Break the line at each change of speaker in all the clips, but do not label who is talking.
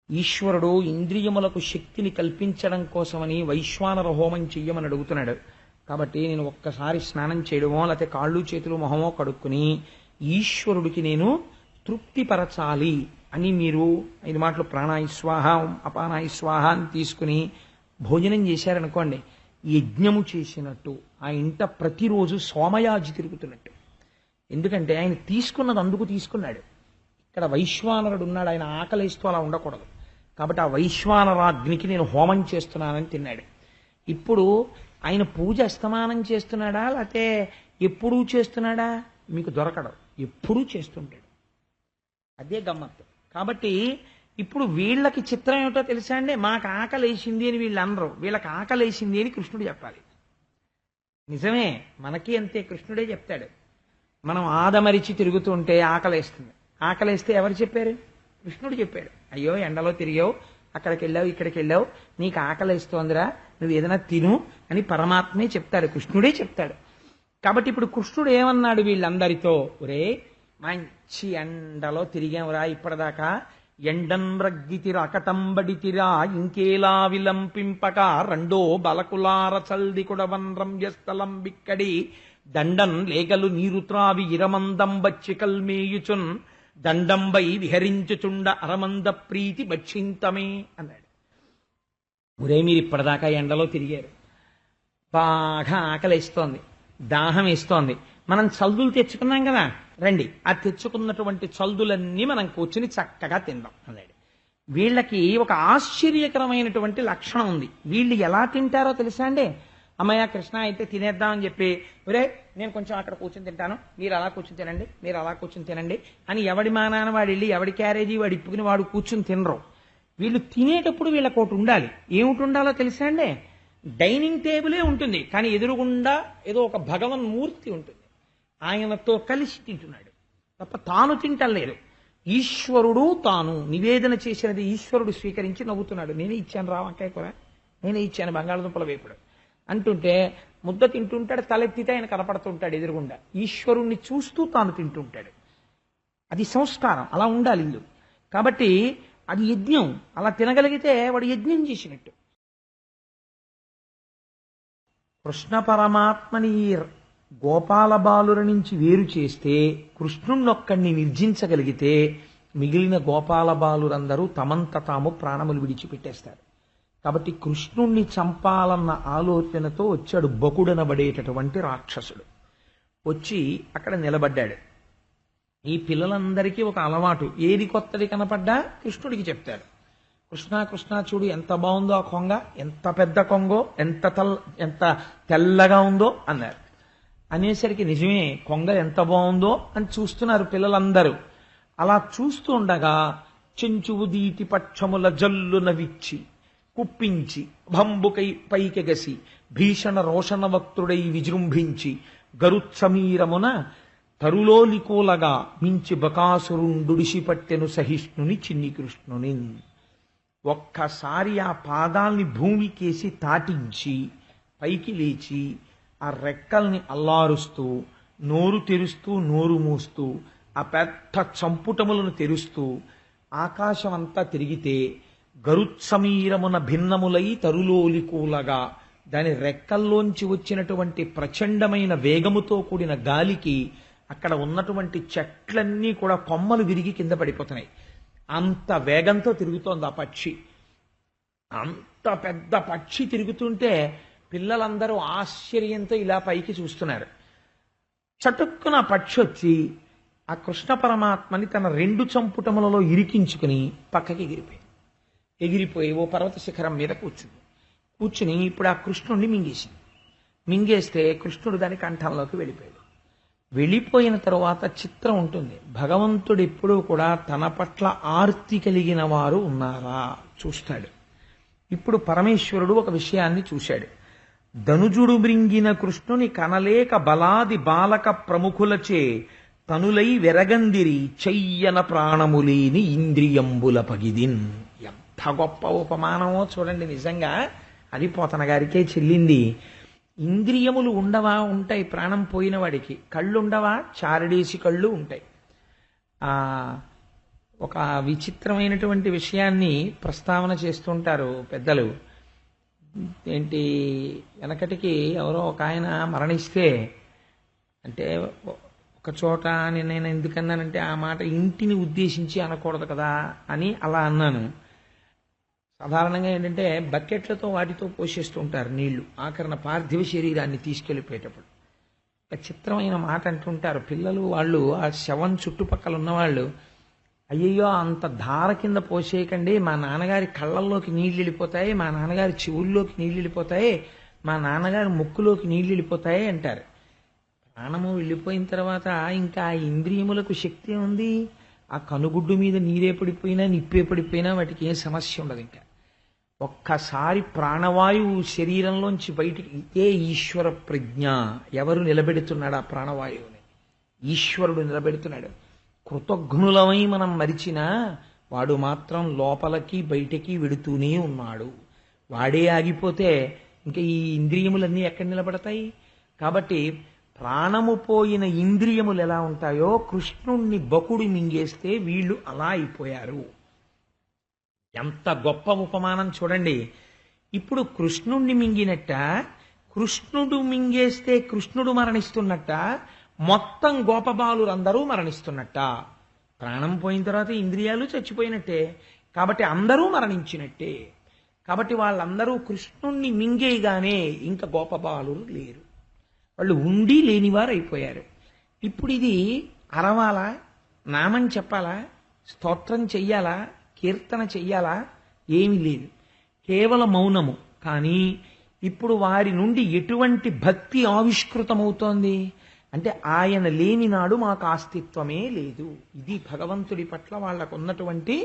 ఈశ్వరుడు ఇంద్రియములకు శక్తిని కల్పించడం కోసమని వైశ్వానర హోమం చెయ్యమని అడుగుతున్నాడు. కాబట్టి నేను ఒక్కసారి స్నానం చేయడమో లేకపోతే కాళ్ళు చేతులు మొహమో కడుక్కుని ఈశ్వరుడికి నేను తృప్తిపరచాలి అని మీరు 5 మాటలు ప్రాణాయిస్వాహ అపానాయిస్వాహ అని తీసుకుని భోజనం చేశారనుకోండి, యజ్ఞము చేసినట్టు. ఆ ఇంట ప్రతిరోజు సోమయాజి తిరుగుతున్నట్టు. ఎందుకంటే ఆయన తీసుకున్నది అందుకు తీసుకున్నాడు. ఇక్కడ వైశ్వానరుడు ఉన్నాడు, ఆయన ఆకలిస్తూ అలా ఉండకూడదు. కాబట్టి ఆ వైశ్వానరాగ్నికి నేను హోమం చేస్తున్నానని తిన్నాడు. ఇప్పుడు ఆయన పూజ అస్తమానం చేస్తున్నాడా లేకపోతే ఎప్పుడూ చేస్తున్నాడా? మీకు దొరకడం, ఎప్పుడూ చేస్తుంటాడు. అదే గమ్మత్తు. కాబట్టి ఇప్పుడు వీళ్ళకి చిత్రం ఏమిటో తెలుసా అండి? మాకు ఆకలేసింది అని వీళ్ళు అనరు, వీళ్ళకి ఆకలేసింది అని కృష్ణుడు చెప్పాలి. నిజమే, మనకి అంతే. కృష్ణుడే చెప్తాడు. మనం ఆదమరిచి తిరుగుతుంటే ఆకలేస్తుంది. ఆకలేస్తే ఎవరు చెప్పారు? కృష్ణుడు చెప్పాడు. అయ్యో ఎండలో తిరిగావు, అక్కడికి వెళ్ళావు, ఇక్కడికి వెళ్ళావు, నీకు ఆకలేస్తోందిరా, నువ్వు ఏదైనా తిను అని పరమాత్మే చెప్తాడు, కృష్ణుడే చెప్తాడు. కాబట్టి ఇప్పుడు కృష్ణుడు ఏమన్నాడు వీళ్ళందరితో? ఒరే, మంచి ఎండలో తిరిగావురా ఇప్పటిదాకా, ఎండన్ రగ్గితిరా అకటంబడితిరా ఇంకేలా విలంపింపక రెండో బలకులార చల్ది కుడవన్ రంవ్యస్థలం బిక్కడి దండన్ లేగలు నీరు త్రావి ఇరమందం బచ్చి కల్మేయుచున్ దండంబై విహరించుచుండ అరమంద ప్రీతి భక్షింతమే అన్నాడు. ఒరే, మీరు ఇప్పటిదాకా ఎండలో తిరిగారు, బాగా ఆకలిస్తోంది, దాహం వేస్తోంది, మనం చల్దులు తెచ్చుకున్నాం కదా, రండి ఆ తెచ్చుకున్నటువంటి చల్దులన్నీ మనం కూర్చుని చక్కగా తిందాం అన్నాడు. వీళ్ళకి ఒక ఆశ్చర్యకరమైనటువంటి లక్షణం ఉంది. వీళ్ళు ఎలా తింటారో తెలుసా అండి? అమ్మయ్య కృష్ణ అయితే తినేద్దామని చెప్పి, ఒరే నేను కొంచెం అక్కడ కూర్చుని తింటాను, మీరు అలా కూర్చుని తినండి, మీరు అలా కూర్చుని తినండి అని ఎవడి మానాన వాడు వెళ్ళి ఎవడి క్యారేజీ వాడు ఇప్పుకుని వాడు కూర్చుని తినరు. వీళ్ళు తినేటప్పుడు వీళ్ళకి ఒకటి ఉండాలి. ఏమిటి ఉండాలో తెలుసా అండి? డైనింగ్ టేబులే ఉంటుంది, కానీ ఎదురుగుండా ఏదో ఒక భగవన్మూర్తి ఉంటుంది, ఆయనతో కలిసి తింటున్నాడు తప్ప తాను తింటలేదు. ఈశ్వరుడు తాను నివేదన చేసినది ఈశ్వరుడు స్వీకరించి నవ్వుతున్నాడు. నేనే ఇచ్చాను రా వంకాయ కూర, నేనే ఇచ్చాను బంగాళదుంపల వేపుడు అంటుంటే ముద్ద తింటుంటాడు, తలెత్తితే ఆయన కనపడుతుంటాడు ఎదురుగుండా. ఈశ్వరుణ్ణి చూస్తూ తాను తింటుంటాడు. అది సంస్కారం, అలా ఉండాలి ఇల్లు. కాబట్టి అది యజ్ఞం. అలా తినగలిగితే వాడు యజ్ఞం చేసినట్టు. కృష్ణ పరమాత్మని గోపాల బాలుర నుంచి వేరు చేస్తే, కృష్ణుణ్ణొక్కడిని నిర్జించగలిగితే మిగిలిన గోపాల బాలురందరూ తమంత తాము ప్రాణములు విడిచిపెట్టేస్తారు. కాబట్టి కృష్ణుణ్ణి చంపాలన్న ఆలోచనతో వచ్చాడు బకుడనబడేటటువంటి రాక్షసుడు. వచ్చి అక్కడ నిలబడ్డాడు. ఈ పిల్లలందరికీ ఒక అలవాటు, ఏది కొత్తది కనపడ్డా కృష్ణుడికి చెప్తాడు. కృష్ణ కృష్ణ చూడు ఎంత బాగుందో ఆ కొంగ, ఎంత పెద్ద కొంగో, ఎంత తెల్లగా ఉందో అన్నారు. అనేసరికి నిజమే, కొంగ ఎంత బాగుందో అని చూస్తున్నారు పిల్లలందరూ. అలా చూస్తూ ఉండగా చెంచువు దీటి పక్షముల జల్లున విచ్చి కుప్పించి భంబుకై పైకెగసి భీషణ రోషణ వక్తుడై విజృంభించి గరుత్సమీరమున తరులోలికోలగా మించి బకాసురుండుడిసి పట్టెను సహిష్ణుని చిన్ని కృష్ణుని. ఒక్కసారి ఆ పాదాల్ని భూమికేసి తాటించి పైకి లేచి ఆ రెక్కల్ని అల్లారుస్తూ నోరు తెరుస్తూ నోరు మూస్తూ ఆ పెద్ద చంపుటములను తెరుస్తూ ఆకాశం అంతా తిరిగితే గరుత్సమీరమున భిన్నములై తరులోలికూలగా దాని రెక్కల్లోంచి వచ్చినటువంటి ప్రచండమైన వేగముతో కూడిన గాలికి అక్కడ ఉన్నటువంటి చెట్లన్నీ కూడా కొమ్మలు విరిగి కింద పడిపోతున్నాయి. అంత వేగంతో తిరుగుతోంది ఆ పక్షి. అంత పెద్ద పక్షి తిరుగుతుంటే పిల్లలందరూ ఆశ్చర్యంతో ఇలా పైకి చూస్తున్నారు. చటుక్కున పక్షి వచ్చి ఆ కృష్ణ పరమాత్మని తన 2 చంపుటములలో ఇరికించుకుని పక్కకి ఎగిరిపోయి ఓ పర్వత శిఖరం మీద కూర్చుని ఇప్పుడు ఆ కృష్ణుడిని మింగేస్తే కృష్ణుడు దాని కంఠంలోకి వెళ్ళిపోయిన తరువాత చిత్రం ఉంటుంది. భగవంతుడు ఎప్పుడూ కూడా తన పట్ల ఆర్తి కలిగిన వారు ఉన్నారా చూస్తాడు. ఇప్పుడు పరమేశ్వరుడు ఒక విషయాన్ని చూశాడు. ధనుజుడు మృంగిన కృష్ణుని కనలేక బలాది బాలక ప్రముఖులచే తనులై వెరగందిరి చెయ్యన ప్రాణములేని ఇంద్రియంబుల పగిదిన్. ఎంత గొప్ప ఉపమానమో చూడండి. నిజంగా అది పోతన గారికే చెల్లింది. ఇంద్రియములు ఉండవా? ఉంటాయి. ప్రాణం పోయిన వాడికి కళ్ళు ఉండవా? చారడేసి కళ్ళు ఉంటాయి. ఒక విచిత్రమైనటువంటి విషయాన్ని ప్రస్తావన చేస్తుంటారు పెద్దలు. ఏంటి, వెనకటికి ఎవరో ఒక ఆయన మరణిస్తే, అంటే ఒక చోట నేను ఎందుకన్నానంటే ఆ మాట ఇంటిని ఉద్దేశించి అనకూడదు కదా అని అలా అన్నాను. సాధారణంగా ఏంటంటే బకెట్లతో వాటితో పోషిస్తూ ఉంటారు నీళ్లు, ఆఖరణ పార్థివ శరీరాన్ని తీసుకెళ్ళిపోయేటప్పుడు. ఒక చిత్రమైన మాట అంటుంటారు పిల్లలు. వాళ్ళు ఆ శవం చుట్టుపక్కల ఉన్నవాళ్ళు, అయ్యయ్యో అంత ధార కింద పోసేయకండి, మా నాన్నగారి కళ్ళల్లోకి నీళ్ళు వెళ్ళిపోతాయి, మా నాన్నగారి చెవుల్లోకి నీళ్ళు వెళ్ళిపోతాయి, మా నాన్నగారి ముక్కులోకి నీళ్ళు వెళ్ళిపోతాయి అంటారు. ప్రాణము వెళ్ళిపోయిన తర్వాత ఇంకా ఆ ఇంద్రియములకు శక్తి ఉంది. ఆ కనుగుడ్డు మీద నీరే పడిపోయినా నిప్పే పడిపోయినా వాటికి ఏం సమస్య ఉండదు. ఇంకా ఒక్కసారి ప్రాణవాయువు శరీరంలోంచి బయటికి, ఇదే ఈశ్వర ప్రజ్ఞ. ఎవరు నిలబెడుతున్నాడు ఆ ప్రాణవాయువుని? ఈశ్వరుడు నిలబెడుతున్నాడు. కృతజ్ఞులమై మనం మరిచినా వాడు మాత్రం లోపలికి బయటికి వెడుతూనే ఉన్నాడు. వాడే ఆగిపోతే ఇంకా ఈ ఇంద్రియములన్నీ ఎక్కడ నిలబడతాయి? కాబట్టి ప్రాణము పోయిన ఇంద్రియములు ఎలా ఉంటాయో, కృష్ణుణ్ణి బకుడు మింగేస్తే వీళ్ళు అలా అయిపోయారు. ఎంత గొప్ప ఉపమానం చూడండి. ఇప్పుడు కృష్ణుణ్ణి మింగినట్ట, కృష్ణుడు మింగేస్తే కృష్ణుడు మరణిస్తున్నట్ట, మొత్తం గోపబాలురందరూ మరణిస్తున్నట్ట. ప్రాణం పోయిన తర్వాత ఇంద్రియాలు చచ్చిపోయినట్టే, కాబట్టి అందరూ మరణించినట్టే. కాబట్టి వాళ్ళందరూ కృష్ణుణ్ణి మింగేయగానే ఇంకా గోపబాలురు లేరు, వాళ్ళు ఉండి లేనివారు అయిపోయారు. ఇప్పుడు ఇది అరవాలా, నామం చెప్పాలా, స్తోత్రం చెయ్యాలా, కీర్తన చెయ్యాలా? ఏమీ లేదు, కేవలం మౌనము. కానీ ఇప్పుడు వారి నుండి ఎటువంటి భక్తి ఆవిష్కృతమవుతోంది అంటే, ఆయన లేని నాడు మాకు అస్తిత్వమే లేదు. ఇది భగవంతుడి పట్ల వాళ్ళకు ఉన్నటువంటి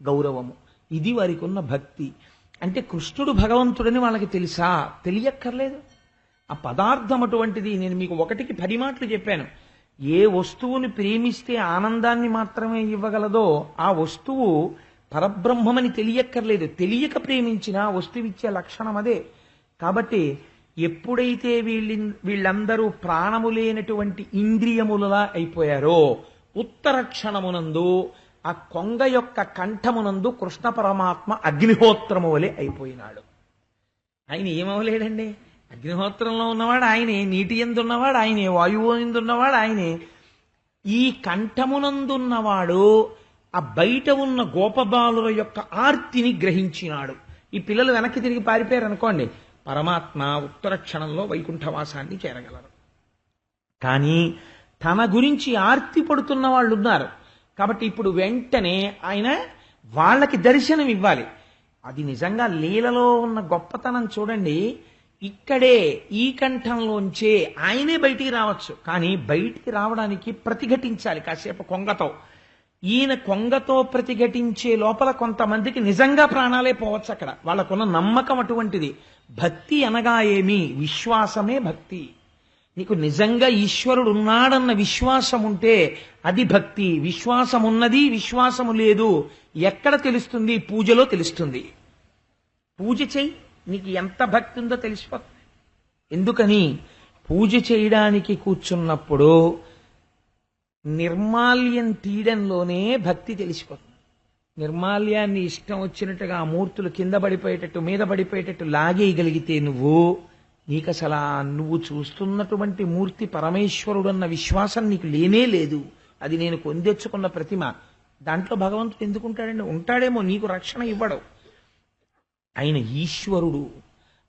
గౌరవము, ఇది వారికి ఉన్న భక్తి. అంటే కృష్ణుడు భగవంతుడని వాళ్ళకి తెలుసా? తెలియక్కర్లేదు. ఆ పదార్థం అటువంటిది. నేను మీకు 1కి 10 మాటలు చెప్పాను. ఏ వస్తువుని ప్రేమిస్తే ఆనందాన్ని మాత్రమే ఇవ్వగలదో ఆ వస్తువు పరబ్రహ్మమని తెలియక్కర్లేదు. తెలియక ప్రేమించినా వస్తువిచ్చే లక్షణం అదే. కాబట్టి ఎప్పుడైతే వీళ్ళందరూ ప్రాణము లేనటువంటి ఇంద్రియములలా అయిపోయారో, ఉత్తర క్షణమునందు ఆ కొంగ యొక్క కంఠమునందు కృష్ణ పరమాత్మ అగ్నిహోత్రము వలె అయిపోయినాడు. ఆయన ఏమవలేడండి? అగ్నిహోత్రంలో ఉన్నవాడు ఆయనే, నీటి ఎందున్నవాడు ఆయనే, వాయువు ఎందున్నవాడు ఆయనే. ఈ కంఠమునందున్నవాడు ఆ బయట ఉన్న గోపబాలుల యొక్క ఆర్తిని గ్రహించినాడు. ఈ పిల్లలు వెనక్కి తిరిగి పారిపోయారు అనుకోండి, పరమాత్మ ఉత్తర క్షణంలో వైకుంఠవాసాన్ని చేరగలరు. కానీ తన గురించి ఆర్తి పడుతున్న వాళ్ళు ఉన్నారు. కాబట్టి ఇప్పుడు వెంటనే ఆయన వాళ్ళకి దర్శనం ఇవ్వాలి. అది నిజంగా లీలలో ఉన్న గొప్పతనం చూడండి. ఇక్కడే ఈ కంఠంలోంచే ఆయనే బయటికి రావచ్చు, కానీ బయటికి రావడానికి ప్రతిఘటించాలి కాసేపు కొంగతో. ఈయన కొంగతో ప్రతిఘటించే లోపల కొంతమందికి నిజంగా ప్రాణాలే పోవచ్చు. అక్కడ వాళ్ళకున్న నమ్మకం అటువంటిది. భక్తి అనగా ఏమి? విశ్వాసమే భక్తి. నీకు నిజంగా ఈశ్వరుడు ఉన్నాడన్న విశ్వాసం ఉంటే అది భక్తి. విశ్వాసం ఉన్నది, విశ్వాసము లేదు ఎక్కడ తెలుస్తుంది? పూజలో తెలుస్తుంది. పూజ చెయ్యి, నీకు ఎంత భక్తి ఉందో తెలిసిపోతుంది. ఎందుకని? పూజ చేయడానికి కూర్చున్నప్పుడు నిర్మాల్యం తీయడంలోనే భక్తి తెలిసిపోతుంది. నిర్మాల్యాన్ని ఇష్టం వచ్చినట్టుగా ఆ మూర్తులు కింద పడిపోయేటట్టు మీద పడిపోయేటట్టు లాగేయగలిగితే నీకు అసలు నువ్వు చూస్తున్నటువంటి మూర్తి పరమేశ్వరుడు అన్న విశ్వాసం నీకు లేనే లేదు. అది నేను కొందెచ్చుకున్న ప్రతిమ. దాంట్లో భగవంతుడు ఎందుకుంటాడండి? ఉంటాడేమో, నీకు రక్షణ ఇవ్వడు. ఆయన ఈశ్వరుడు.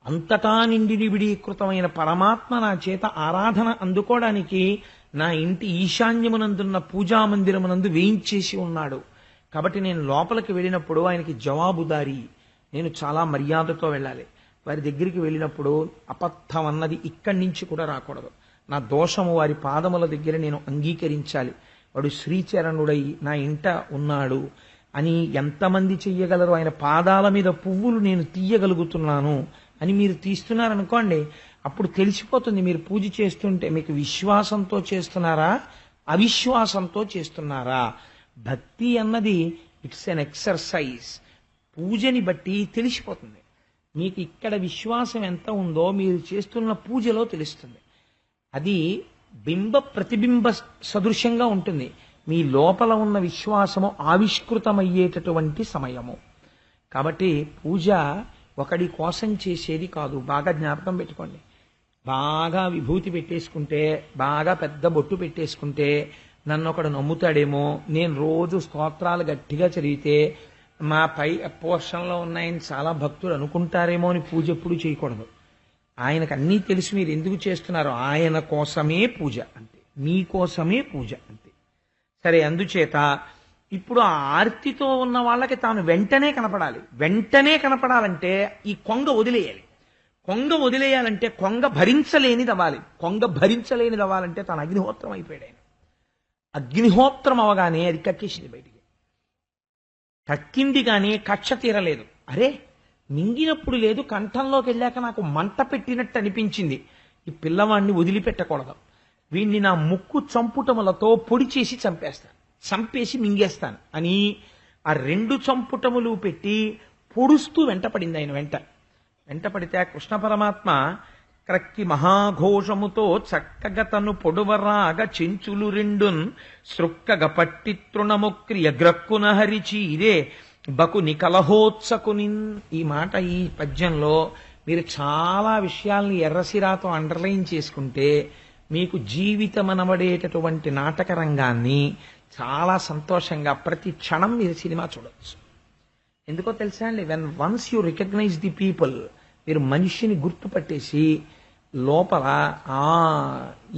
అంతటా నిండి విడీకృతమైన పరమాత్మ నా చేత ఆరాధన అందుకోవడానికి నా ఇంటి ఈశాన్యమునందున్న పూజామందిరమునందు వేయించేసి ఉన్నాడు. కాబట్టి నేను లోపలికి వెళ్ళినప్పుడు ఆయనకి జవాబుదారి. నేను చాలా మర్యాదతో వెళ్ళాలి. వారి దగ్గరికి వెళ్ళినప్పుడు అబద్ధం అన్నది ఇక్కడి నుంచి కూడా రాకూడదు. నా దోషము వారి పాదముల దగ్గర నేను అంగీకరించాలి. వాడు శ్రీచరణుడై నా ఇంట ఉన్నాడు అని ఎంతమంది చెయ్యగలరు? ఆయన పాదాల మీద పువ్వులు నేను తీయగలుగుతున్నాను అని మీరు తీస్తున్నారనుకోండి, అప్పుడు తెలిసిపోతుంది మీరు పూజ చేస్తుంటే మీకు విశ్వాసంతో చేస్తున్నారా, అవిశ్వాసంతో చేస్తున్నారా. భక్తి అన్నది ఇట్స్ ఎన్ ఎక్సర్సైజ్. పూజని బట్టి తెలిసిపోతుంది. మీకు ఇక్కడ విశ్వాసం ఎంత ఉందో మీరు చేస్తున్న పూజలో తెలుస్తుంది. అది బింబ ప్రతిబింబ సదృశ్యంగా ఉంటుంది. మీ లోపల ఉన్న విశ్వాసము ఆవిష్కృతమయ్యేటటువంటి సమయము. కాబట్టి పూజ ఒకడి కోసం చేసేది కాదు. బాగా జ్ఞాపకం పెట్టుకోండి. బాగా విభూతి పెట్టేసుకుంటే, బాగా పెద్ద బొట్టు పెట్టేసుకుంటే నన్ను ఒకడు నమ్ముతాడేమో, నేను రోజు స్తోత్రాలు గట్టిగా చదివితే మా పై పోషణలో ఉన్నాయని చాలా భక్తులు అనుకుంటారేమో అని పూజ ఎప్పుడు చేయకూడదు. ఆయనకు అన్నీ తెలిసి మీరు ఎందుకు చేస్తున్నారో ఆయన కోసమే పూజ అంతే, మీకోసమే పూజ అంతే. సరే, అందుచేత ఇప్పుడు ఆ ఆర్తితో ఉన్న వాళ్ళకి తాను వెంటనే కనపడాలి. వెంటనే కనపడాలంటే ఈ కొంగ వదిలేయాలి. కొంగ వదిలేయాలంటే కొంగ భరించలేనిది అవ్వాలి. కొంగ భరించలేనిది అవ్వాలంటే తాను అగ్నిహోత్రం అయిపోయాడు. ఆయన అగ్నిహోత్రం అవగానే అది కక్కేసింది బయటికి. కక్కింది కానీ కక్ష తీరలేదు. అరే, మింగినప్పుడు లేదు, కంఠంలోకి వెళ్ళాక నాకు మంట పెట్టినట్టు అనిపించింది. ఈ పిల్లవాడిని వదిలిపెట్టకూడదు. వీణ్ణి నా ముక్కు చంపుటములతో పొడి చేసి చంపేస్తాను, చంపేసి మింగేస్తాను అని ఆ 2 చంపుటములు పెట్టి పొడుస్తూ వెంటపడింది ఆయన వెంటపడితే ఆ కృష్ణ పరమాత్మ క్రక్కి మహాఘోషముతో చక్కగా తను పొడువరాగ చెంచులు 2 సృక్కగ పట్టి తృణముక్రియ గ్రక్కున హరిచీరే బకుని కలహోత్సకుని. ఈ మాట ఈ పద్యంలో మీరు చాలా విషయాల్ని ఎర్రసిరాతో అండర్లైన్ చేసుకుంటే మీకు జీవితం అనబడేటటువంటి నాటక రంగాన్ని చాలా సంతోషంగా ప్రతి క్షణం మీరు సినిమా చూడవచ్చు. ఎందుకో తెలుసా అండి, once you recognise the people, మీరు మనిషిని గుర్తుపట్టేసి లోపల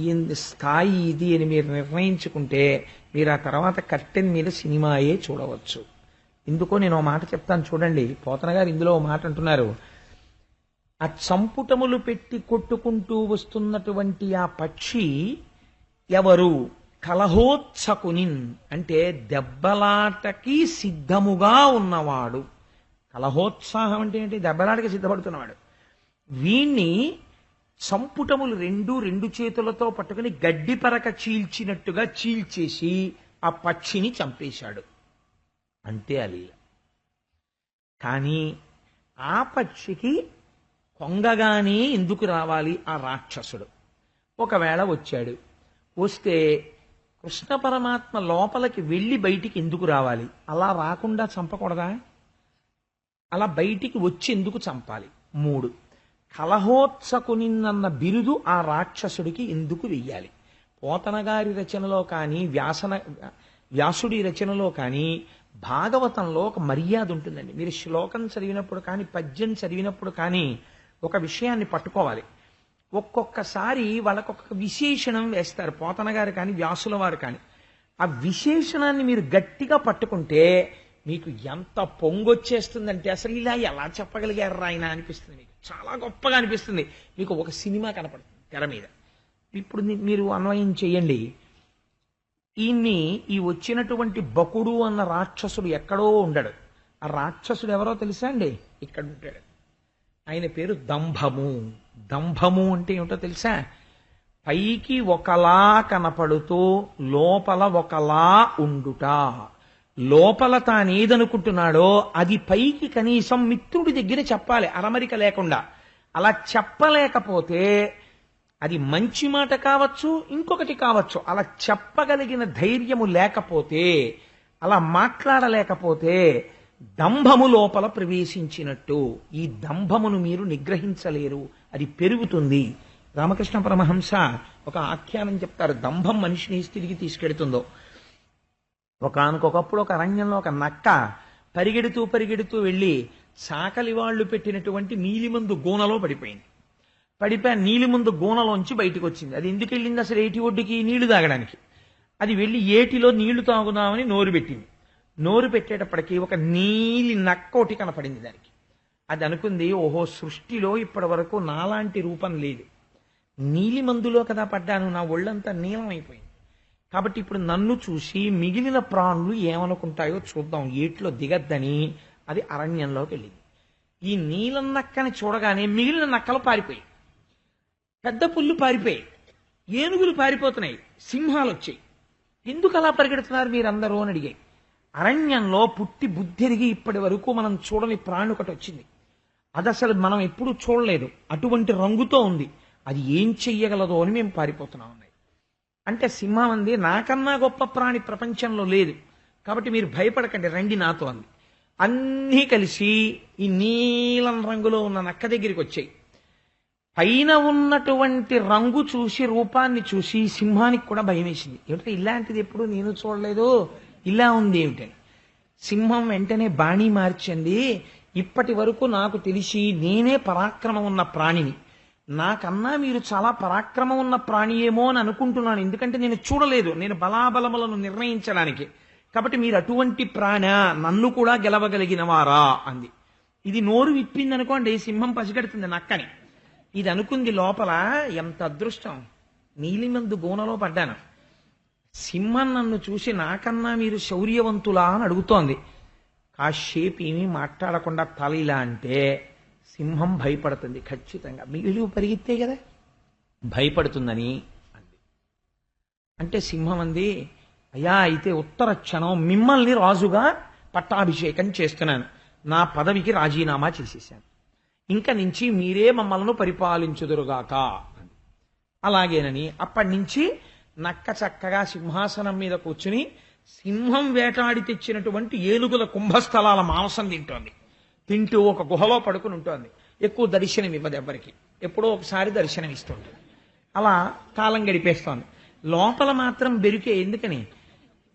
ఈ స్థాయి ఇది అని మీరు నిర్ణయించుకుంటే మీరు ఆ తర్వాత కర్టెన్ మీద సినిమాయే చూడవచ్చు. ఎందుకో నేను ఓ మాట చెప్తాను చూడండి. పోతన గారు ఇందులో ఓ మాట అంటున్నారు. ఆ చంపుటములు పెట్టి కొట్టుకుంటూ వస్తున్నటువంటి ఆ పక్షి ఎవరు? కలహోత్సకునిన్, అంటే దెబ్బలాటకి సిద్ధముగా ఉన్నవాడు. కలహోత్సాహం అంటే ఏంటి? దెబ్బలాటకి సిద్ధపడుతున్నవాడు. వీణ్ణి చంపుటములు 2 చేతులతో పట్టుకుని గడ్డి పరక చీల్చినట్టుగా చీల్చేసి ఆ పక్షిని చంపేశాడు. అంతే అది. కానీ ఆ పక్షికి కొంగగానే ఎందుకు రావాలి ఆ రాక్షసుడు? ఒకవేళ వచ్చాడు, వస్తే కృష్ణ పరమాత్మ లోపలికి వెళ్ళి బయటికి ఎందుకు రావాలి? అలా రాకుండా చంపకూడదా? అలా బయటికి వచ్చి ఎందుకు చంపాలి? 3, కలహోత్సకునిన్న బిరుదు ఆ రాక్షసుడికి ఎందుకు వెయ్యాలి? పోతన గారి రచనలో కానీ వ్యాసుడి రచనలో కానీ భాగవతంలో ఒక మర్యాద ఉంటుందండి. మీరు శ్లోకం చదివినప్పుడు కానీ పద్యం చదివినప్పుడు కానీ ఒక విషయాన్ని పట్టుకోవాలి. ఒక్కొక్కసారి వాళ్ళకొక విశేషణం వేస్తారు పోతన గారు కానీ వ్యాసుల వారు కానీ. ఆ విశేషణాన్ని మీరు గట్టిగా పట్టుకుంటే మీకు ఎంత పొంగొచ్చేస్తుందంటే అసలు ఇలా ఎలా చెప్పగలిగారు ఆయన అనిపిస్తుంది. మీకు చాలా గొప్పగా అనిపిస్తుంది. మీకు ఒక సినిమా కనపడుతుంది తెర మీద. ఇప్పుడు మీరు అన్వయం చేయండి. ఈ వచ్చినటువంటి బకుడు అన్న రాక్షసుడు ఎక్కడో ఉండడు. ఆ రాక్షసుడు ఎవరో తెలుసా అండి? ఇక్కడ ఉంటాడు. ఆయన పేరు దంభము. దంభము అంటే ఏమిటో తెలుసా? పైకి ఒకలా కనపడుతూ లోపల ఒకలా ఉండుట. లోపల తానేదనుకుంటున్నాడో అది పైకి కనీసం మిత్రుడి దగ్గర చెప్పాలి, అరమరిక లేకుండా. అలా చెప్పలేకపోతే అది మంచి మాట కావచ్చు, ఇంకొకటి కావచ్చు. అలా చెప్పగలిగిన ధైర్యము లేకపోతే, అలా మాట్లాడలేకపోతే దంభము లోపల ప్రవేశించినట్టు. ఈ దంభమును మీరు నిగ్రహించలేరు, అది పెరుగుతుంది. రామకృష్ణ పరమహంస ఒక ఆఖ్యానం చెప్తారు. దంభం మనిషిని స్థితికి తీసుకెడుతుందో. ఒకానొకప్పుడు ఒక అరణ్యంలో ఒక నక్క పరిగెడుతూ వెళ్ళి సాకలి వాళ్ళు పెట్టినటువంటి నీలిమందు గూనలో పడిపోయింది. పడిపోయి నీలిమందు గూనలోంచి బయటకు వచ్చింది. అది ఎందుకు వెళ్ళింది అసలు? ఏటి ఒడ్డుకి నీళ్లు తాగడానికి. అది వెళ్ళి ఏటిలో నీళ్లు తాగుదామని నోరు పెట్టింది. నోరు పెట్టేటప్పటికి ఒక నీలి నక్క ఒకటి కనపడింది దానికి. అది అనుకుంది, ఓహో, సృష్టిలో ఇప్పటి వరకు నాలాంటి రూపం లేదు. నీలి మందులో కదా పడ్డాను, నా ఒళ్ళంతా నీలం అయిపోయింది. కాబట్టి ఇప్పుడు నన్ను చూసి మిగిలిన ప్రాణులు ఏమనుకుంటాయో చూద్దాం, ఏట్లో దిగద్దని అది అరణ్యంలోకి వెళ్ళింది. ఈ నీలం నక్కని చూడగానే మిగిలిన నక్కలు పారిపోయి, పెద్ద పుల్లు పారిపోయి, ఏనుగులు పారిపోతున్నాయి, సింహాలు వచ్చాయి. ఎందుకు అలా పరిగెడుతున్నారు మీరందరూ అని అడిగాయి. అరణ్యంలో పుట్టి బుద్ధిరిగి ఇప్పటి వరకు మనం చూడని ప్రాణి ఒకటి వచ్చింది. అది అసలు మనం ఎప్పుడూ చూడలేదు, అటువంటి రంగుతో ఉంది. అది ఏం చెయ్యగలదో అని మేము పారిపోతున్నాం అన్నాయి. అంటే సింహం అంది, నాకన్నా గొప్ప ప్రాణి ప్రపంచంలో లేదు, కాబట్టి మీరు భయపడకండి, రండి నాతో అంది. అన్నీ కలిసి ఈ నీలం రంగులో ఉన్న నక్క దగ్గరికి వచ్చాయి. పైన ఉన్నటువంటి రంగు చూసి, రూపాన్ని చూసి సింహానికి కూడా భయం వేసింది. ఏమిటంటే ఇలాంటిది ఎప్పుడు నేను చూడలేదు, ఇలా ఉంది ఏమిటని. సింహం వెంటనే బాణీ మార్చింది, ఇప్పటి వరకు నాకు తెలిసి నేనే పరాక్రమం ఉన్న ప్రాణిని, నాకన్నా మీరు చాలా పరాక్రమం ఉన్న ప్రాణి ఏమో అని అనుకుంటున్నాను, ఎందుకంటే నేను చూడలేదు, నేను బలాబలములను నిర్ణయించడానికి, కాబట్టి మీరు అటువంటి ప్రాణ, నన్ను కూడా గెలవగలిగిన వారా అంది. ఇది నోరు విప్పింది అనుకోండి, సింహం పసిగడుతుంది నక్కని. ఇది అనుకుంది లోపల, ఎంత అదృష్టం, నీలిమందు గోనలో పడ్డాను, సింహం నన్ను చూసి నాకన్నా మీరు శౌర్యవంతులా అని అడుగుతోంది. కాసేపు ఏమీ మాట్లాడకుండా తల ఇలా అంటే సింహం భయపడుతుంది ఖచ్చితంగా, మిగిలి పరిగెత్తే కదా, భయపడుతుందని అంది. అంటే సింహం అంది, అయ్యా అయితే ఉత్తర క్షణం మిమ్మల్ని రాజుగా పట్టాభిషేకం చేస్తున్నాను, నా పదవికి రాజీనామా చేసేసాను, ఇంక నుంచి మీరే మమ్మల్ని పరిపాలించుదురుగాక అని. అలాగేనని అప్పటి నుంచి నక్క చక్కగా సింహాసనం మీద కూర్చుని సింహం వేటాడి తెచ్చినటువంటి ఏనుగుల కుంభస్థలాల మాంసం తింటోంది. తింటూ ఒక గుహలో పడుకుని ఉంటోంది. ఎక్కువ దర్శనం ఇవ్వదు ఎవరికి, ఎప్పుడో ఒకసారి దర్శనం ఇస్తుంది. అలా కాలం గడిపేస్తోంది. లోపల మాత్రం బెరుకే, ఎందుకని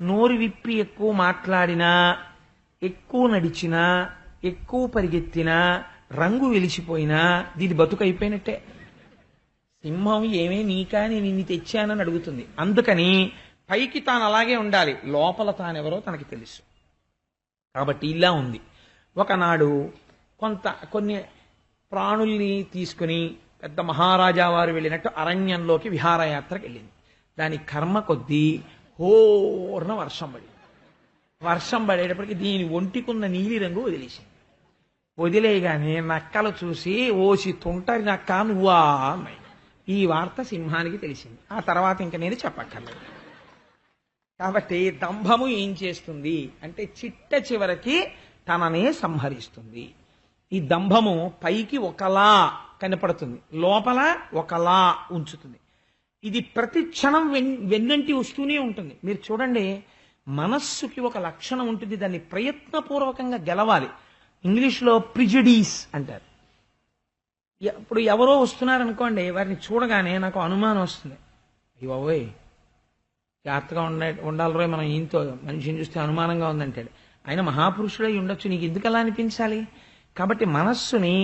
నోరు విప్పి ఎక్కువ మాట్లాడినా, ఎక్కువ నడిచినా, ఎక్కువ పరిగెత్తినా, రంగు వెలిసిపోయినా దీని బతుకు అయిపోయినట్టే. సింహం ఏమే నీకా, నేను ఇన్ని తెచ్చానని అడుగుతుంది. అందుకని పైకి తాను అలాగే ఉండాలి, లోపల తానెవరో తనకి తెలుసు. కాబట్టి ఇలా ఉంది. ఒకనాడు కొన్ని ప్రాణుల్ని తీసుకుని పెద్ద మహారాజా వారు వెళ్ళినట్టు అరణ్యంలోకి విహారయాత్రకు వెళ్ళింది. దాని కర్మ కొద్దీ హోర్న వర్షం పడింది. వర్షం పడేటప్పటికి దీని ఒంటికున్న నీలి రంగు వదిలేసింది. వదిలేయగానే నక్కలు చూసి, ఓసి తుంటరి నక్క నువ్వా అన్నాయి. ఈ వార్త సింహానికి తెలిసింది. ఆ తర్వాత ఇంక నేను చెప్పక్కర్లేదు. కాబట్టి దంభము ఏం చేస్తుంది అంటే చిట్ట చివరికి తననే సంహరిస్తుంది. ఈ దంభము పైకి ఒకలా కనపడుతుంది, లోపల ఒకలా ఉంచుతుంది. ఇది ప్రతి క్షణం వెన్నంటి వస్తూనే ఉంటుంది. మీరు చూడండి, మనస్సుకి ఒక లక్షణం ఉంటుంది, దాన్ని ప్రయత్నపూర్వకంగా గెలవాలి. ఇంగ్లీష్లో ప్రిజుడీస్ అంటారు. ఇప్పుడు ఎవరో వస్తున్నారనుకోండి, వారిని చూడగానే నాకు అనుమానం వస్తుంది, అయ్యోయ్ జాగ్రత్తగా ఉండాలి రోయ్, మనం ఈయనతో మనిషిని చూస్తే అనుమానంగా ఉందంటాడు. ఆయన మహాపురుషుడై ఉండొచ్చు, నీకు ఎందుకు అలా అనిపించాలి? కాబట్టి మనస్సుని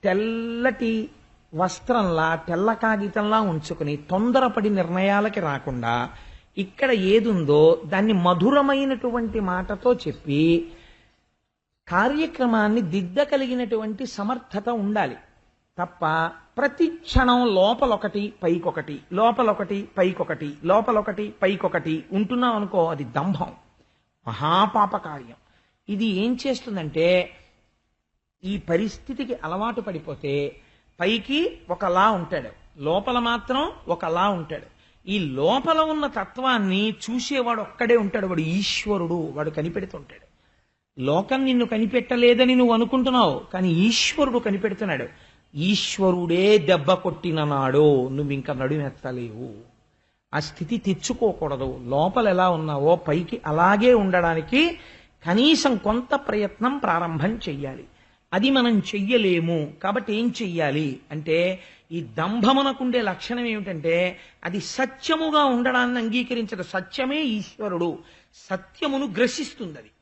తెల్లటి వస్త్రంలా, తెల్ల కాగితంలా ఉంచుకుని తొందరపడి నిర్ణయాలకి రాకుండా, ఇక్కడ ఏదుందో దాన్ని మధురమైనటువంటి మాటతో చెప్పి కార్యక్రమాన్ని దిద్దగలిగినటువంటి సమర్థత ఉండాలి తప్ప ప్రతి క్షణం లోపలొకటి పైకొకటి, లోపలొకటి పైకొకటి, లోపలొకటి పైకొకటి ఉంటున్నాం అనుకో, అది దంభం, మహాపాప కార్యం. ఇది ఏం చేస్తుందంటే, ఈ పరిస్థితికి అలవాటు పడిపోతే పైకి ఒకలా ఉంటాడు, లోపల మాత్రం ఒకలా ఉంటాడు. ఈ లోపల ఉన్న తత్వాన్ని చూసేవాడు ఒక్కడే ఉంటాడు, వాడు ఈశ్వరుడు, వాడు కనిపెడుతుంటాడు. లోకం నిన్ను కనిపెట్టలేదని నువ్వు అనుకుంటున్నావు, కానీ ఈశ్వరుడు కనిపెడుతున్నాడు. ఈశ్వరుడే దెబ్బ కొట్టిన నాడు నువ్వు ఇంకా నడుమెత్తలేవు. ఆ స్థితి తెచ్చుకోకూడదు. లోపల ఎలా ఉన్నావో పైకి అలాగే ఉండడానికి కనీసం కొంత ప్రయత్నం ప్రారంభం చెయ్యాలి. అది మనం చెయ్యలేము. కాబట్టి ఏం చెయ్యాలి అంటే, ఈ దంభమునకుండే లక్షణం ఏమిటంటే, అది సత్యముగా ఉండడాన్ని అంగీకరించదు. సత్యమే ఈశ్వరుడు, సత్యమును గ్రసిస్తుంది. అది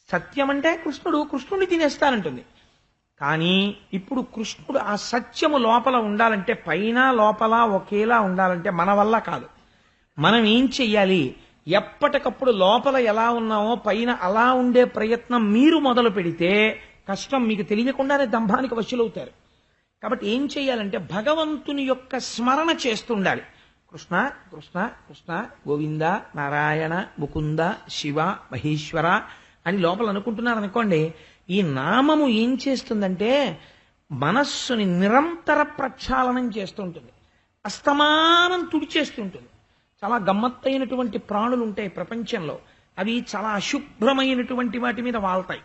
సత్యం అంటే కృష్ణుడిని తినేస్తానంటుంది. కానీ ఇప్పుడు కృష్ణుడు ఆ సత్యము లోపల ఉండాలంటే, పైన లోపల ఒకేలా ఉండాలంటే మన వల్ల కాదు. మనం ఏం చెయ్యాలి? ఎప్పటికప్పుడు లోపల ఎలా ఉన్నామో పైన అలా ఉండే ప్రయత్నం మీరు మొదలు పెడితే కష్టం, మీకు తెలియకుండానే దంభానికి వశులవుతారు. కాబట్టి ఏం చెయ్యాలంటే, భగవంతుని యొక్క స్మరణ చేస్తుండాలి. కృష్ణ కృష్ణ కృష్ణ, గోవింద, నారాయణ, ముకుంద, శివ, మహేశ్వర అని లోపల అనుకుంటున్నారు అనుకోండి, ఈ నామము ఏం చేస్తుందంటే మనస్సుని నిరంతర ప్రక్షాళనం చేస్తుంటుంది, అస్తమానం తుడిచేస్తుంటుంది. చాలా గమ్మత్తైనటువంటి ప్రాణులు ఉంటాయి ప్రపంచంలో, అవి చాలా అశుభ్రమైనటువంటి వాటి మీద వాళ్తాయి,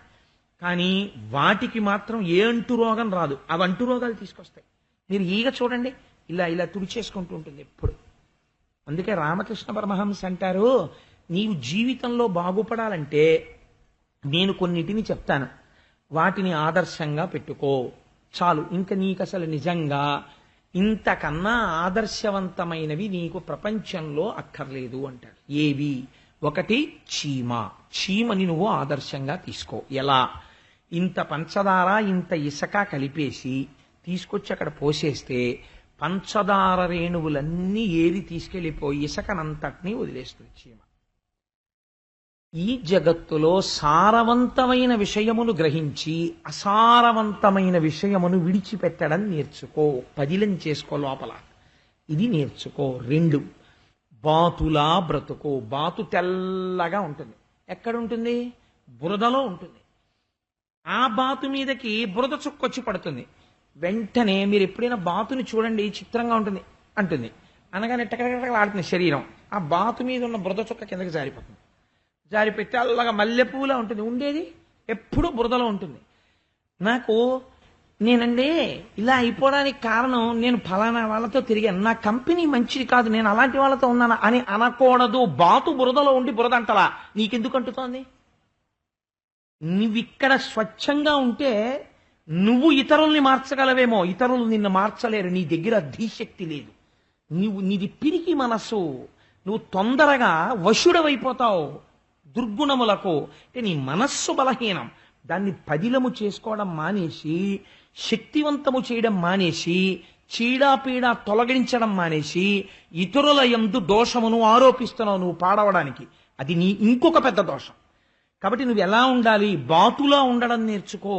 కానీ వాటికి మాత్రం ఏ అంటురోగం రాదు. అవి అంటురోగాలు తీసుకొస్తాయి. మీరు ఈగ చూడండి, ఇలా ఇలా తుడిచేసుకుంటూ ఉంటుంది ఎప్పుడు. అందుకే రామకృష్ణ పరమహంస అంటారు, నీవు జీవితంలో బాగుపడాలంటే నేను కొన్నిటిని చెప్తాను, వాటిని ఆదర్శంగా పెట్టుకో చాలు, ఇంక నీకు అసలు నిజంగా ఇంతకన్నా ఆదర్శవంతమైనవి నీకు ప్రపంచంలో అక్కర్లేదు అంటాడు. ఏవి? ఒకటి చీమని నువ్వు ఆదర్శంగా తీసుకో. ఎలా? ఇంత పంచదార ఇంత ఇసక కలిపేసి తీసుకొచ్చి అక్కడ పోసేస్తే పంచదార రేణువులన్నీ ఏరి తీసుకెళ్లిపోయి ఇసకనంతటినీ వదిలేస్తుంది చీమ. ఈ జగత్తులో సారవంతమైన విషయమును గ్రహించి అసారవంతమైన విషయమును విడిచిపెట్టడం నేర్చుకో. పదిలం చేసుకో లోపల, ఇది నేర్చుకో. 2, బాతులా బ్రతుకు. బాతు తెల్లగా ఉంటుంది. ఎక్కడ ఉంటుంది? బురదలో ఉంటుంది. ఆ బాతు మీదకి బురద చుక్కొచ్చి పడుతుంది. వెంటనే మీరు ఎప్పుడైనా బాతుని చూడండి, చిత్రంగా ఉంటుంది అంటుంది, అనగానే టకటకటకలు ఆడుతుంది శరీరం. ఆ బాతు మీద ఉన్న బురద చుక్క కిందకి జారిపోతుంది. జారిపెట్టి అల్లగా మల్లెపూలా ఉంటుంది. ఉండేది ఎప్పుడూ బురదలో ఉంటుంది. నేనండి ఇలా అయిపోవడానికి కారణం, నేను ఫలానా వాళ్ళతో తిరిగాను, నా కంపెనీ మంచిది కాదు, నేను అలాంటి వాళ్ళతో ఉన్నాను అని అనకూడదు. బాతు బురదలో ఉండి బురద అంటలా నీకెందుకు అంటుతోంది? నువ్విక్కడ స్వచ్ఛంగా ఉంటే నువ్వు ఇతరుల్ని మార్చగలవేమో, ఇతరులు నిన్ను మార్చలేరు. నీ దగ్గర ధీశక్తి లేదు. నీది పిరికి మనస్సు. నువ్వు తొందరగా వశుడవైపోతావు దుర్గుణములకు. అంటే నీ మనస్సు బలహీనం. దాన్ని పదిలము చేసుకోవడం మానేసి, శక్తివంతము చేయడం మానేసి, చీడాపీడా తొలగించడం మానేసి, ఇతరుల యందు దోషమును ఆరోపిస్తున్నావు నువ్వు పాడవడానికి. అది నీ ఇంకొక పెద్ద దోషం. కాబట్టి నువ్వు ఎలా ఉండాలి? బాతులా ఉండడం నేర్చుకో,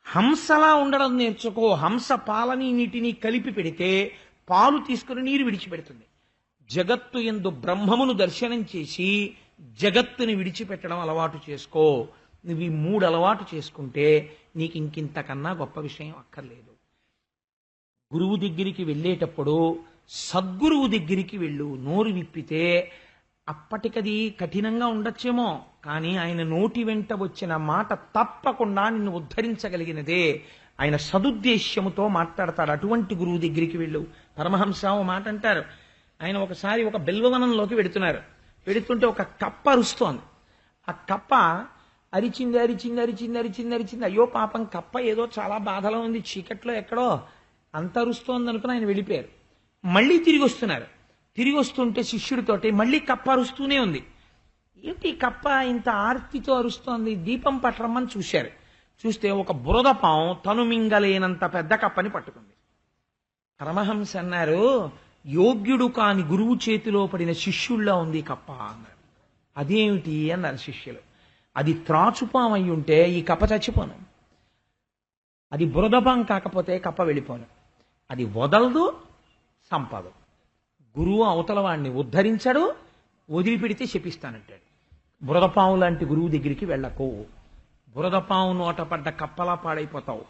హంసలా ఉండడం నేర్చుకో. హంస పాలని నీటిని కలిపి పెడితే పాలు తీసుకుని నీరు విడిచిపెడుతుంది. జగత్తు యందు బ్రహ్మమును దర్శనం చేసి జగత్తుని విడిచిపెట్టడం అలవాటు చేసుకో. నువ్వు ఈ 3 అలవాటు చేసుకుంటే నీకు ఇంకింతకన్నా గొప్ప విషయం అక్కర్లేదు. గురువు దగ్గరికి వెళ్ళేటప్పుడు సద్గురువు దగ్గరికి వెళ్ళు. నోరు విప్పితే అప్పటికది కఠినంగా ఉండొచ్చేమో, కానీ ఆయన నోటి వెంట వచ్చిన మాట తప్పకుండా నిన్ను ఉద్ధరించగలిగినదే. ఆయన సదుద్దేశ్యముతో మాట్లాడతాడు. అటువంటి గురువు దగ్గరికి వెళ్ళు. పరమహంస ఓ మాట అంటారు. ఆయన ఒకసారి ఒక బిల్వవనంలోకి వెడుతున్నారు. వెడుతుంటే ఒక కప్ప అరుస్తోంది. ఆ కప్ప అరిచింది అరిచింది అరిచింది అరిచింది అరిచింది. అయ్యో పాపం, కప్ప ఏదో చాలా బాధలో ఉంది, చీకట్లో ఎక్కడో అంత అరుస్తోంది అనుకుని ఆయన వెళ్ళిపోయారు. మళ్ళీ తిరిగి వస్తున్నారు. తిరిగి వస్తుంటే శిష్యుడితోటి మళ్ళీ కప్ప అరుస్తూనే ఉంది. ఏంటి కప్ప ఇంత ఆర్తితో అరుస్తోంది? దీపం పట్టరమ్మని చూశారు. చూస్తే ఒక బురదపాం తను మింగలేనంత పెద్ద కప్పని పట్టుకుంది. పరమహంస అన్నారు, యోగ్యుడు కాని గురువు చేతిలో పడిన శిష్యుల్లా ఉంది కప్ప అన్నారు. అదేమిటి అన్నారు శిష్యులు. అది త్రాచుపాం అయి ఉంటే ఈ కప్ప చచ్చిపోను, అది బురదపాం కాకపోతే కప్ప వెళ్ళిపోను. అది వదలదు, సంపదు. గురువు అవతల వాడిని ఉద్ధరించడు, వదిలిపెడితే శపిస్తానంటాడు. బురదపాము లాంటి గురువు దగ్గరికి వెళ్ళకు. బురదపాము నోట పడ్డ కప్పలా పాడైపోతావు.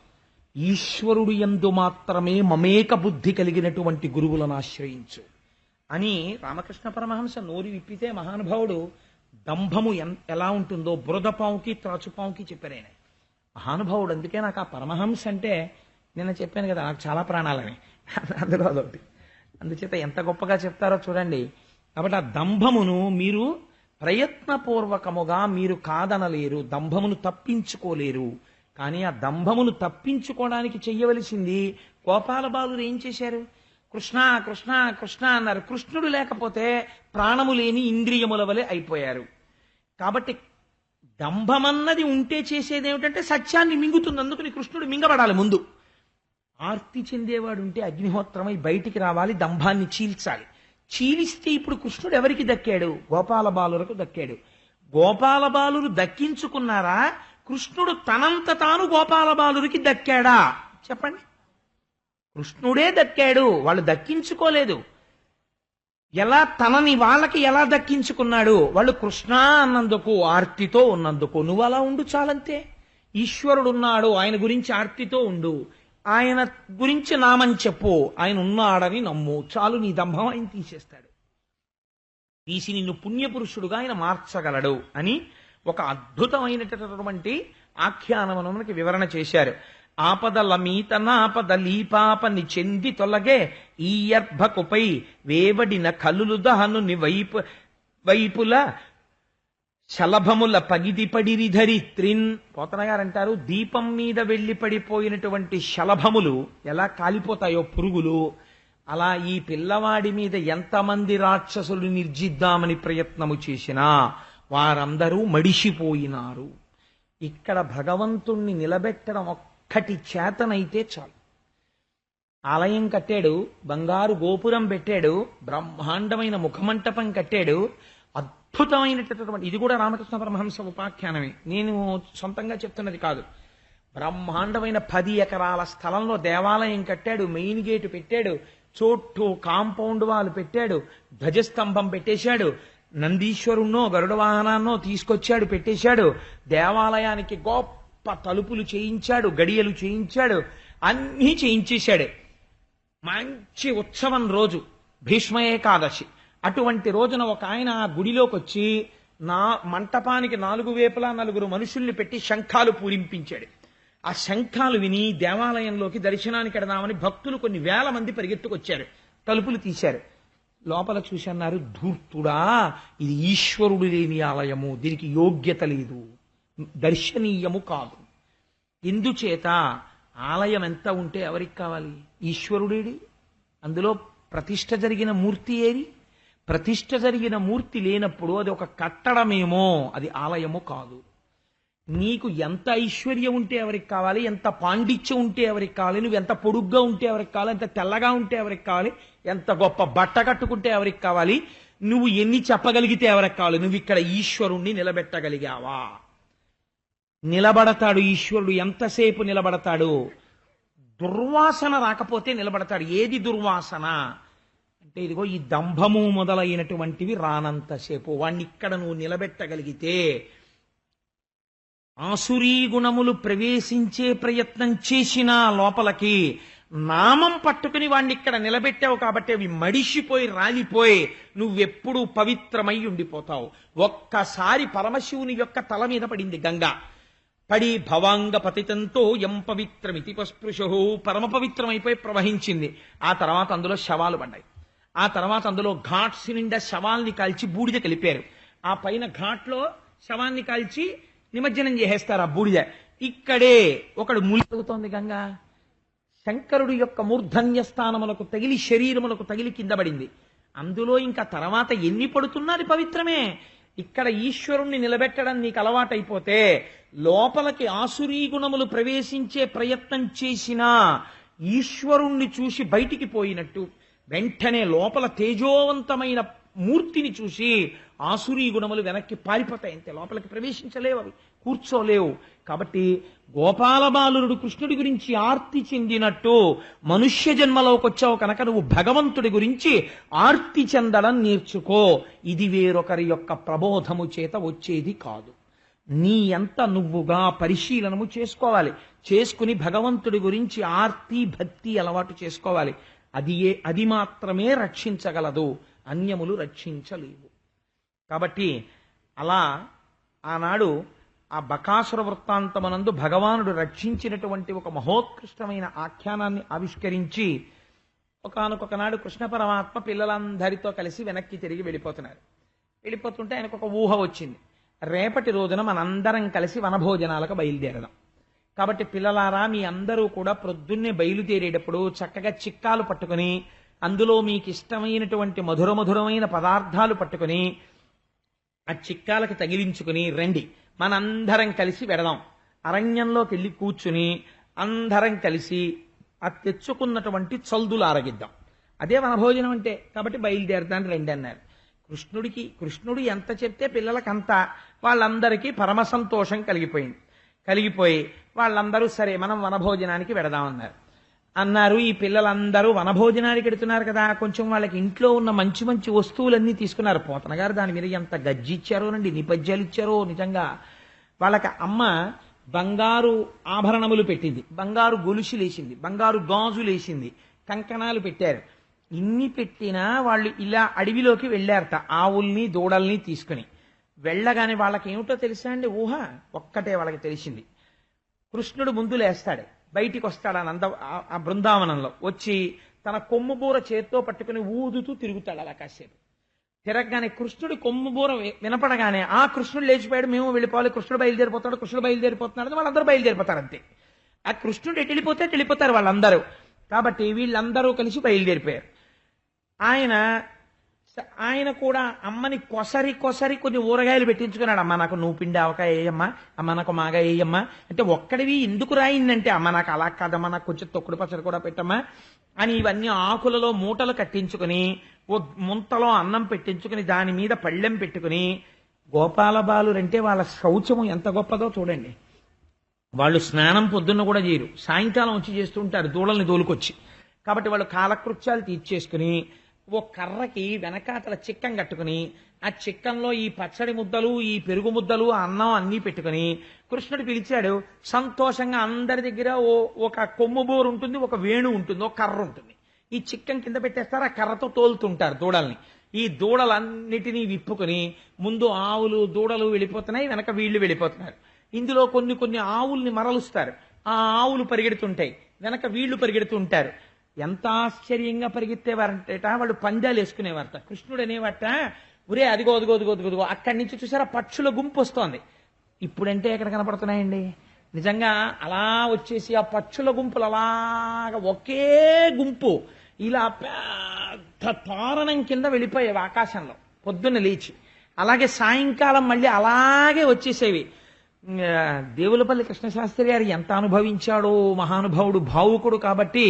ఈశ్వరుడు యందు మాత్రమే మమేక బుద్ధి కలిగినటువంటి గురువులను ఆశ్రయించు అని రామకృష్ణ పరమహంస నోరు విప్పితే మహానుభావుడు దంభము ఎలా ఉంటుందో బురదపాముకి త్రాచుపాముకి చెప్పారు ఆయన మహానుభావుడు. అందుకే నాకు ఆ పరమహంస అంటే నిన్న చెప్పాను కదా, నాకు చాలా ప్రాణాలని, అందులో అదొకటి. అందుచేత ఎంత గొప్పగా చెప్తారో చూడండి. కాబట్టి ఆ దంభమును మీరు ప్రయత్నపూర్వకముగా మీరు కాదనలేరు, దంభమును తప్పించుకోలేరు. కానీ ఆ దంభమును తప్పించుకోవడానికి చెయ్యవలసింది గోపాల బాలురు ఏం చేశారు? కృష్ణ కృష్ణ కృష్ణ అన్నారు. కృష్ణుడు లేకపోతే ప్రాణము లేని ఇంద్రియముల వలె అయిపోయారు. కాబట్టి దంభమన్నది ఉంటే చేసేది ఏమిటంటే సత్యాన్ని మింగుతుంది. అందుకని కృష్ణుడు మింగబడాలి ముందు. ఆర్తి చెందేవాడు ఉంటే అగ్నిహోత్రమై బయటికి రావాలి, దంభాన్ని చీల్చాలి. చీలిస్తే ఇప్పుడు కృష్ణుడు ఎవరికి దక్కాడు? గోపాల బాలురకు దక్కాడు. గోపాల బాలురు దక్కించుకున్నారా? కృష్ణుడు తనంత తాను గోపాల బాలురికి దక్కాడా? చెప్పండి. కృష్ణుడే దక్కాడు, వాళ్ళు దక్కించుకోలేదు. ఎలా తనని వాళ్ళకి ఎలా దక్కించుకున్నాడు? వాళ్ళు కృష్ణ అన్నందుకు, ఆర్తితో ఉన్నందుకు. నువ్వు అలా ఉండు చాలంతే. ఈశ్వరుడున్నాడు, ఆయన గురించి ఆర్తితో ఉండు, ఆయన గురించి నామని చెప్పు, ఆయన ఉన్నాడని నమ్ము చాలు. నీ దంభం ఆయన తీసేస్తాడు. తీసి నిన్ను పుణ్యపురుషుడుగా ఆయన మార్చగలడు అని ఒక అద్భుతమైనటువంటి ఆఖ్యానమును మనకి వివరణ చేశారు. ఆపదల మీతనాపద లీపాపని చెంది తొలగే ఈయర్భకుపై వేవడిన కలులు దహనుని వైపుల శలభముల పగిది పడిరి ధరిత్రిన్. పోతన గారు అంటారు, దీపం మీద వెళ్లి పడిపోయినటువంటి శలభములు ఎలా కాలిపోతాయో పురుగులు, అలా ఈ పిల్లవాడి మీద ఎంతమంది రాక్షసులు నిర్జిద్దామని ప్రయత్నము చేసినా వారందరూ మడిసిపోయినారు. ఇక్కడ భగవంతుణ్ణి నిలబెట్టడం ఒక్కటి చేతనైతే చాలు. ఆలయం కట్టాడు, బంగారు గోపురం పెట్టాడు, బ్రహ్మాండమైన ముఖమంటపం కట్టాడు, అద్భుతమైనటువంటి, ఇది కూడా రామకృష్ణ పరమహంస ఉపాఖ్యానమే, నేను సొంతంగా చెప్తున్నది కాదు. బ్రహ్మాండమైన 10 ఎకరాల స్థలంలో దేవాలయం కట్టాడు, మెయిన్ గేటు పెట్టాడు, చోటు కాంపౌండ్ వాళ్ళు పెట్టాడు, ధ్వజస్తంభం పెట్టేశాడు, నందీశ్వరుణ్ణో గరుడ వాహనాన్నో తీసుకొచ్చాడు పెట్టేశాడు, దేవాలయానికి గొప్ప తలుపులు చేయించాడు, గడియలు చేయించాడు, అన్నీ చేయించేశాడు. మంచి ఉత్సవం రోజు భీష్మ ఏకాదశి. అటువంటి రోజున ఒక ఆయన ఆ గుడిలోకి వచ్చి మంటపానికి 4 వైపులా 4 మనుషుల్ని పెట్టి శంఖాలు పూరింపించాడు. ఆ శంఖాలు విని దేవాలయంలోకి దర్శనానికి ఎడదామని భక్తులు కొన్ని వేల మంది పరిగెత్తుకొచ్చారు. తలుపులు తీశారు. లోపల చూసి అన్నారు, ధూర్తుడా, ఇది ఈశ్వరుడు లేని ఆలయము, దీనికి యోగ్యత లేదు, దర్శనీయము కాదు. ఎందుచేత ఆలయం ఎంత ఉంటే ఎవరికి కావాలి? ఈశ్వరుడేడి, అందులో ప్రతిష్ఠ జరిగిన మూర్తి ఏది? ప్రతిష్ఠ జరిగిన మూర్తి లేనప్పుడు అది ఒక కట్టడమేమో, అది ఆలయము కాదు. నీకు ఎంత ఐశ్వర్యం ఉంటే ఎవరికి కావాలి, ఎంత పాండిత్యం ఉంటే ఎవరికి కావాలి, నువ్వు ఎంత పొడుగ్గా ఉంటే ఎవరికి కావాలి, ఎంత తెల్లగా ఉంటే ఎవరికి కావాలి, ఎంత గొప్ప బట్ట కట్టుకుంటే ఎవరికి కావాలి, నువ్వు ఎన్ని చెప్పగలిగితే ఎవరికి కావాలి, నువ్వు ఇక్కడ ఈశ్వరుణ్ణి నిలబెట్టగలిగావా? నిలబడతాడు ఈశ్వరుడు. ఎంతసేపు నిలబడతాడు? దుర్వాసన రాకపోతే నిలబడతాడు. ఏది దుర్వాసన అంటే, ఇదిగో ఈ దంభము మొదలైనటువంటివి రానంతసేపు. వాణ్ణి ఇక్కడ నువ్వు నిలబెట్టగలిగితే, ఆసురీ గుణములు ప్రవేశించే ప్రయత్నం చేసినా లోపలికి నామం పట్టుకుని వాణ్ణి ఇక్కడ నిలబెట్టావు కాబట్టి అవి మడిసిపోయి రాలిపోయి నువ్వెప్పుడూ పవిత్రమై ఉండిపోతావు. ఒక్కసారి పరమశివుని యొక్క తల మీద పడింది గంగ, పడి భవాంగ పతితంతో ఎం పవిత్రమితి పస్పృశు, పరమ పవిత్రమైపోయి ప్రవహించింది. ఆ తర్వాత అందులో శవాలు పడ్డాయి. ఆ తర్వాత అందులో ఘాట్స్ నిండా శవాల్ని కాల్చి బూడిద కలిపారు. ఆ పైన ఘాట్లో శవాన్ని కాల్చి నిమజ్జనం చేసేస్తారు ఆ బూడిద. ఇక్కడే ఒకడు ములుగుతోంది గంగ. శంకరుడు యొక్క మూర్ధన్య స్థానములకు తగిలి, శరీరములకు తగిలి కింద పడింది. అందులో ఇంకా తర్వాత ఎన్ని పడుతున్నా అది పవిత్రమే. ఇక్కడ ఈశ్వరుణ్ణి నిలబెట్టడం నీకు అలవాటైపోతే, లోపలికి ఆసురీ గుణములు ప్రవేశించే ప్రయత్నం చేసినా ఈశ్వరుణ్ణి చూసి బయటికి పోయినట్టు, వెంటనే లోపల తేజోవంతమైన మూర్తిని చూసి ఆసురీ గుణములు వెనక్కి పారిపోతాయి. అంతే, లోపలికి ప్రవేశించలేవు, అవి కూర్చోలేవు. కాబట్టి గోపాలబాలుడు కృష్ణుడి గురించి ఆర్తి చెందినట్టు మనుష్య జన్మలోకి వచ్చావు కనుక నువ్వు భగవంతుడి గురించి ఆర్తి చెందడం నేర్చుకో. ఇది వేరొకరి యొక్క ప్రబోధము చేత వచ్చేది కాదు. నీ అంత నువ్వుగా పరిశీలనము చేసుకోవాలి. చేసుకుని భగవంతుడి గురించి ఆర్తి భక్తి అలవాటు చేసుకోవాలి. అది మాత్రమే రక్షించగలదు, అన్యములు రక్షించలేవు. కాబట్టి అలా ఆనాడు ఆ బకాసుర వృత్తాంతమనందు భగవానుడు రక్షించినటువంటి ఒక మహోత్కృష్టమైన ఆఖ్యానాన్ని ఆవిష్కరించి, ఒకానొకనాడు కృష్ణ పరమాత్మ పిల్లలందరితో కలిసి వెనక్కి తిరిగి వెళ్ళిపోతుంటే ఆయనకు ఒక ఊహ వచ్చింది. రేపటి రోజున మనందరం కలిసి వనభోజనాలకు బయలుదేరదాం. కాబట్టి పిల్లలారా, మీ అందరూ కూడా ప్రొద్దున్నే బయలుదేరేటప్పుడు చక్కగా చిక్కాలు పట్టుకుని, అందులో మీకు ఇష్టమైనటువంటి మధురమైన పదార్థాలు పట్టుకుని ఆ చిక్కాలకి తగిలించుకుని రండి, మనందరం కలిసి వెడదాం. అరణ్యంలోకి వెళ్ళి కూర్చుని అందరం కలిసి ఆ తెచ్చుకున్నటువంటి చల్దులు ఆరగిద్దాం. అదే వనభోజనం అంటే. కాబట్టి బయలుదేరదాన్ని రండి అన్నారు. కృష్ణుడు ఎంత చెప్తే పిల్లలకంతా, వాళ్ళందరికీ పరమ సంతోషం కలిగిపోయి వాళ్ళందరూ సరే మనం వనభోజనానికి వెడదామన్నారు. ఈ పిల్లలందరూ వనభోజనానికి వెడుతున్నారు కదా, కొంచెం వాళ్ళకి ఇంట్లో ఉన్న మంచి మంచి వస్తువులన్నీ తీసుకున్నారు. పోతన గారు దాని మీద ఎంత గజ్జిచ్చారోనండి, నిపజ్యాలు ఇచ్చారో. నిజంగా వాళ్ళకి అమ్మ బంగారు ఆభరణములు పెట్టింది, బంగారు గొలుసులేసింది, బంగారు గాజులేసింది, కంకణాలు పెట్టారు. ఇన్ని పెట్టినా వాళ్ళు ఇలా అడవిలోకి వెళ్ళారట, ఆవుల్ని దూడల్ని తీసుకుని. వెళ్ళగానే వాళ్ళకి ఏమిటో తెలుసా అండి ఊహ? ఒక్కటే వాళ్ళకి తెలిసింది, కృష్ణుడు ముందు లేస్తాడు, బయటికి వస్తాడు ఆ బృందావనంలో వచ్చి తన కొమ్ము బూర చేత్తో పట్టుకుని ఊదుతూ తిరుగుతాడు అలా కాసేపు. తిరగగానే కృష్ణుడి కొమ్ము బూర వినపడగానే ఆ కృష్ణుడు లేచిపోయాడు, మేము వెళ్ళిపోవాలి, కృష్ణుడు బయలుదేరిపోతున్నాడు, వాళ్ళందరూ బయలుదేరిపోతారు అంతే. ఆ కృష్ణుడు ఎటు వెళ్ళిపోతారు వాళ్ళందరూ. కాబట్టి వీళ్ళందరూ కలిసి బయలుదేరిపోయారు. ఆయన కూడా అమ్మని కొసరి కొన్ని ఊరగాయలు పెట్టించుకున్నాడు. అమ్మ నాకు నువ్వు పిండి ఆవకాయ వేయమ్మా, అమ్మ నాకు మాగా వేయమ్మా అంటే, ఒక్కడివి ఎందుకు రాయిందంటే, అమ్మ నాకు అలా కాదమ్మా, నాకు కొంచెం తొక్కుడు పచ్చడి కూడా పెట్టమ్మా అని ఇవన్నీ ఆకులలో మూటలు కట్టించుకుని ఓ ముంతలో అన్నం పెట్టించుకుని దాని మీద పళ్ళెం పెట్టుకుని, గోపాలబాలురంటే వాళ్ళ శౌచము ఎంత గొప్పదో చూడండి. వాళ్ళు స్నానం పొద్దున్న కూడా చేయరు, సాయంకాలం వచ్చి చేస్తూ ఉంటారు దూడల్ని తోలుకొచ్చి. కాబట్టి వాళ్ళు కాలకృత్యాలు తీర్చేసుకుని ఓ కర్రకి వెనకాతల చిక్కం కట్టుకుని ఆ చిక్కంలో ఈ పచ్చడి ముద్దలు, ఈ పెరుగు ముద్దలు, అన్నం అన్నీ పెట్టుకుని కృష్ణుడు పిలిచాడు. సంతోషంగా అందరి దగ్గర ఒక కొమ్ము బోరు ఉంటుంది, ఒక వేణు ఉంటుంది, ఒక కర్ర ఉంటుంది. ఈ చిక్కం కింద పెట్టేస్తారు, ఆ కర్రతో తోలుతుంటారు దూడల్ని. ఈ దూడలన్నిటినీ విప్పుకొని ముందు ఆవులు దూడలు వెళ్ళిపోతున్నాయి, వెనక వీళ్ళు వెళ్ళిపోతున్నారు. ఇందులో కొన్ని ఆవుల్ని మరలుస్తారు, ఆ ఆవులు పరిగెడుతుంటాయి, వెనక వీళ్ళు పరిగెడుతుంటారు. ఎంత ఆశ్చర్యంగా పరిగెత్తేవారంటేట, వాళ్ళు పందాలు వేసుకునేవారట. కృష్ణుడు అనేవాట, ఒరే అదిగో అక్కడి నుంచి చూసారా పక్షుల గుంపు వస్తోంది. ఇప్పుడంటే ఎక్కడ కనపడుతున్నాయండి? నిజంగా అలా వచ్చేసి ఆ పక్షుల గుంపులు అలాగా ఒకే గుంపు ఇలా పెద్ద తోరణం కింద వెళ్ళిపోయేవి ఆకాశంలో పొద్దున్న లేచి. అలాగే సాయంకాలం మళ్ళీ అలాగే వచ్చేసేవి. దేవులపల్లి కృష్ణశాస్త్రి గారు ఎంత అనుభవించాడో, మహానుభావుడు, భావుకుడు. కాబట్టి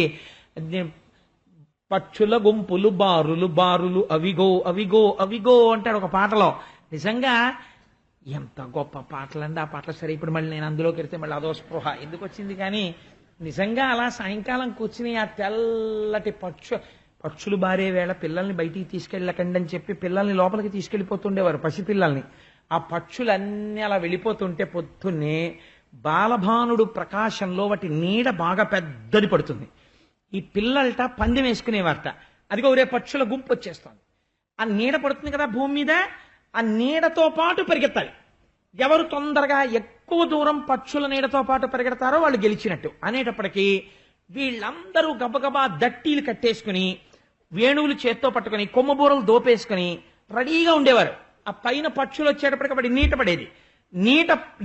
పక్షుల గుంపులు బారులు అవిగో అంటాడు ఒక పాటలో. నిజంగా ఎంత గొప్ప పాటలండి ఆ పాటలు. సరే, ఇప్పుడు మళ్ళీ నేను అందులోకి వెళ్తే మళ్ళీ అదో స్పృహ ఎందుకు వచ్చింది. కానీ నిజంగా అలా సాయంకాలం కూర్చుని ఆ తెల్లటి పక్షులు బారే వేళ పిల్లల్ని బయటికి తీసుకెళ్ళకండి అని చెప్పి పిల్లల్ని లోపలికి తీసుకెళ్లిపోతుండేవారు, పసిపిల్లల్ని. ఆ పక్షులన్నీ అలా వెళ్ళిపోతుంటే పొద్దున్నే బాలభానుడు ప్రకాశంలో వాటి నీడ బాగా పెద్దది పడుతుంది. ఈ పిల్లలట పందెం వేసుకునేవారట, అదిగో ఒరే పక్షుల గుంపు వచ్చేస్తుంది. ఆ నీడ పడుతుంది కదా భూమి మీద, ఆ నీడతో పాటు పరిగెత్తాలి. ఎవరు తొందరగా ఎక్కువ దూరం పక్షుల నీడతో పాటు పరిగెడతారో వాళ్ళు గెలిచినట్టు. అనేటప్పటికీ వీళ్ళందరూ గబగబా దట్టీలు కట్టేసుకుని, వేణువులు చేత్తో పట్టుకుని, కొమ్మబూరలు దోపేసుకుని రెడీగా ఉండేవారు. ఆ పైన పక్షులు వచ్చేటప్పటికి వాడి నీట పడేది.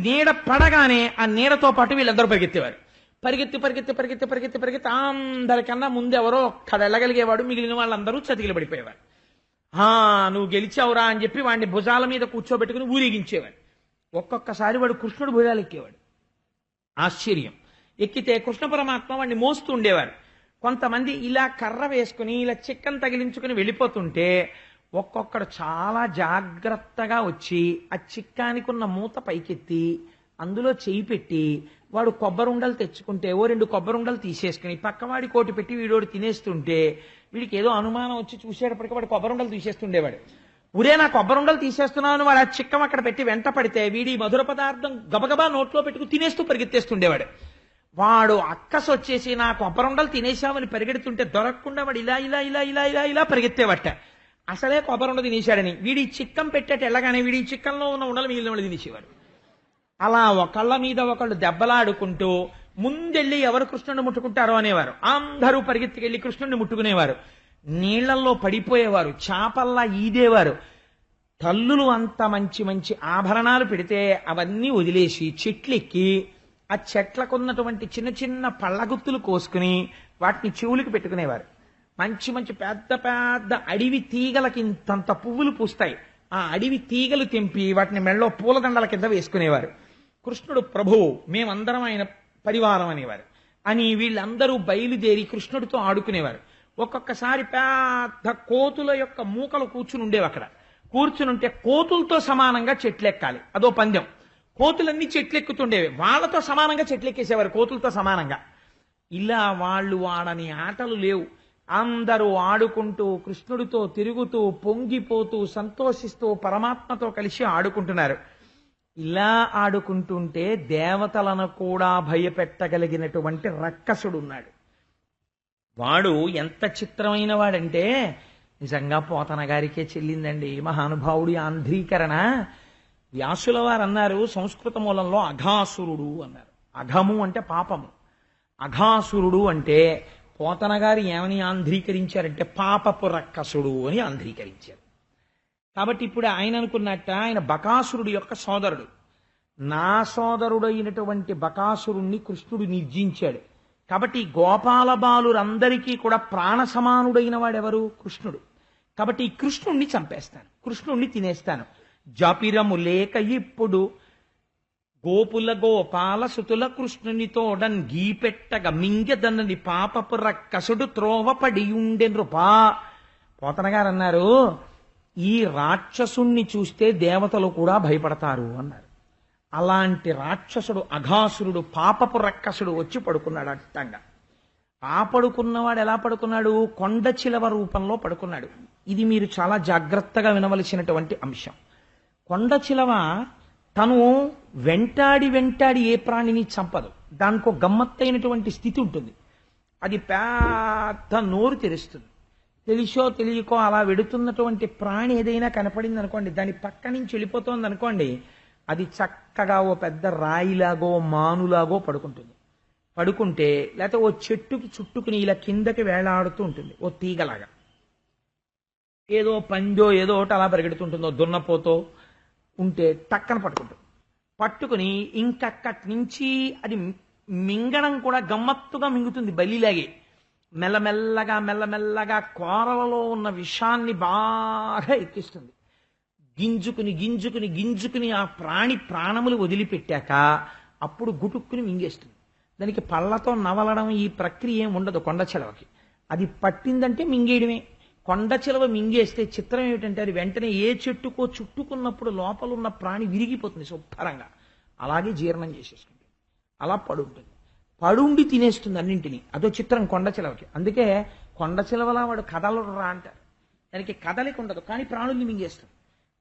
నీడ పడగానే ఆ నీడతో పాటు వీళ్ళందరూ పరిగెత్తేవారు. పరిగెత్తి అందరికన్నా ముందు ఎవరో ఒక్కడ వెళ్ళగలిగేవాడు, మిగిలిన వాళ్ళందరూ చతికిలు పడిపోయేవారు. నువ్వు గెలిచావురా అని చెప్పి వాడిని భుజాల మీద కూర్చోబెట్టుకుని ఊరేగించేవాడు. ఒక్కొక్కసారి వాడు కృష్ణుడు భుజాలు ఎక్కేవాడు. ఆశ్చర్యం. ఎక్కితే కృష్ణ పరమాత్మ వాడిని మోస్తూ ఉండేవారు. కొంతమంది ఇలా కర్ర వేసుకుని ఇలా చిక్కన్ తగిలించుకుని వెళ్ళిపోతుంటే ఒక్కొక్కడు చాలా జాగ్రత్తగా వచ్చి ఆ చిక్కానికి ఉన్న మూత పైకెత్తి అందులో చేయి పెట్టి వాడు కొబ్బరుండలు తెచ్చుకుంటే ఓ 2 కొబ్బరుండలు తీసేసుకుని పక్కవాడి కోటి పెట్టి వీడోడు తినేస్తుంటే వీడికి ఏదో అనుమానం వచ్చి చూసేటప్పటికి వాడు కొబ్బరుండలు తీసేస్తుండేవాడు. ఉరే నా కొబ్బరుండలు తీసేస్తున్నావు అని వాడు ఆ చిక్కం అక్కడ పెట్టి వెంట పడితే వీడి మధుర పదార్థం గబగబా నోట్లో పెట్టుకు తినేస్తూ పరిగెత్తేస్తుండేవాడు. వాడు అక్కసు వచ్చేసి నా కొబ్బరుండలు తినేశామని పరిగెడుతుంటే దొరకకుండా వాడు ఇలా పరిగెత్తేవట. అసలే కొబ్బరుండ తినేశాడని వీడి చిక్కం పెట్టేట వెళ్ళగానే వీడి చిక్కంలో ఉన్న ఉండలు మిగిలిన వాళ్ళు తినేసేవాడు. అలా ఒకళ్ళ మీద ఒకళ్ళు దెబ్బలాడుకుంటూ ముందెళ్ళి ఎవరు కృష్ణుడిని ముట్టుకుంటారో అనేవారు. అందరూ పరిగెత్తికెళ్ళి కృష్ణుడిని ముట్టుకునేవారు. నీళ్లలో పడిపోయేవారు, చేపల్లా ఈదేవారు. తల్లులు అంత మంచి మంచి ఆభరణాలు పెడితే అవన్నీ వదిలేసి చెట్లెక్కి ఆ చెట్లకున్నటువంటి చిన్న చిన్న పళ్ళగుత్తులు కోసుకుని వాటిని చెవులకు పెట్టుకునేవారు. మంచి మంచి పెద్ద పెద్ద అడవి తీగలకి ఇంతంత పువ్వులు పూస్తాయి. ఆ అడవి తీగలు తెంపి వాటిని మెళ్ళో పూలదండల కింద వేసుకునేవారు. కృష్ణుడు ప్రభువు, మేమందరం ఆయన పరివారం అనేవారు. అని వీళ్ళందరూ బయలుదేరి కృష్ణుడితో ఆడుకునేవారు. ఒక్కొక్కసారి పెద్ద కోతుల యొక్క మూకలు కూర్చుని ఉండేవి. అక్కడ కూర్చునుంటే కోతులతో సమానంగా చెట్లెక్కాలి, అదో పందెం. కోతులన్నీ చెట్లెక్కుతుండేవి, వాళ్ళతో సమానంగా చెట్లెక్కేసేవారు, కోతులతో సమానంగా. ఇలా వాళ్ళు వాడని ఆటలు లేవు. అందరూ ఆడుకుంటూ కృష్ణుడితో తిరుగుతూ పొంగిపోతూ సంతోషిస్తూ పరమాత్మతో కలిసి ఆడుకుంటున్నారు. ఇలా ఆడుకుంటుంటే దేవతలను కూడా భయపెట్టగలిగినటువంటి రక్కసుడు ఉన్నాడు. వాడు ఎంత చిత్రమైన వాడంటే నిజంగా పోతన గారికే చెల్లిందండి మహానుభావుడి ఆంధ్రీకరణ. వ్యాసుల వారు అన్నారు సంస్కృత మూలంలో అఘాసురుడు అన్నారు. అఘము అంటే పాపము, అఘాసురుడు అంటే పోతన గారు ఏమని ఆంధ్రీకరించారంటే పాపపు రక్కసుడు అని ఆంధ్రీకరించారు. కాబట్టి ఇప్పుడు ఆయన అనుకున్నట్ట ఆయన బకాసురుడు యొక్క సోదరుడు. నా సోదరుడైనటువంటి బకాసురుణ్ణి కృష్ణుడు నిర్జించాడు. కాబట్టి ఈ గోపాల బాలురందరికీ కూడా ప్రాణ సమానుడైన వాడెవరు? కృష్ణుడు. కాబట్టి ఈ కృష్ణుణ్ణి చంపేస్తాను, కృష్ణుణ్ణి తినేస్తాను. జాపిరము లేక ఇప్పుడు గోపుల గోపాల సుతుల కృష్ణుని తోడన్ గీపెట్టగ మింగెదన్నని పాపపు రక్కసుడు త్రోవపడి ఉండే నృపా. పోతన గారు అన్నారు, ఈ రాక్షసుణ్ణి చూస్తే దేవతలు కూడా భయపడతారు అన్నారు. అలాంటి రాక్షసుడు అఘాసురుడు, పాపపు రక్కసుడు వచ్చి పడుకున్నాడు అట్టంగా. ఆ పడుకున్నవాడు ఎలా పడుకున్నాడు? కొండ చిలవ రూపంలో పడుకున్నాడు. ఇది మీరు చాలా జాగ్రత్తగా వినవలసినటువంటి అంశం. కొండ చిలవ తను వెంటాడి వెంటాడి ఏ ప్రాణిని చంపదు. దానికో గమ్మత్తైనటువంటి స్థితి ఉంటుంది. అది పెద్ద నోరు తెరుస్తుంది. తెలిసో తెలియకో అలా వెడుతున్నటువంటి ప్రాణి ఏదైనా కనపడింది అనుకోండి, దాని పక్క నుంచి వెళ్ళిపోతుంది అనుకోండి, అది చక్కగా ఓ పెద్ద రాయిలాగో మానులాగో పడుకుంటుంది. పడుకుంటే లేకపోతే ఓ చెట్టుకి చుట్టుకుని ఇలా కిందకి వేలాడుతూ ఉంటుంది, ఓ తీగలాగా. ఏదో పందో ఏదో ఒకటి అలా పరిగెడుతుంటుందో, దున్నపోతో ఉంటే టక్కన పట్టుకుంటుంది. పట్టుకుని ఇంకక్కడి నుంచి అది మింగడం కూడా గమ్మత్తుగా మింగుతుంది, బలిలాగే. మెల్లమెల్లగా మెల్లమెల్లగా కోరలలో ఉన్న విషాన్ని బాగా ఎక్కిస్తుంది. గింజుకుని గింజుకుని గింజుకుని ఆ ప్రాణములు వదిలిపెట్టాక అప్పుడు గుటుక్కుని మింగేస్తుంది. దానికి పళ్ళతో నవలడం ఈ ప్రక్రియ ఏం ఉండదు కొండ చిలవకి. అది పట్టిందంటే మింగేయడమే. కొండ చిలవ మింగేస్తే చిత్రం ఏమిటంటే అది వెంటనే ఏ చెట్టుకో చుట్టుకున్నప్పుడు లోపల ఉన్న ప్రాణి విరిగిపోతుంది శుభ్రంగా. అలాగే జీర్ణం చేసేసుకుంటుంది. అలా పడుంటుంది, పడుండి తినేస్తుంది అన్నింటినీ. అదో చిత్రం కొండ చిలవకి. అందుకే కొండ చిలవలా వాడు కదలరా అంటారు. దానికి కదలిక ఉండదు, కానీ ప్రాణుల్ని మింగేస్తుంది.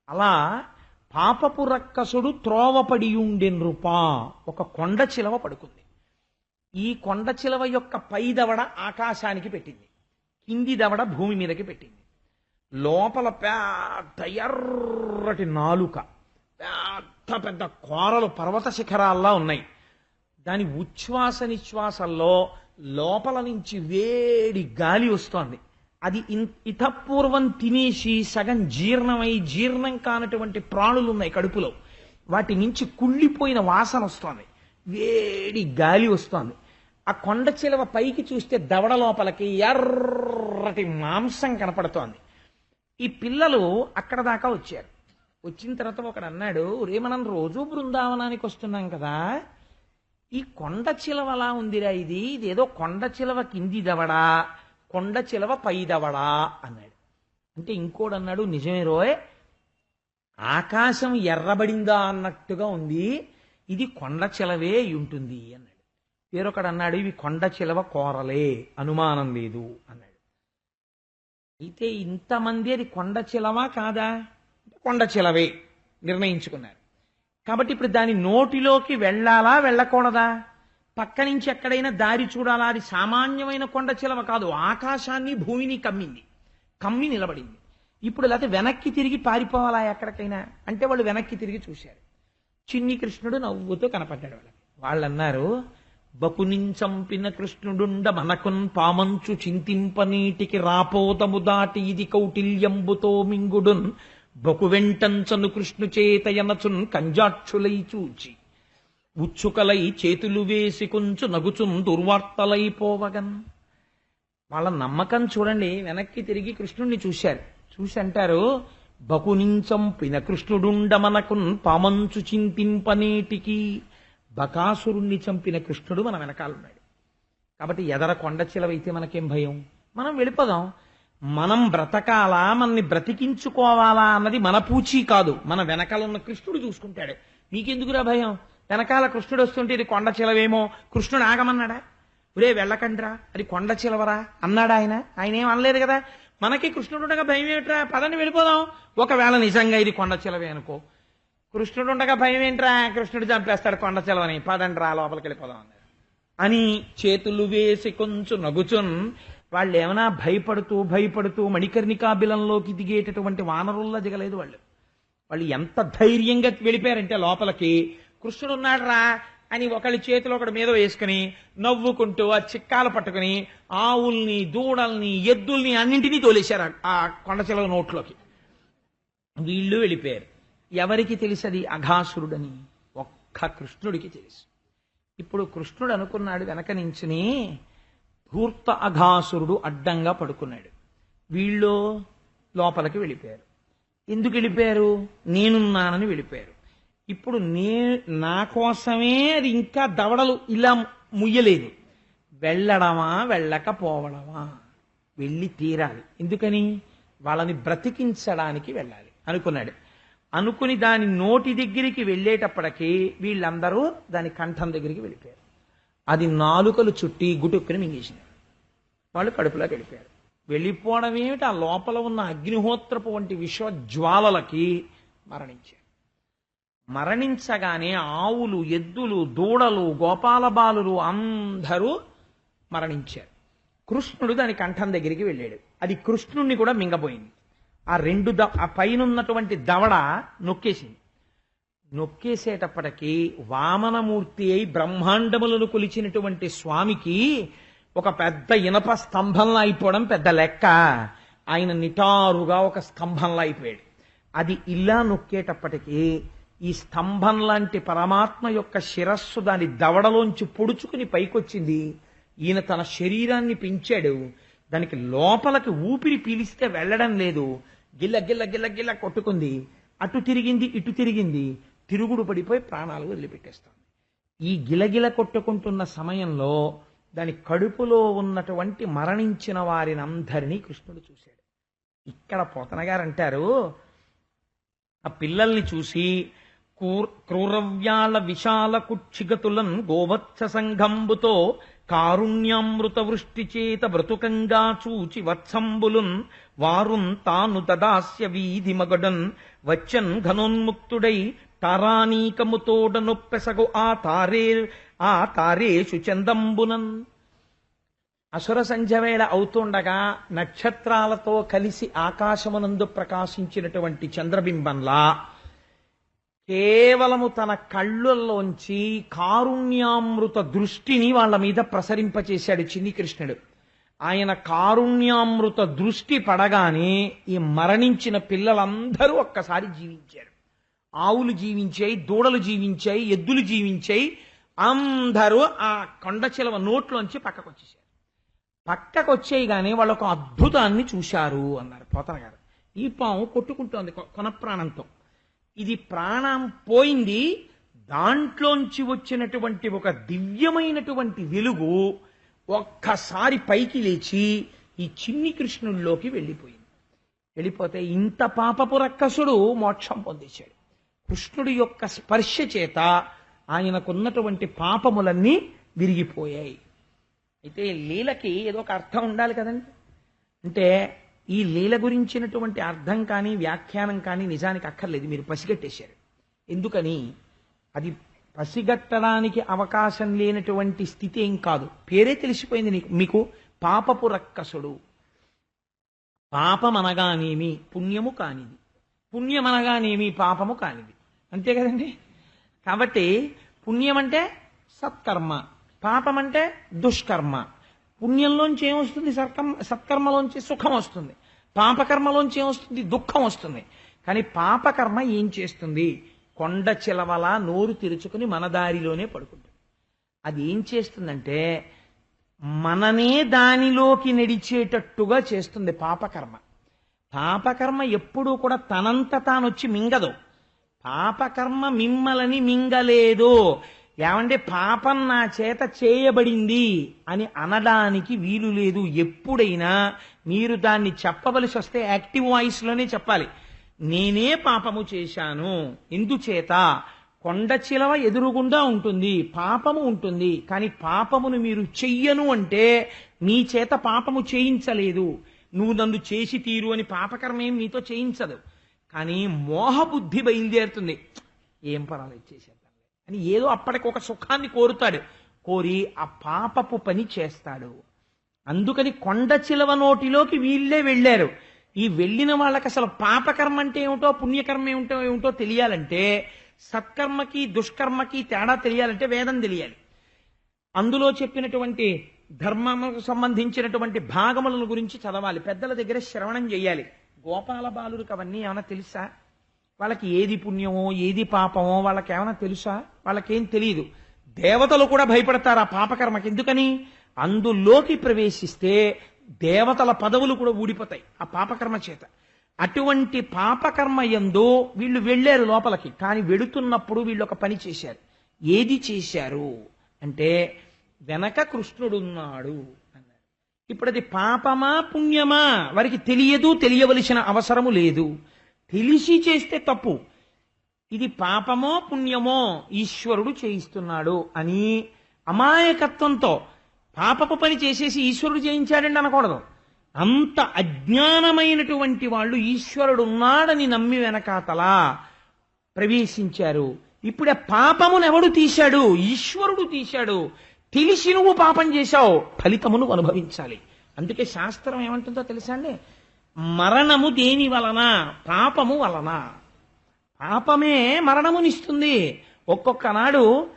అలా పాపపు రక్కసుడు త్రోవపడి ఉండే నృపా. ఒక కొండ చిలవ పడుకుంది. ఈ కొండ చిలవ యొక్క పై దవడ ఆకాశానికి పెట్టింది, కింది దవడ భూమి మీదకి పెట్టింది. లోపల పెద్ద ఎర్రటి నాలుక, పెద్ద పెద్ద కోరలు పర్వత శిఖరాల్లా ఉన్నాయి. దాని ఉచ్ఛ్వాస నిశ్వాసంలో లోపల నుంచి వేడి గాలి వస్తోంది. అది ఇతపూర్వం తినేసి సగం జీర్ణమై జీర్ణం కానటువంటి ప్రాణులు ఉన్నాయి కడుపులో, వాటి నుంచి కుళ్ళిపోయిన వాసన వస్తోంది, వేడి గాలి వస్తోంది. ఆ కొండ చిలవ పైకి చూస్తే దవడ లోపలికి ఎర్రటి మాంసం కనపడుతోంది. ఈ పిల్లలు అక్కడ దాకా వచ్చారు. వచ్చిన తర్వాత ఒకడు అన్నాడు, రే మనం రోజు బృందావనానికి వస్తున్నాం కదా, ఈ కొండ చిలవలా ఉందిరా, ఇదేదో కొండ చిలవ కింది దవడా, కొండ చిలవ పై దవడా అన్నాడు. అంటే ఇంకోడు అన్నాడు, నిజమే రోయ్, ఆకాశం ఎర్రబడిందా అన్నట్టుగా ఉంది, ఇది కొండ చిలవే ఉంటుంది అన్నాడు. వేరొకడు అన్నాడు, ఇవి కొండ చిలవ కోరలే, అనుమానం లేదు అన్నాడు. అయితే ఇంతమంది అది కొండ చిలవా కాదా? కొండ చిలవే నిర్ణయించుకున్నారు. కాబట్టి ఇప్పుడు దాని నోటిలోకి వెళ్ళాలా వెళ్ళకూడదా? పక్క నుంచి ఎక్కడైనా దారి చూడాలా? అది సామాన్యమైన కొండ చిలవ కాదు, ఆకాశాన్ని భూమిని కమ్మి నిలబడింది. ఇప్పుడు లేకపోతే వెనక్కి తిరిగి పారిపోవాలా ఎక్కడికైనా అంటే వాళ్ళు వెనక్కి తిరిగి చూశారు. చిన్ని కృష్ణుడు నవ్వుతూ కనపడ్డాడు వాళ్ళకి. వాళ్ళు అన్నారు, బకునించంపిన కృష్ణుడుండ మనకున్ పామంచు చింతింపనీటికి రాపోతము దాటి ఇది కౌటిల్యంబుతో మింగుడున్ బకు వెంటంచను కృష్ణు చేతయనచున్ కంజాక్షులై చూచి ఉచ్చుకలై చేతులు వేసి కొంచు నగుచున్ దుర్వార్తలైపోవగన్. వాళ్ళ నమ్మకం చూడండి. వెనక్కి తిరిగి కృష్ణుణ్ణి చూశారు. చూసి అంటారు, బకునించంపిన కృష్ణుడుండ మనకున్ పామంచు చింతింపనేటికి. బకాసురుణ్ణి చంపిన కృష్ణుడు మన వెనకాలన్నాడు. కాబట్టి ఎదర కొండ చిలవైతే మనకేం భయం? మనం వెళ్ళిపోదాం. మనం బ్రతకాలా, మనని బ్రతికించుకోవాలా అన్నది మన పూచీ కాదు, మన వెనకాల ఉన్న కృష్ణుడు చూసుకుంటాడు. నీకెందుకురా భయం? వెనకాల కృష్ణుడు వస్తుంటే ఇది కొండ చిలవేమో, కృష్ణుడు ఆగమన్నాడా? ఒరే వెళ్ళకండ్రా, అది కొండ చిలవరా అన్నాడా ఆయన? ఆయన ఏం అనలేదు కదా. మనకి కృష్ణుడు ఉండగా భయం ఏమిట్రా, పదని వెళ్ళిపోదాం. ఒకవేళ నిజంగా ఇది కొండ చిలవే అనుకో, కృష్ణుడు ఉండగా భయం ఏంట్రా, కృష్ణుడు చంపేస్తాడు కొండ చిలవని, పదండ్రా లోపలికి వెళ్ళిపోదాం అన్నాడు. అని చేతులు వేసి కొంచెం నగుచున్. వాళ్ళు ఏమైనా భయపడుతూ మణికర్ణికాబిలంలోకి దిగేటటువంటి వానరుల్లా దిగలేదు వాళ్ళు. వాళ్ళు ఎంత ధైర్యంగా వెళ్ళిపోయారంటే లోపలికి, కృష్ణుడు ఉన్నాడు రా, అని ఒకళ్ళ చేతిలో ఒకటి మీద వేసుకుని నవ్వుకుంటూ ఆ చిక్కాలు పట్టుకుని ఆవుల్ని దూడల్ని ఎద్దుల్ని అన్నింటినీ తోలేశారు ఆ కొండచిలవ నోట్లోకి. వీళ్ళు వెళ్ళిపోయారు. ఎవరికి తెలుసు అది అఘాసురుడని? ఒక్క కృష్ణుడికి తెలుసు. ఇప్పుడు కృష్ణుడు అనుకున్నాడు వెనక నించుని, ధూర్త అఘాసురుడు అడ్డంగా పడుకున్నాడు, వీళ్ళు లోపలికి వెళ్ళిపోయారు. ఎందుకు వెళ్ళిపోయారు? నేనున్నానని వెళ్ళిపోయారు. ఇప్పుడు నా కోసమే అది ఇంకా దవడలు ఇలా ముయ్యలేదు. వెళ్ళడమా వెళ్ళకపోవడమా? వెళ్ళి తీరాలి. ఎందుకని? వాళ్ళని బ్రతికించడానికి వెళ్ళాలి అనుకున్నాడు. అనుకుని దాని నోటి దగ్గరికి వెళ్ళేటప్పటికీ వీళ్ళందరూ దాని కంఠం దగ్గరికి వెళ్ళిపోయారు. అది నాలుకలు చుట్టి గుటుక్కుని మింగేసింది. వాళ్ళు కడుపులోకి వెళ్ళిపోయారు. వెళ్ళిపోవడం ఏమిటి? ఆ లోపల ఉన్న అగ్నిహోత్రపు వంటి విశ్వజ్వాలలకి మరణించారు. మరణించగానే ఆవులు ఎద్దులు దూడలు గోపాలబాలులు అందరూ మరణించారు. కృష్ణుడు దాని కంఠం దగ్గరికి వెళ్ళాడు. అది కృష్ణుణ్ణి కూడా మింగపోయింది. ఆ పైన ఉన్నటువంటి దవడ నొక్కేసింది. నొక్కేసేటప్పటికీ వామనమూర్తి అయి బ్రహ్మాండములను కొలిచినటువంటి స్వామికి ఒక పెద్ద ఇనప స్తంభంలా అయిపోవడం పెద్ద లెక్క. ఆయన నిటారుగా ఒక స్తంభంలా అయిపోయాడు. అది ఇలా నొక్కేటప్పటికీ ఈ స్తంభం లాంటి పరమాత్మ యొక్క శిరస్సు దాని దవడలోంచి పొడుచుకుని పైకొచ్చింది. ఈయన తన శరీరాన్ని పెంచాడు. దానికి లోపలికి ఊపిరి పీలిస్తే వెళ్ళడం లేదు. గిల్ల గిల్ల గిల్ల గిల్ల కొట్టుకుంది. అటు తిరిగింది ఇటు తిరిగింది. తిరుగుడు పడిపోయి ప్రాణాలు వదిలిపెట్టేస్తాం. ఈ గిలగిల కొట్టుకుంటున్న సమయంలో దాని కడుపులో ఉన్నటువంటి మరణించిన వారిని అందరినీ కృష్ణుడు చూశాడు. ఇక్కడ పోతన గారు అంటారు, ఆ పిల్లల్ని చూసి క్రూరవ్యాళ విశాల కుక్షిగతులన్ గోవత్స సంఘంబుతో కారుణ్యామృత వృష్టి చేత బ్రతుకంగా చూచి వత్సంబులున్ వారున్ తాను దదాస్య వీధి మగడన్ వచ్చన్ ఘనోన్ముక్తుడై తారానీకముతోడ నొప్పెసగు ఆ తారేషు చందంబునన్. అసుర సంధ్యవేళ అవుతుండగా నక్షత్రాలతో కలిసి ఆకాశమునందు ప్రకాశించినటువంటి చంద్రబింబంలా కేవలము తన కళ్ళల్లోంచి కారుణ్యామృత దృష్టిని వాళ్ళ మీద ప్రసరింపచేశాడు చిన్ని కృష్ణుడు. ఆయన కారుణ్యామృత దృష్టి పడగానే ఈ మరణించిన పిల్లలందరూ ఒక్కసారి జీవించారు. ఆవులు జీవించాయి, దూడలు జీవించాయి, ఎద్దులు జీవించాయి. అందరూ ఆ కొండచిలవ నోట్లోంచి పక్కకొచ్చేసారు. పక్కకొచ్చేయగానే వాళ్ళు ఒక అద్భుతాన్ని చూశారు అన్నారు పోతన గారు. ఈ పాము కొట్టుకుంటోంది కొన ప్రాణంతో. ఇది ప్రాణం పోయింది. దాంట్లోంచి వచ్చినటువంటి ఒక దివ్యమైనటువంటి వెలుగు ఒక్కసారి పైకి లేచి ఈ చిన్ని కృష్ణుల్లోకి వెళ్ళిపోయింది. వెళ్ళిపోతే ఇంత పాపపు రక్కసుడు మోక్షం పొందేశాడు. కృష్ణుడి యొక్క స్పర్శ చేత ఆయనకున్నటువంటి పాపములన్నీ విరిగిపోయాయి. అయితే లీలకి ఏదో ఒక అర్థం ఉండాలి కదండి. అంటే ఈ లీల గురించినటువంటి అర్థం కానీ వ్యాఖ్యానం కానీ నిజానికి అక్కర్లేదు, మీరు పసిగట్టేశారు. ఎందుకని? అది పసిగట్టడానికి అవకాశం లేనటువంటి స్థితి ఏం కాదు. పేరే తెలిసిపోయింది మీకు, పాపపు రక్కసుడు. పాపం అనగానేమి పుణ్యము కానిది, పుణ్యం అనగానేమి పాపము కానిది, అంతే కదండి. కాబట్టి పుణ్యం అంటే సత్కర్మ, పాపం అంటే దుష్కర్మ. పుణ్యంలోంచి ఏమొస్తుంది? సత్కర్మలోంచి సుఖం వస్తుంది. పాపకర్మలోంచి ఏమొస్తుంది? దుఃఖం వస్తుంది. కానీ పాపకర్మ ఏం చేస్తుంది? కొండ చిలవలా నోరు తెరుచుకుని మన దారిలోనే పడుకుంటుంది. అది ఏం చేస్తుందంటే మననే దానిలోకి నడిచేటట్టుగా చేస్తుంది పాపకర్మ. పాపకర్మ ఎప్పుడూ కూడా తనంత తానొచ్చి మింగదు. పాపకర్మ మిమ్మల్ని మింగలేదు. ఏమంటే పాపం నా చేత చేయబడింది అని అనడానికి వీలు లేదు. ఎప్పుడైనా మీరు దాన్ని చెప్పవలసి వస్తే యాక్టివ్ వాయిస్లోనే చెప్పాలి. నేనే పాపము చేశాను. ఎందుచేత? కొండ చిలవ ఎదురుగుండా ఉంటుంది, పాపము ఉంటుంది. కానీ పాపమును మీరు చెయ్యను అంటే మీ చేత పాపము చేయించలేదు. నువ్వు నన్ను చేసి తీరు అని పాపకర్మ ఏం మీతో చేయించదు. కానీ మోహబుద్ధి బయలుదేరుతుంది, ఏం పర్వాలేదు చేసేద్దాం అని ఏదో అప్పటికి ఒక సుఖాన్ని కోరుతాడు. కోరి ఆ పాపపు పని చేస్తాడు. అందుకని కొండ చిలవ నోటిలోకి వీళ్ళే వెళ్ళారు. ఈ వెళ్ళిన వాళ్ళకి అసలు పాపకర్మ అంటే ఏమిటో పుణ్యకర్మ ఏమిటో తెలియాలంటే సత్కర్మకి దుష్కర్మకి తేడా తెలియాలంటే వేదం తెలియాలి. అందులో చెప్పినటువంటి ధర్మముకు సంబంధించినటువంటి భాగములను గురించి చదవాలి, పెద్దల దగ్గర శ్రవణం చేయాలి. గోపాల బాలురికి అవన్నీ ఏమైనా తెలుసా? వాళ్ళకి ఏది పుణ్యమో ఏది పాపమో వాళ్ళకి ఏమైనా తెలుసా? వాళ్ళకేం తెలియదు. దేవతలు కూడా భయపడతారు ఆ పాపకర్మకి. ఎందుకని? అందులోకి ప్రవేశిస్తే దేవతల పదవులు కూడా ఊడిపోతాయి ఆ పాపకర్మ చేత. అటువంటి పాపకర్మ యందు వీళ్ళు వెళ్ళారు లోపలికి. కానీ వెడుతున్నప్పుడు వీళ్ళు ఒక పని చేశారు. ఏది చేశారు అంటే వెనక కృష్ణుడున్నాడు అన్నారు. ఇప్పుడు అది పాపమా పుణ్యమా వారికి తెలియదు, తెలియవలసిన అవసరము లేదు. తెలిసి చేస్తే తప్పు. ఇది పాపమో పుణ్యమో ఈశ్వరుడు చేయిస్తున్నాడు అని అమాయకత్వంతో పాపపు పని చేసేసి ఈశ్వరుడు చేయించాడండి అనకూడదు. అంత అజ్ఞానమైనటువంటి వాళ్ళు ఈశ్వరుడు ఉన్నాడని నమ్మి వెనకాతలా ప్రవేశించారు. ఇప్పుడే పాపమును ఎవడు తీశాడు? ఈశ్వరుడు తీశాడు. తెలిసి నువ్వు పాపం చేశావు, ఫలితమును అనుభవించాలి. అందుకే శాస్త్రం ఏమంటుందో తెలుసా అండి? మరణము దేని వలన? పాపము వలన. పాపమే మరణమునిస్తుంది. ఒక్కొక్క నాడు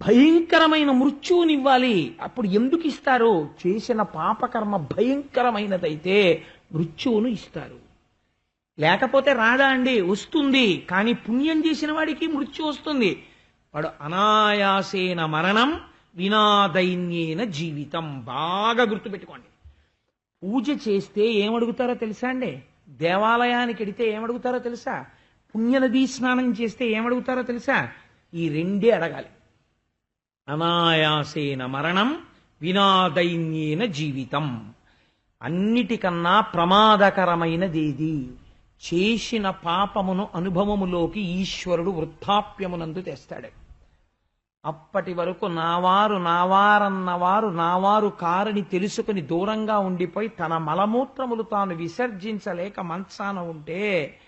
భయంకరమైన మృత్యువునివ్వాలి. అప్పుడు ఎందుకు ఇస్తారు? చేసిన పాపకర్మ భయంకరమైనదైతే మృత్యువును ఇస్తారు. లేకపోతే రాదా అండి? వస్తుంది. కానీ పుణ్యం చేసిన వాడికి మృత్యు వస్తుంది. వాడు అనాయాసేన మరణం వినాదైన్యేన జీవితం. బాగా గుర్తుపెట్టుకోండి. పూజ చేస్తే ఏమడుగుతారో తెలుసా అండి? దేవాలయానికి వెడితే ఏమడుగుతారో తెలుసా? పుణ్యనదీ స్నానం చేస్తే ఏమడుగుతారో తెలుసా? ఈ రెండే అడగాలి. అనాయాసేన మరణం వినాదైన్యేన జీవితం. అన్నిటికన్నా ప్రమాదకరమైనదేది? చేసిన పాపమును అనుభవములోకి ఈశ్వరుడు వృద్ధాప్యమునందు తెస్తాడు. అప్పటి వరకు నావారన్నవారు నావారు కారని తెలుసుకుని దూరంగా ఉండిపోయి తన మలమూత్రములు తాను విసర్జించలేక మంచాన ఉంటే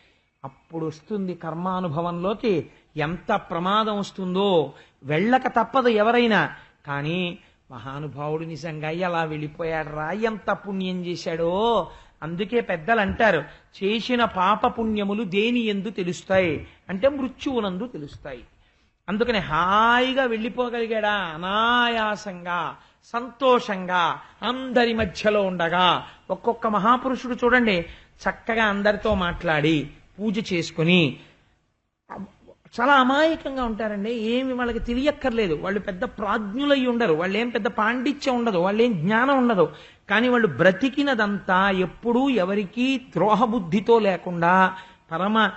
అప్పుడు వస్తుంది కర్మానుభవంలోకి. ఎంత ప్రమాదం వస్తుందో వెళ్ళక తప్పదు ఎవరైనా. కానీ మహానుభావుడు నిజంగా ఎలా వెళ్ళిపోయాడు రా, ఎంత పుణ్యం చేశాడో. అందుకే పెద్దలు అంటారు, చేసిన పాప పుణ్యములు దేని యందు తెలుస్తాయి అంటే మృత్యువునందు తెలుస్తాయి. అందుకని హాయిగా వెళ్ళిపోగలిగాడా అనాయాసంగా సంతోషంగా అందరి మధ్యలో ఉండగా. ఒక్కొక్క మహాపురుషుడు చూడండి, చక్కగా అందరితో మాట్లాడి పూజ చేసుకుని చాలా అమాయకంగా ఉంటారండి. ఏమి వాళ్ళకి తెలియక్కర్లేదు. వాళ్ళు పెద్ద ప్రాజ్ఞులై ఉండరు, వాళ్ళు ఏం పెద్ద పాండిత్యం ఉండదు, వాళ్ళు ఏం జ్ఞానం ఉండదు. కానీ వాళ్ళు బ్రతికినదంతా ఎప్పుడూ ఎవరికీ ద్రోహబుద్ధితో లేకుండా పరమ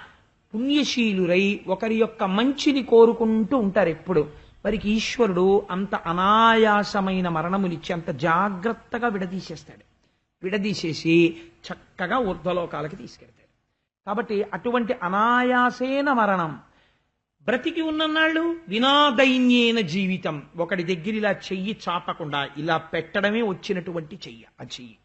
పుణ్యశీలురై ఒకరి యొక్క మంచిని కోరుకుంటూ ఉంటారు ఎప్పుడు. వారికి ఈశ్వరుడు అంత అనాయాసమైన మరణమునిచ్చి అంత జాగ్రత్తగా విడదీసేస్తాడు. విడదీసేసి చక్కగా ఊర్ధ్వలోకాలకి తీసుకెళ్తాడు. కాబట్టి అటువంటి అనాయాసేన మరణం. బ్రతికి ఉన్ననాళ్ళు వినాదైన్యేన జీవితం. ఒకడి దగ్గర ఇలా చెయ్యి చాపకుండా ఇలా పెట్టడమే వచ్చినటువంటి చెయ్యి. ఆ చెయ్యి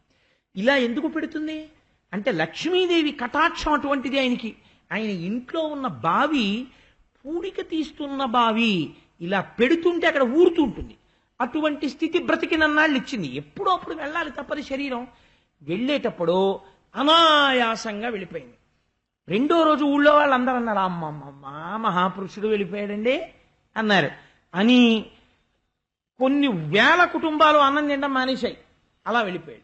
ఇలా ఎందుకు పెడుతుంది అంటే లక్ష్మీదేవి కటాక్షం అటువంటిది ఆయనకి. ఆయన ఇంట్లో ఉన్న బావి పూడిక తీస్తున్న బావి ఇలా పెడుతుంటే అక్కడ ఊరుతుంటుంది. అటువంటి స్థితి బ్రతికినన్నాళ్ళు ఇచ్చింది. ఎప్పుడో అప్పుడు వెళ్ళాలి తప్పని శరీరం. వెళ్ళేటప్పుడు అనాయాసంగా వెళ్ళిపోయింది. రెండో రోజు ఊళ్ళో వాళ్ళందరూ అన్నారు, అమ్మమ్మమ్మ మహాపురుషుడు వెళ్ళిపోయాడండి అన్నారు. అని కొన్ని వేల కుటుంబాలు అన్నం తినడం మానేశాయి. అలా వెళ్ళిపోయాడు.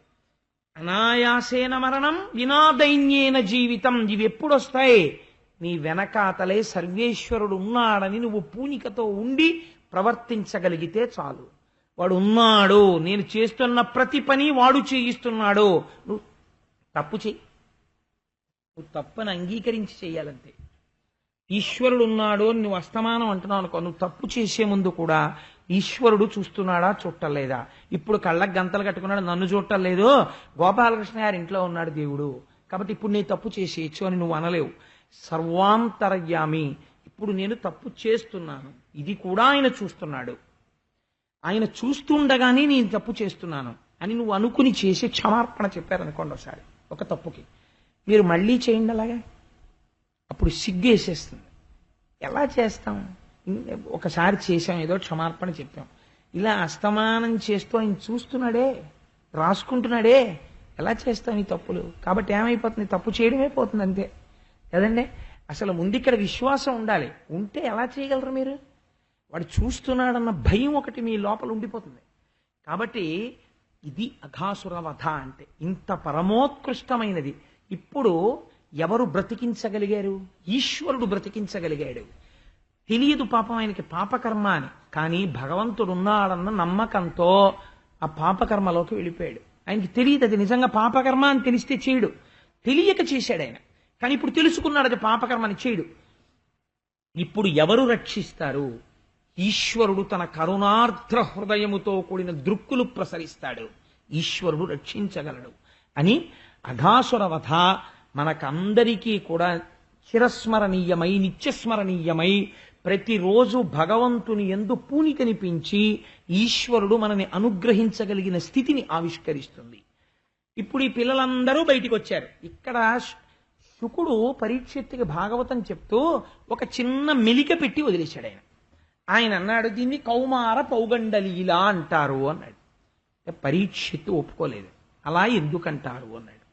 అనాయాసేన మరణం వినాదైన్యేన జీవితం. ఇవి ఎప్పుడు వస్తాయి? నీ వెనకాతలే సర్వేశ్వరుడు ఉన్నాడని నువ్వు పూనికతో ఉండి ప్రవర్తించగలిగితే చాలు. వాడు ఉన్నాడు, నేను చేస్తున్న ప్రతి పని వాడు చేయిస్తున్నాడు. నువ్వు తప్పు చెయ్యి, నువ్వు తప్పని అంగీకరించి చెయ్యాలంతే. ఈశ్వరుడు ఉన్నాడు అని నువ్వు అస్తమానం అంటున్నావు అనుకో, నువ్వు తప్పు చేసే ముందు కూడా ఈశ్వరుడు చూస్తున్నాడా చూడలేదా? ఇప్పుడు కళ్ళకు గంతలు కట్టుకున్నాడు, నన్ను చూడలేదు, గోపాలకృష్ణ గారి ఇంట్లో ఉన్నాడు దేవుడు, కాబట్టి ఇప్పుడు నేను తప్పు చేసేయచ్చు అని నువ్వు అనలేవు. సర్వాంతర్యామి, ఇప్పుడు నేను తప్పు చేస్తున్నాను, ఇది కూడా ఆయన చూస్తున్నాడు, ఆయన చూస్తుండగానే నేను తప్పు చేస్తున్నాను అని నువ్వు అనుకుని చేసి క్షమార్పణ చెప్పారనుకోండి ఒకసారి ఒక తప్పుకి, మీరు మళ్ళీ చేయండి అలాగే, అప్పుడు సిగ్గేసేస్తుంది. ఎలా చేస్తాం? ఒకసారి చేసాం, ఏదో క్షమార్పణ చెప్పాం, ఇలా అస్తమానం చేస్తూ ఆయన చూస్తున్నాడే, రాసుకుంటున్నాడే, ఎలా చేస్తాం ఈ తప్పులు? కాబట్టి ఏమైపోతుంది? తప్పు చేయడమే పోతుంది అంతే కదండి. అసలు ముందు ఇక్కడ విశ్వాసం ఉండాలి. ఉంటే ఎలా చేయగలరు మీరు? వాడు చూస్తున్నాడన్న భయం ఒకటి మీ లోపల ఉండిపోతుంది. కాబట్టి ఇది అఘాసుర వధ అంటే ఇంత పరమోత్కృష్టమైనది. ఇప్పుడు ఎవరు బ్రతికించగలిగారు? ఈశ్వరుడు బ్రతికించగలిగాడు. తెలియదు పాపం ఆయనకి పాపకర్మ అని, కానీ భగవంతుడు ఉన్నాడన్న నమ్మకంతో ఆ పాపకర్మలోకి వెళ్ళిపోయాడు. ఆయనకి తెలియదు అది నిజంగా పాపకర్మ అని తెలిస్తే చేయడు, తెలియక చేశాడు ఆయన. కానీ ఇప్పుడు తెలుసుకున్నాడు అది పాపకర్మ అని, చేయడు. ఇప్పుడు ఎవరు రక్షిస్తారు? ఈశ్వరుడు తన కరుణార్ద్ర హృదయముతో కూడిన దృక్కులు ప్రసరిస్తాడు. ఈశ్వరుడు రక్షించగలడు అని అఘాసుర వధ మనకందరికీ కూడా చిరస్మరణీయమై నిత్యస్మరణీయమై ప్రతిరోజు భగవంతుని యందు పూనికనిపించి ఈశ్వరుడు మనని అనుగ్రహించగలిగిన స్థితిని ఆవిష్కరిస్తుంది. ఇప్పుడు ఈ పిల్లలందరూ బయటికి వచ్చారు. ఇక్కడ శుకుడు పరీక్షిత్తుకి భాగవతం చెప్తూ ఒక చిన్న మెలిక పెట్టి వదిలేశాడు. ఆయన అన్నాడు, దీన్ని కౌమార పౌగండలీలా అంటారు అన్నాడు. పరీక్షిత్తు ఒప్పుకోలేదు. అలా ఎందుకంటారు అన్నాడు.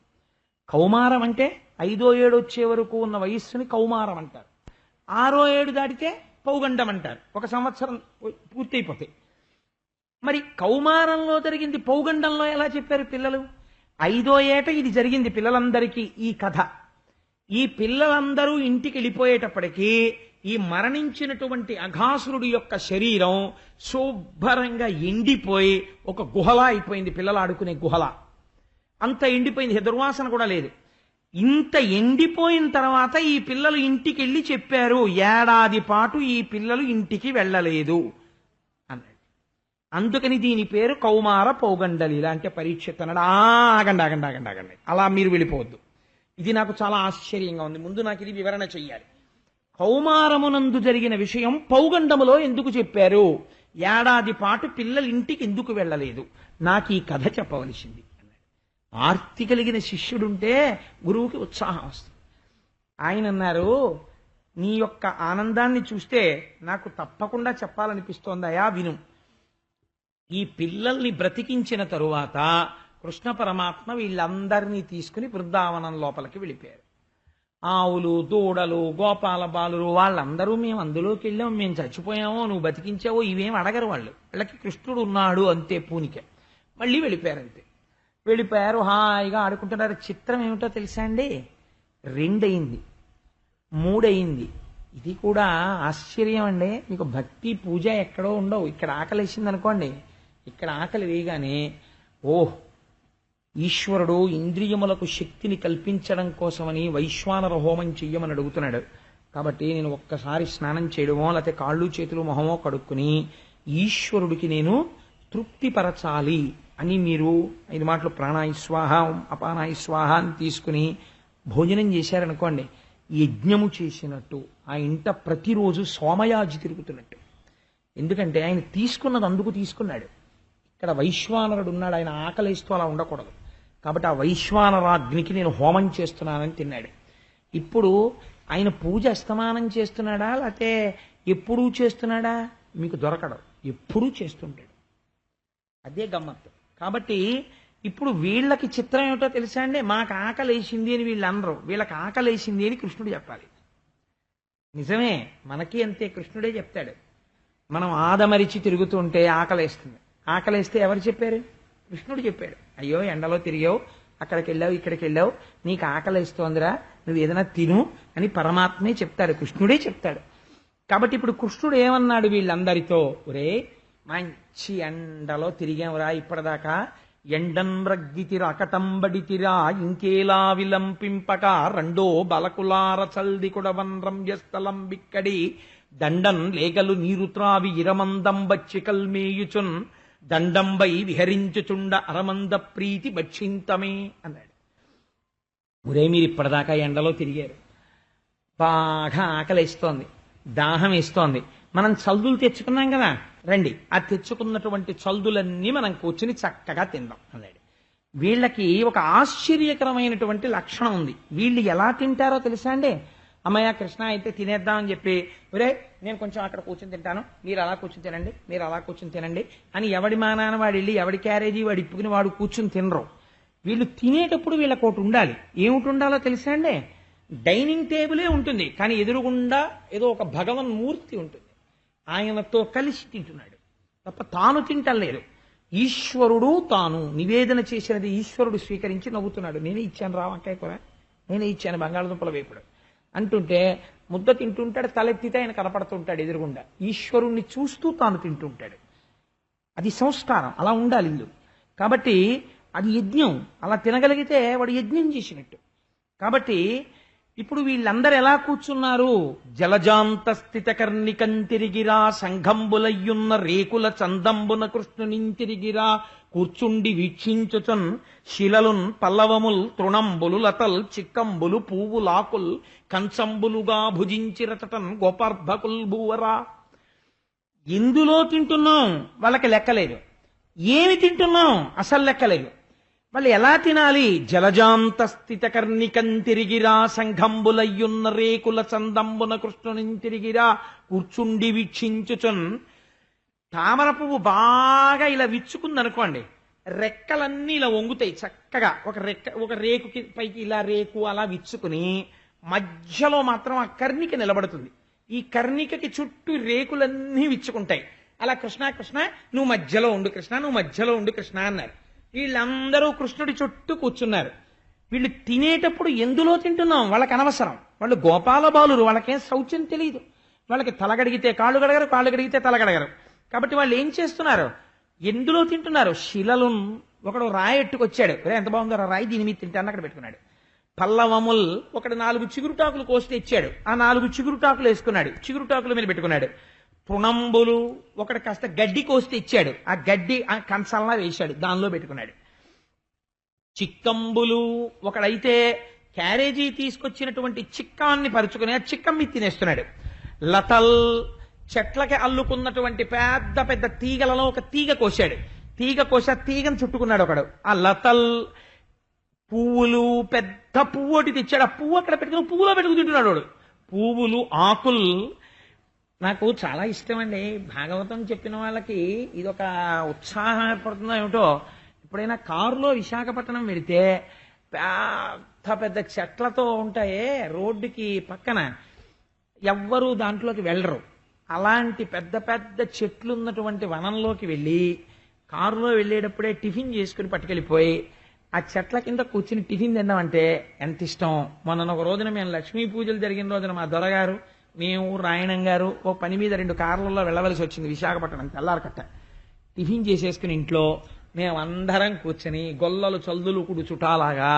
కౌమారం అంటే 5వ ఏడు వచ్చే వరకు ఉన్న వయస్సుని కౌమారం అంటారు. 6వ ఏడు దాటితే పౌగండం అంటారు. 1 సంవత్సరం పూర్తయిపోతాయి. మరి కౌమారంలో జరిగింది పౌగండంలో ఎలా చెప్పారు పిల్లలు? 5వ ఏట ఇది జరిగింది పిల్లలందరికీ ఈ కథ. ఈ పిల్లలందరూ ఇంటికి వెళ్ళిపోయేటప్పటికీ ఈ మరణించినటువంటి అఘాసురుడి యొక్క శరీరం శుభ్రంగా ఎండిపోయి ఒక గుహలా అయిపోయింది. పిల్లలు ఆడుకునే గుహలా అంత ఎండిపోయింది, దుర్వాసన కూడా లేదు. ఇంత ఎండిపోయిన తర్వాత ఈ పిల్లలు ఇంటికి వెళ్ళి చెప్పారు, 1 ఏడాది పాటు ఈ పిల్లలు ఇంటికి వెళ్ళలేదు అన్నాడు. అందుకని దీని పేరు కౌమార పౌగండలీల. అంటే పరీక్షిత్ అన్నాడు, ఆగండి ఆగండి ఆగండి ఆగండి, అలా మీరు వెళ్ళిపోవద్దు. ఇది నాకు చాలా ఆశ్చర్యంగా ఉంది, ముందు నాకు ఇది వివరణ చెయ్యాలి. కౌమారమునందు జరిగిన విషయం పౌగండములో ఎందుకు చెప్పారు? 1 ఏడాది పాటు పిల్లలు ఇంటికి ఎందుకు వెళ్ళలేదు? నాకు ఈ కథ చెప్పవలసింది అన్నాడు. ఆర్తి కలిగిన శిష్యుడుంటే గురువుకి ఉత్సాహం వస్తుంది. ఆయన అన్నారు, నీ యొక్క ఆనందాన్ని చూస్తే నాకు తప్పకుండా చెప్పాలనిపిస్తోందయా, విను. ఈ పిల్లల్ని బ్రతికించిన తరువాత కృష్ణ పరమాత్మ వీళ్ళందరినీ తీసుకుని బృందావనం లోపలికి వెళ్ళిపోయారు. ఆవులు, దూడలు, గోపాల బాలురు వాళ్ళందరూ మేము అందులోకి వెళ్ళాము, మేము చచ్చిపోయామో, నువ్వు బతికించావో ఇవేం అడగరు వాళ్ళు. వాళ్ళకి కృష్ణుడు ఉన్నాడు అంతే పూనిక. మళ్ళీ వెళ్ళిపోయారు అంతే. వెళ్ళిపోయారు, హాయిగా ఆడుకుంటున్నారు. చిత్రం ఏమిటో తెలుసా అండి? 2 అయింది, 3 అయింది. ఇది కూడా ఆశ్చర్యం అండి. మీకు భక్తి పూజ ఎక్కడో ఉండవు. ఇక్కడ ఆకలి వేసింది అనుకోండి, ఇక్కడ ఆకలి వేయగానే ఓహ్, ఈశ్వరుడు ఇంద్రియములకు శక్తిని కల్పించడం కోసమని వైశ్వానర హోమం చెయ్యమని అడుగుతున్నాడు. కాబట్టి నేను ఒక్కసారి స్నానం చేయడమో లేకపోతే కాళ్ళు చేతులు మొహమో కడుక్కుని ఈశ్వరుడికి నేను తృప్తిపరచాలి అని మీరు 5 మాటలు ప్రాణాయిస్వాహ అపానాయిస్వాహ అని తీసుకుని భోజనం చేశారనుకోండి, యజ్ఞము చేసినట్టు ఆ ఇంట ప్రతిరోజు సోమయాజి తిరుగుతున్నట్టు. ఎందుకంటే ఆయన తీసుకున్నది అందుకు తీసుకున్నాడు. ఇక్కడ వైశ్వానరుడు ఉన్నాడు, ఆయన ఆకలిస్తూ అలా ఉండకూడదు. కాబట్టి ఆ వైశ్వానరాగ్నికి నేను హోమం చేస్తున్నానని తిన్నాడు. ఇప్పుడు ఆయన పూజ అస్తమానం చేస్తున్నాడా లేకపోతే ఎప్పుడూ చేస్తున్నాడా? మీకు దొరకడం, ఎప్పుడూ చేస్తుంటాడు. అదే గమ్మత్తు. కాబట్టి ఇప్పుడు వీళ్ళకి చిత్రం ఏమిటో తెలుసా అండి? మాకు ఆకలేసింది అని వీళ్ళు అనరు, వీళ్ళకి ఆకలేసింది అని కృష్ణుడు చెప్పాలి. నిజమే, మనకి అంతే, కృష్ణుడే చెప్తాడు. మనం ఆదమరిచి తిరుగుతుంటే ఆకలేస్తుంది. ఆకలేస్తే ఎవరు చెప్పారు? కృష్ణుడు చెప్పాడు. అయ్యో ఎండలో తిరిగావు, అక్కడికి వెళ్ళావు, ఇక్కడికి వెళ్ళావు, నీకు ఆకలేస్తోందిరా, నువ్వు ఏదైనా తిను అని పరమాత్మే చెప్తాడు, కృష్ణుడే చెప్తాడు. కాబట్టి ఇప్పుడు కృష్ణుడు ఏమన్నాడు వీళ్ళందరితో? ఒరే, మంచి ఎండలో తిరిగావురా ఇప్పటిదాకా, ఎండన్ రగ్గితిరా అకటంబడితిరా ఇంకేలా విలంపింపక రెండో బలకులార చల్ది కుడవన్ రంజస్థలం బిక్కడి దండన్ లేగలు నీరు త్రావి ఇరమందం బచ్చి కల్మేయుచున్ దండంబై విహరించుచుండ అరమంద ప్రీతి భక్షింతమే అన్నాడు. ఒరే, మీరు ఇప్పటిదాకా ఎండలో తిరిగారు, బాగా ఆకలిస్తోంది, దాహం వేస్తోంది, మనం చల్దులు తెచ్చుకున్నాం కదా, రండి ఆ తెచ్చుకున్నటువంటి చల్దులన్నీ మనం కూర్చుని చక్కగా తిందాం అన్నాడు. వీళ్ళకి ఒక ఆశ్చర్యకరమైనటువంటి లక్షణం ఉంది. వీళ్ళు ఎలా తింటారో తెలుసా అండి? అమ్మయ్య కృష్ణ అయితే తినేద్దామని చెప్పి, ఒరే నేను కొంచెం అక్కడ కూర్చొని తింటాను, మీరు అలా కూర్చొని తినండి, మీరు అలా కూర్చొని తినండి అని ఎవడి మానాన వాడు వెళ్ళి ఎవడి క్యారేజీ వాడు ఇప్పుకుని వాడు కూర్చుని తినరు. వీళ్ళు తినేటప్పుడు వీళ్ళకి ఒకటి ఉండాలి. ఏమిటి ఉండాలో తెలుసా అండి? డైనింగ్ టేబులే ఉంటుంది, కానీ ఎదురుగుండా ఏదో ఒక భగవన్మూర్తి ఉంటుంది, ఆయనతో కలిసి తింటున్నాడు తప్ప తాను తింటలేదు. ఈశ్వరుడు తాను నివేదన చేసినది ఈశ్వరుడు స్వీకరించి నవ్వుతున్నాడు. నేనే ఇచ్చాను రా వంకాయ కూర, నేనే ఇచ్చాను బంగాళదుంపల వేపుడు అంటుంటే ముద్ద తింటుంటాడు, తలెత్తితే ఆయన కనపడుతుంటాడు ఎదురుగుండా, ఈశ్వరుణ్ణి చూస్తూ తాను తింటుంటాడు. అది సంస్కారం, అలా ఉండాలి ఇల్లు. కాబట్టి అది యజ్ఞం, అలా తినగలిగితే వాడు యజ్ఞం చేసినట్టు. కాబట్టి ఇప్పుడు వీళ్ళందరూ ఎలా కూర్చున్నారు? జలజాంత స్థిత కర్ణికంతిరిగిరా సంఘంబులయ్యున్న రేకుల చందంబున కృష్ణునింతిరిగిరా కూర్చుండి వీక్షించుచన్ శిలలున్ పల్లవముల్ తృణంబులు లతల్ చిక్కంబులు పువ్వులాకుల్ కంచంబులుగా భుజించిరటన్ గోపార్భకుల్ భూవరా. ఎందులో తింటున్నాం వాళ్ళకి లెక్కలేదు, ఏమి తింటున్నాం అసలు లెక్కలేదు. వాళ్ళు ఎలా తినాలి? జలజాంత స్థిత కర్ణికంతిరిగిరా సంఘంబులయ్యున్న రేకుల చందంబున కృష్ణునింతిరిగిరా కూర్చుండి వీక్షించుచున్. తామర పువ్వు బాగా ఇలా విచ్చుకుందనుకోండి, రెక్కలన్నీ ఇలా వంగుతాయి చక్కగా, ఒక రేకుకి పైకి ఇలా రేకు అలా విచ్చుకుని మధ్యలో మాత్రం ఆ కర్ణిక నిలబడుతుంది. ఈ కర్ణికకి చుట్టూ రేకులన్నీ విచ్చుకుంటాయి. అలా కృష్ణ కృష్ణ నువ్వు మధ్యలో ఉండు, కృష్ణ నువ్వు మధ్యలో ఉండు కృష్ణ అన్నారు. వీళ్ళందరూ కృష్ణుడి చుట్టూ కూర్చున్నారు. వీళ్ళు తినేటప్పుడు ఎందులో తింటున్నాం వాళ్ళకి అనవసరం, వాళ్ళు గోపాల బాలురు, వాళ్ళకేం శౌచ్యం తెలియదు. వాళ్ళకి తలగడిగితే కాళ్ళు గడగరు, కాళ్ళు గడిగితే తలగడగరు. కాబట్టి వాళ్ళు ఏం చేస్తున్నారు? ఎందులో తింటున్నారు? శిలలు. ఒకడు రాయి ఎట్టుకొచ్చాడు, ఎంత బాగుందో రాయి, దీని మీద తింటాను అక్కడ పెట్టుకున్నాడు. పల్లవముల్, ఒకడు 4 చిగురుటాకులు కోసి ఇచ్చాడు, ఆ 4 చిగురుటాకులు వేసుకున్నాడు, చిగురుటాకుల మీద పెట్టుకున్నాడు. తృణంబులు, ఒకటి కాస్త గడ్డి కోసి ఇచ్చాడు, ఆ గడ్డి ఆ కంచాలనా వేశాడు, దానిలో పెట్టుకున్నాడు. చిక్కంబులు, ఒకడైతే క్యారేజీ తీసుకొచ్చినటువంటి చిక్కాన్ని పరుచుకుని ఆ చిక్కం మీద తినేస్తున్నాడు. లతల్, చెట్లకి అల్లుకున్నటువంటి పెద్ద పెద్ద తీగలలో ఒక తీగ కోశాడు, తీగ కోసి ఆ తీగను చుట్టుకున్నాడు ఒకడు. ఆ లతల్ పువ్వులు, పెద్ద పువ్వు ఒకటి తెచ్చాడు, ఆ పువ్వు అక్కడ పెట్టుకుని పువ్వులో పెట్టుకు తింటున్నాడు వాడు. పువ్వులు, ఆకులు. నాకు చాలా ఇష్టం అండి భాగవతం చెప్పిన వాళ్ళకి ఇదొక ఉత్సాహం ఏర్పడుతుందో ఏమిటో. ఎప్పుడైనా కారులో విశాఖపట్నం వెళితే పెద్ద పెద్ద చెట్లతో ఉంటాయే రోడ్డుకి పక్కన, ఎవ్వరూ దాంట్లోకి వెళ్ళరు. అలాంటి పెద్ద పెద్ద చెట్లు ఉన్నటువంటి వనంలోకి వెళ్ళి కారులో వెళ్ళేటప్పుడే టిఫిన్ చేసుకుని పట్టుకెళ్ళిపోయి ఆ చెట్ల కింద కూర్చుని టిఫిన్ తిన్నామంటే ఎంత ఇష్టం. మొన్న ఒక రోజున మేము లక్ష్మీ పూజలు జరిగిన రోజున మా దొరగారు, మేము, రాయణం గారు ఓ పని మీద 2 కార్లలో వెళ్ళవలసి వచ్చింది విశాఖపట్నం తెల్లారకట్ట. టిఫిన్ చేసేసుకుని ఇంట్లో మేము అందరం కూర్చొని గొల్లలు చల్దులు కుడు చుటాలాగా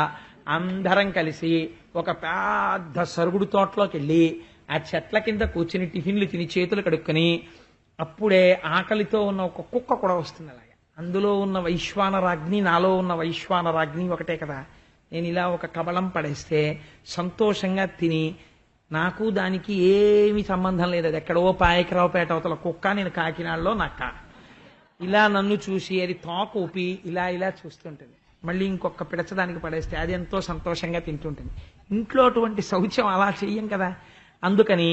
అందరం కలిసి ఒక పెద్ద సరుగుడు తోటలోకి వెళ్ళి ఆ చెట్ల కింద కూర్చుని టిఫిన్లు తిని చేతులు కడుక్కొని, అప్పుడే ఆకలితో ఉన్న ఒక కుక్క కూడా వస్తుంది అలాగే. అందులో ఉన్న వైశ్వానరాగ్ని, నాలో ఉన్న వైశ్వానరాగ్ని ఒకటే కదా. నేను ఇలా ఒక కబళం పడేస్తే సంతోషంగా తిని, నాకు దానికి ఏమి సంబంధం లేదు, అది ఎక్కడో పాయకరావుపేట అవతల కుక్క, నేను కాకినాడలో నక్క. ఇలా నన్ను చూసి అది తోక ఊపి ఇలా ఇలా చూస్తుంటుంది. మళ్ళీ ఇంకొక పిడచదానికి పడేస్తే అది ఎంతో సంతోషంగా తింటుంటుంది. ఇంట్లో అటువంటి శౌచ్యం అలా చెయ్యం కదా. అందుకని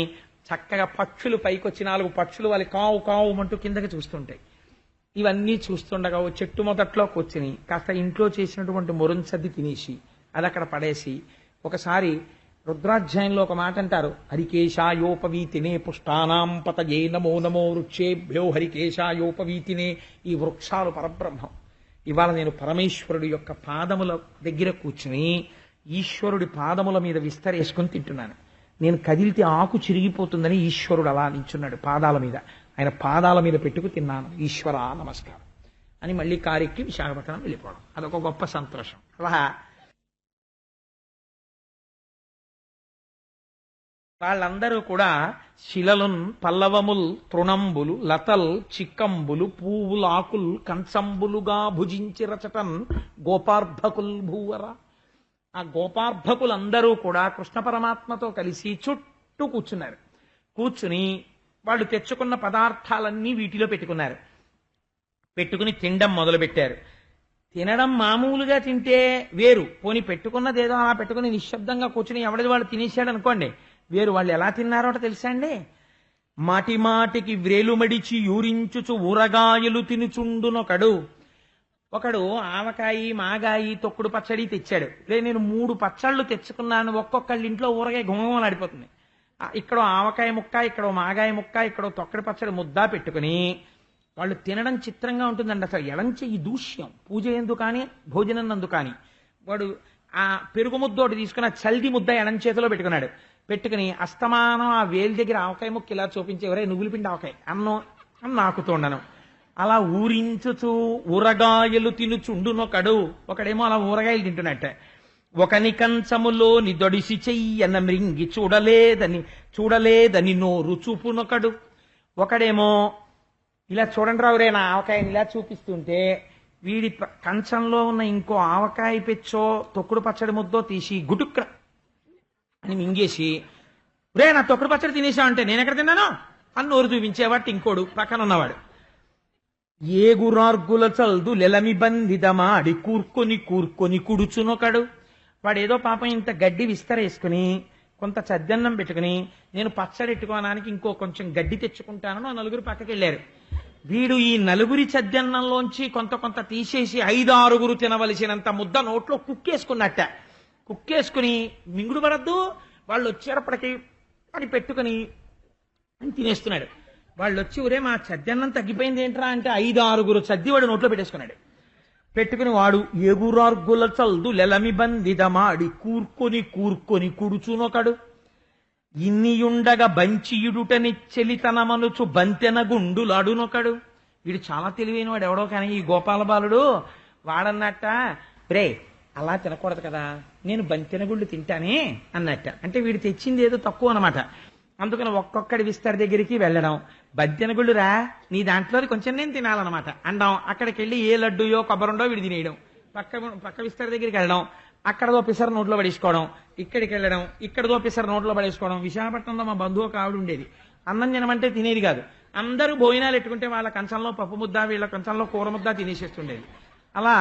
చక్కగా పక్షులు పైకొచ్చి 4 పక్షులు వాళ్ళ కావు కావు అంటూ కిందకి చూస్తుంటాయి. ఇవన్నీ చూస్తుండగా ఓ చెట్టు మొదట్లో కూర్చుని కాస్త ఇంట్లో చేసినటువంటి మురంచద్ది తినేసి అది అక్కడ పడేసి, ఒకసారి రుద్రాధ్యాయంలో ఒక మాట అంటారు, హరికేశాయోపవీతినే పుష్టానాం పతయే నమో నమో వృక్షేభ్యో హరికేశాయోపవీతినే. ఈ వృక్షాలు పరబ్రహ్మం. ఇవాళ నేను పరమేశ్వరుడి యొక్క పాదముల దగ్గర కూర్చుని ఈశ్వరుడి పాదముల మీద విస్తరేసుకుని తింటున్నాను. నేను కదిలితే ఆకు చిరిగిపోతుందని ఈశ్వరుడు అలా నించున్నాడు పాదాల మీద, ఆయన పాదాల మీద పెట్టుకు తిన్నాను. ఈశ్వర నమస్కారం అని మళ్ళీ కారెక్కి విశాఖపట్నం వెళ్ళిపోవడం, అదొక గొప్ప సంతోషం. అలా వాళ్ళందరూ కూడా శిలలున్ పల్లవముల్ తృణంబులు లతల్ చిక్కంబులు పువ్వులు ఆకుల్ కంచంబులుగా భుజించి రచటన్ గోపార్భకుల్ భూవర. ఆ గోపార్భకులందరూ కూడా కృష్ణ పరమాత్మతో కలిసి చుట్టూ కూర్చున్నారు. కూర్చుని వాళ్ళు తెచ్చుకున్న పదార్థాలన్నీ వీటిలో పెట్టుకున్నారు. పెట్టుకుని తినడం మొదలుపెట్టారు. తినడం మామూలుగా తింటే వేరు, పోని పెట్టుకున్నదేదో అలా పెట్టుకుని నిశ్శబ్దంగా కూర్చుని ఎవరిది వాళ్ళు తినేసాడు అనుకోండి వేరు. వాళ్ళు ఎలా తిన్నారో తెలుసా అండి? మాటి మాటికి వ్రేలు మడిచి యూరించుచు ఊరగాయలు తినుచుండునొకడు. ఒకడు ఆవకాయి మాగాయి తొక్కుడు పచ్చడి తెచ్చాడు. నేను 3 పచ్చళ్ళు తెచ్చుకున్నాను, ఒక్కొక్కళ్ళ ఇంట్లో ఊరగాయ గుమగుమలాడిపోతుంది. ఇక్కడో ఆవకాయ ముక్క, ఇక్కడో మాగాయ ముక్క, ఇక్కడో తొక్కడి పచ్చడి ముద్ద పెట్టుకుని వాళ్ళు తినడం చిత్రంగా ఉంటుందండి. అసలు ఎడంచె ఈ దూష్యం, పూజ ఎందు కానీ భోజనం నందు కానీ. వాడు ఆ పెరుగు ముద్దోటి తీసుకుని ఆ చల్ది ముద్ద ఎడం చేతిలో పెట్టుకుని అస్తమానం ఆ వేలు దగ్గర ఆవకాయ ముక్క ఇలా చూపించి, ఎవరే నువ్వులు పిండి ఆవకాయ అన్నం అని నాకుతుండను. అలా ఊరించుచూ ఊరగాయలు తినుచుండునొకడు. ఒకడేమో అలా ఊరగాయలు తింటున్నట్టే. ఒకని కంచములోని దొడిసి చెయ్యన మృంగి చూడలేదని నోరు చూపునొకడు. ఒకడేమో ఇలా చూడండి రావురే నా ఆవకాయని ఇలా చూపిస్తుంటే వీడి కంచంలో ఉన్న ఇంకో ఆవకాయ పెచ్చో తొక్కుడు పచ్చడి ముద్దో తీసి గుటుక్క అని మింగేసి, రే నా తొక్కుడు పచ్చడి తినేసావంటే నేనెక్కడ తిన్నాను అని నోరు చూపించేవాటి ఇంకోడు పక్కన ఉన్నవాడు. ఏగురార్గుల చల్దు లెలమి బందిదమాడి కూర్కొని కుడుచునొకడు. వాడేదో పాపం ఇంత గడ్డి విస్తరేసుకుని కొంత చద్దన్నం పెట్టుకుని నేను పచ్చడి ఎట్టుకోవడానికి ఇంకో కొంచెం గడ్డి తెచ్చుకుంటానని 4 పక్కకి వెళ్ళారు. వీడు ఈ 4 చద్దన్నంలోంచి కొంత తీసేసి 5-6 తినవలసినంత ముద్ద నోట్లో కుక్కేసుకుని మింగుడు పడద్దు వాళ్ళు వచ్చేటప్పటికి అని పెట్టుకుని అని తినేస్తున్నాడు. వాళ్ళు వచ్చి ఊరే మా చద్దన్నం తగ్గిపోయింది ఏంట్రా అంటే 5-6 చద్ది వాడు నోట్లో పెట్టుకుని వాడు ఎగురార్గుల చల్దు లెలమి బందిదమాడి కూర్కొని కుడుచునొకడు. ఇన్నియుండగా బంచియుడుటని చెలితనమనుచు బంతెన గుండులాడునొకడు. వీడు చాలా తెలివైన వాడు ఎవడో కానీ ఈ గోపాల బాలుడు వాడన్నట్ట, రే అలా తినకూడదు కదా, నేను బంతెన గుళ్ళు తింటానే అన్నట్ట. అంటే వీడు తెచ్చింది ఏదో తక్కువ అనమాట. అందుకని ఒక్కొక్కడి విస్తరి దగ్గరికి వెళ్ళడం, బంతెనగుళ్ళు రా నీ దాంట్లో కొంచెం నేను తినాలన్నమాట అండం. అక్కడికి వెళ్ళి ఏ లడ్డూయో కొబ్బరుండో వీడి తినేయడం, పక్క విస్తరి దగ్గరికి వెళ్ళడం, అక్కడదో పిసర నోట్లో పడేసుకోవడం, ఇక్కడికి వెళ్ళడం, ఇక్కడదో పిసర నోట్లో పడేసుకోవడం. విశాఖపట్నంలో మా బంధువు ఒక ఆవిడ ఉండేది, అన్నం తినమంటే తినేది కాదు. అందరూ భోజనాలు ఎట్టుకుంటే వాళ్ళ కంచంలో పప్పు ముద్ద వీళ్ళ కంచంలో కూర ముద్ద తినేసేస్తుండేది. అలా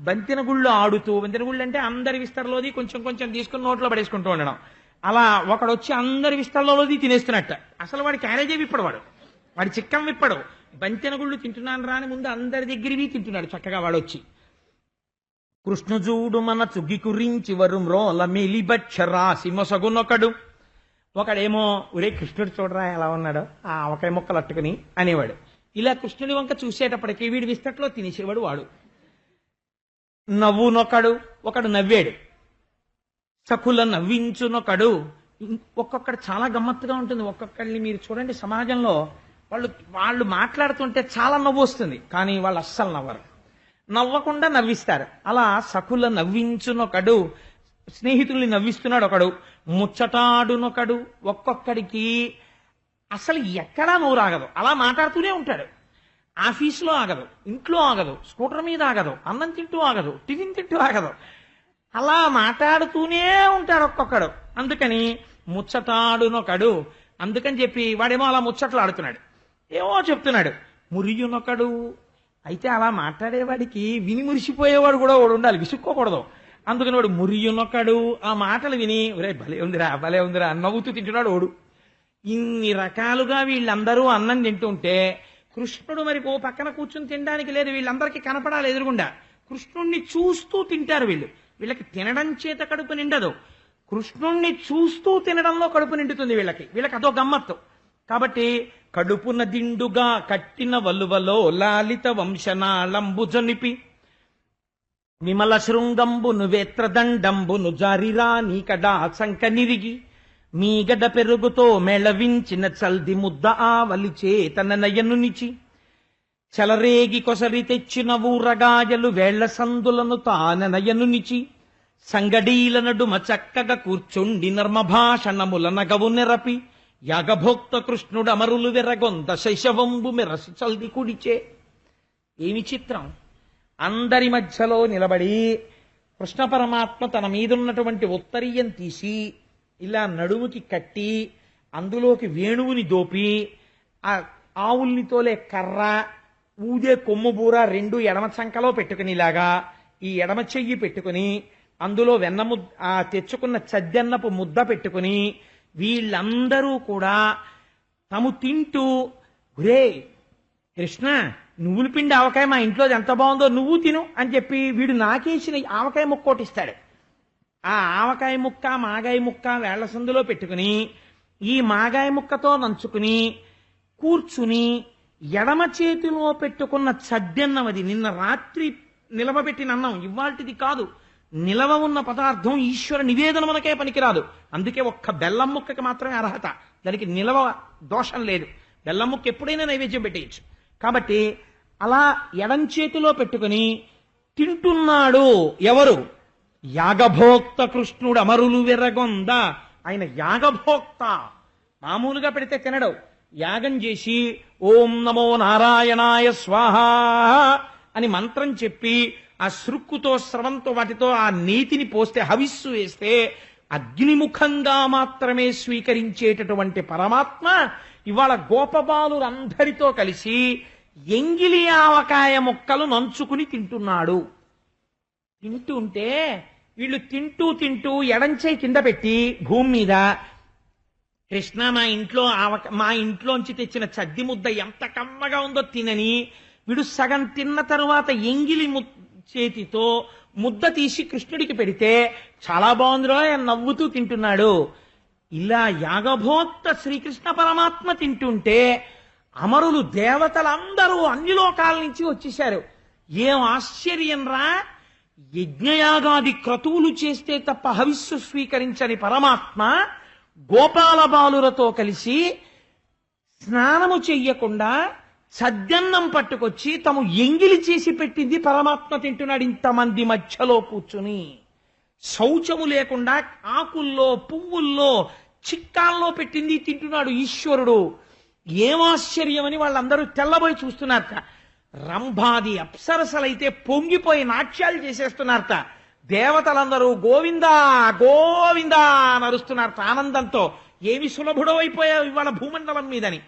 బంతిన గుళ్ళు ఆడుతూ, బంతిన గుళ్ళు అంటే అందరి విస్తరలోది కొంచెం తీసుకుని నోట్లో పడేసుకుంటూ ఉండడం. అలా ఒకడు వచ్చి అందరి విస్తరలోది తినేస్తున్నట్ట. అసలు వాడి క్యారేజే విప్పడు, వాడి చిక్కం విప్పడు. బంతిన గుళ్ళు తింటున్నాను రాని ముందు అందరి దగ్గరవి తింటున్నాడు చక్కగా వాడొచ్చి. కృష్ణజూడు మన చుగ్గి కురించి వరుం రోల మెలిబక్షరాసి మొసగునొకడు. ఒకడేమో ఒరే కృష్ణుడు చూడరా ఎలా ఉన్నాడో ఆ ఆవకాయ మొక్కలు అట్టుకుని అనేవాడు. ఇలా కృష్ణుడి వంక చూసేటప్పటికి వీడి విస్తట్లో తినేసేవాడు వాడు. నవ్వునొకడు, ఒకడు నవ్వాడు. సకుల నవ్వించునొకడు. ఒక్కొక్కడు చాలా గమ్మత్తుగా ఉంటుంది. ఒక్కొక్కడిని మీరు చూడండి, సమాజంలో వాళ్ళు మాట్లాడుతుంటే చాలా నవ్వు వస్తుంది, కానీ వాళ్ళు అస్సలు నవ్వరు, నవ్వకుండా నవ్విస్తారు. అలా సకుల నవ్వించునొకడు, స్నేహితుల్ని నవ్విస్తున్నాడు ఒకడు. ముచ్చటాడునొకడు, ఒక్కొక్కడికి అసలు ఎక్కడా నోరు ఆగదు, అలా మాట్లాడుతూనే ఉంటాడు. ఆఫీసులో ఆగదు, ఇంట్లో ఆగదు, స్కూటర్ మీద ఆగదు, అన్నం తింటూ ఆగదు, టిఫిన్ తింటూ ఆగదు, అలా మాట్లాడుతూనే ఉంటాడు ఒక్కొక్కడు. అందుకని ముచ్చటాడునొకడు. అందుకని చెప్పి వాడేమో అలా ముచ్చట్లు ఆడుతున్నాడు, ఏమో చెప్తున్నాడు. మురియునొకడు. అయితే అలా మాట్లాడేవాడికి విని మురిసిపోయేవాడు కూడా వాడు ఉండాలి, విసుక్కోకూడదు. అందుకని వాడు మురియునొకడు. ఆ మాటలు విని ఒరే భలే ఉందిరా నవ్వుతూ తింటున్నాడు వాడు. ఇన్ని రకాలుగా వీళ్ళందరూ అన్నం తింటుంటే కృష్ణుడు మరి ఓ పక్కన కూర్చుని తినడానికి లేదు, వీళ్ళందరికీ కనపడాలి ఎదురుగుండా. కృష్ణుణ్ణి చూస్తూ తింటారు వీళ్ళకి తినడం చేత కడుపు నిండదు, కృష్ణుణ్ణి చూస్తూ తినడంలో కడుపు నిండుతుంది వీళ్ళకి అదో గమ్మత్తు. కాబట్టి కడుపున దిండుగా కట్టిన వలువలో లాలిత వంశనాళంబు జనిపి విమల శృంగంబును వేత్రదండంబును జారిరా నీకడా సంక నిరిగి మీగడ పెరుగుతో మెళవించిన చల్ది ముద్ద ఆవలి చేతన నయనునిచి చలరేగి కొసరి తెచ్చిన ఊరగాయలు వేళ్ల సందులను తాన నయనునిచి సంగడీల నడుమ చక్కగా కూర్చుండి నర్మభాషణముల నగవు నెరపి యాగభోక్త కృష్ణుడు అమరులు వెరగొంద శైశవంబు మెరసి చల్ది కుడిచే. ఏమి చిత్రం! అందరి మధ్యలో నిలబడి కృష్ణ పరమాత్మ తన మీదున్నటువంటి ఉత్తరీయం తీసి ఇలా నడుముకి కట్టి అందులోకి వేణువుని దోపి ఆ ఆవుల్ని తోలే కర్ర ఊదే కొమ్ముబూర రెండు ఎడమ చంకలో పెట్టుకుని ఇలాగా ఈ ఎడమ చెయ్యి పెట్టుకుని అందులో తెచ్చుకున్న చద్దన్నపు ముద్ద పెట్టుకుని వీళ్ళందరూ కూడా తాము తింటూ ఒరే కృష్ణ నువ్వుల పిండి ఆవకాయ మా ఇంట్లో ఎంత బాగుందో నువ్వు తిను అని చెప్పి వీడు నాకేసిన ఆవకాయ ముక్క కొట్టిస్తాడు. ఆ ఆవకాయ ముక్క మాగాయ ముక్క వేళ్ల సందులో పెట్టుకుని ఈ మాగాయ ముక్కతో నంచుకుని కూర్చుని ఎడమ చేతిలో పెట్టుకున్న చద్దన్నం, అది నిన్న రాత్రి నిలవబెట్టిన అన్నం, ఇవాల్టిది కాదు, నిలవ ఉన్న పదార్థం ఈశ్వర నివేదనములకే పనికిరాదు. అందుకే ఒక్క బెల్లం ముక్కకి మాత్రమే అర్హత, దానికి నిలవ దోషం లేదు. బెల్లం ముక్క ఎప్పుడైనా నైవేద్యం పెట్టేయచ్చు. కాబట్టి అలా ఎడం చేతిలో పెట్టుకుని తింటున్నాడు. ఎవరు? యాగభోక్త కృష్ణుడు అమరులు విర్రగొంద. ఆయన యాగభోక్త. మామూలుగా పెడితే తినడు. యాగం చేసి ఓం నమో నారాయణాయ స్వాహ అని మంత్రం చెప్పి ఆ శృక్కుతో స్రవంతో వాటితో ఆ నీతిని పోస్తే, హవిస్సు వేస్తే అగ్నిముఖంగా మాత్రమే స్వీకరించేటటువంటి పరమాత్మ ఇవాళ గోపబాలురందరితో కలిసి ఎంగిలి ఆవకాయ ముక్కలు నంచుకుని తింటున్నాడు. తింటుంటే వీళ్ళు తింటూ తింటూ ఎడంచై కింద పెట్టి భూమి మీద, కృష్ణ మా ఇంట్లోంచి తెచ్చిన చద్ది ముద్ద ఎంత కమ్మగా ఉందో తినని, వీడు సగం తిన్న తరువాత ఎంగిలి చేతితో ముద్ద తీసి కృష్ణుడికి పెడితే చాలా బాగుందిరో నవ్వుతూ తింటున్నాడు. ఇలా యాగభోక్త శ్రీకృష్ణ పరమాత్మ తింటుంటే అమరులు దేవతలందరూ అన్ని లోకాల నుంచి వచ్చేశారు. ఏం ఆశ్చర్యం రా! యజ్ఞయాగాది క్రతువులు చేస్తే తప్ప హవిస్సు స్వీకరించని పరమాత్మ గోపాల బాలురతో కలిసి స్నానము చెయ్యకుండా సద్దన్నం పట్టుకొచ్చి తము ఎంగిలి చేసి పెట్టింది పరమాత్మ తింటున్నాడు. ఇంతమంది మధ్యలో కూర్చుని శౌచము లేకుండా ఆకుల్లో పువ్వుల్లో చిక్కాల్లో పెట్టింది తింటున్నాడు ఈశ్వరుడు. ఏమాశ్చర్యమని వాళ్ళందరూ తెల్లబోయి చూస్తున్నారట. రంభాది అప్సరసలైతే పొంగిపోయి నాట్యాలు చేసేస్తున్నారట. దేవతలందరూ గోవిందా గోవిందా నరుస్తున్నారట ఆనందంతో. ఏమి సులభుడో అయిపోయావు ఇవాళ భూమండలం మీదని.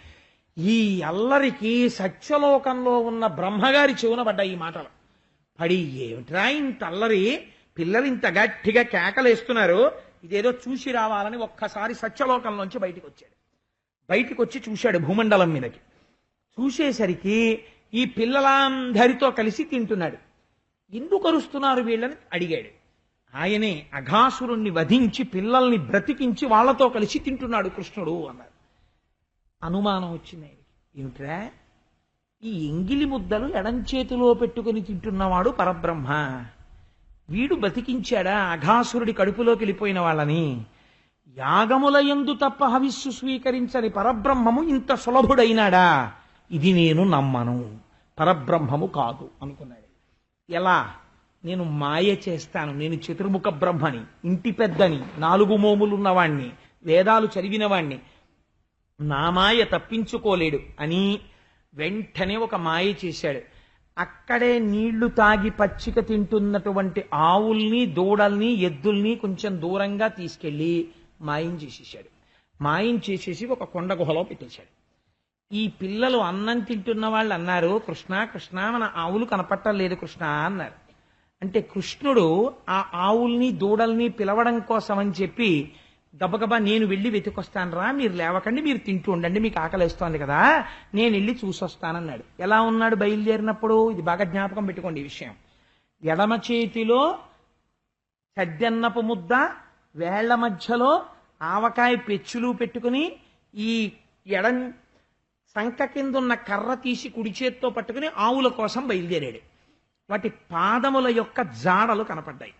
ఈ అల్లరికి సత్యలోకంలో ఉన్న బ్రహ్మగారి చెవున పడ్డాయి ఈ మాటలు. పడి ఏమిట్రా ఇంత అల్లరి, పిల్లలు ఇంత గట్టిగా కేకలేస్తున్నారు, ఇదేదో చూసి రావాలని ఒక్కసారి సత్యలోకంలోంచి బయటికి వచ్చాడు. బయటికి వచ్చి చూశాడు భూమండలం మీదకి. చూసేసరికి ఈ పిల్లలందరితో కలిసి తింటున్నాడు. ఎందుకు అరుస్తున్నారు వీళ్ళని అడిగాడు. ఆయనే అఘాసురుణ్ణి వధించి పిల్లల్ని బ్రతికించి వాళ్లతో కలిసి తింటున్నాడు కృష్ణుడు అన్నారు. అనుమానం వచ్చింది ఆయనకి. ఏమిట్రా ఈ ఎంగిలి ముద్దలు ఎడం చేతిలో పెట్టుకుని తింటున్నవాడు పరబ్రహ్మ, వీడు బతికించాడా అఘాసురుడి కడుపులోకి వెళ్ళిపోయిన వాళ్ళని? యాగములయందు తప్ప హవిస్సు స్వీకరించని పరబ్రహ్మము ఇంత సులభుడైనాడా? ఇది నేను నమ్మను, పరబ్రహ్మము కాదు అనుకున్నాడు. ఎలా? నేను మాయ చేస్తాను, నేను చతుర్ముఖ బ్రహ్మని, ఇంటి పెద్దని, 4 మోములున్నవాణ్ణి, వేదాలు చదివినవాణ్ణి, నా మాయ తప్పించుకోలేడు అని వెంటనే ఒక మాయ చేశాడు. అక్కడే నీళ్లు తాగి పచ్చిక తింటున్నటువంటి ఆవుల్ని దూడల్ని ఎద్దుల్ని కొంచెం దూరంగా తీసుకెళ్లి మాయం చేసేసాడు. మాయం చేసేసి ఒక కొండ గుహలో పెట్టేశాడు. ఈ పిల్లలు అన్నం తింటున్న వాళ్ళు అన్నారు, కృష్ణ కృష్ణ మన ఆవులు కనపట్టలేదు కృష్ణ అన్నారు. అంటే కృష్ణుడు ఆ ఆవుల్ని దూడల్ని పిలవడం కోసం అని చెప్పి గబగబా నేను వెళ్ళి వెతికొస్తాను రా, మీరు లేవకండి, మీరు తింటూ ఉండండి, మీకు ఆకలిస్తోంది కదా, నేను వెళ్ళి చూసొస్తానన్నాడు. ఎలా ఉన్నాడు బయలుదేరినప్పుడు? ఇది బాగా జ్ఞాపకం పెట్టుకోండి ఈ విషయం. ఎడమ చేతిలో సద్దన్నపు ముద్ద, వేళ్ల మధ్యలో ఆవకాయ పెచ్చులు పెట్టుకుని ఈ ఎడం సంక కింద ఉన్న కర్ర తీసి కుడి చేత్తో పట్టుకుని ఆవుల కోసం బయలుదేరాడు. వాటి పాదముల యొక్క జాడలు కనపడ్డాయి.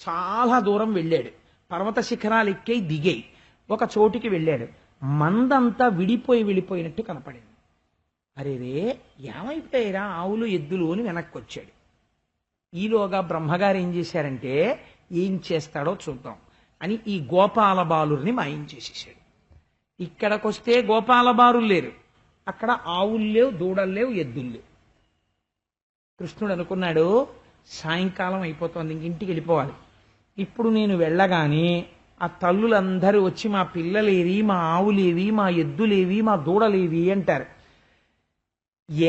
చాలా దూరం వెళ్ళాడు. పర్వత శిఖరాలు ఎక్కాయి దిగాయి. ఒక చోటికి వెళ్ళాడు. మందంతా విడిపోయినట్టు కనపడింది. అరేరే ఏమైపోయారా ఆవులు ఎద్దులు అని వెనక్కి వచ్చాడు. ఈలోగా బ్రహ్మగారు ఏం చేశారంటే, ఏం చేస్తాడో చూద్దాం అని ఈ గోపాల బాలుర్ని మాయం చేసేసాడు. ఇక్కడికొస్తే గోపాల బాలురు లేరు, అక్కడ ఆవులు లేవు, దూడలు లేవు, ఎద్దులు లేవు. కృష్ణుడు అనుకున్నాడు, సాయంకాలం అయిపోతుంది, ఇంటికి వెళ్ళిపోవాలి. ఇప్పుడు నేను వెళ్ళగానే ఆ తల్లులందరూ వచ్చి మా పిల్లలేవి, మా ఆవులేవి, మా ఎద్దులేవి, మా దూడలేవి అంటారు.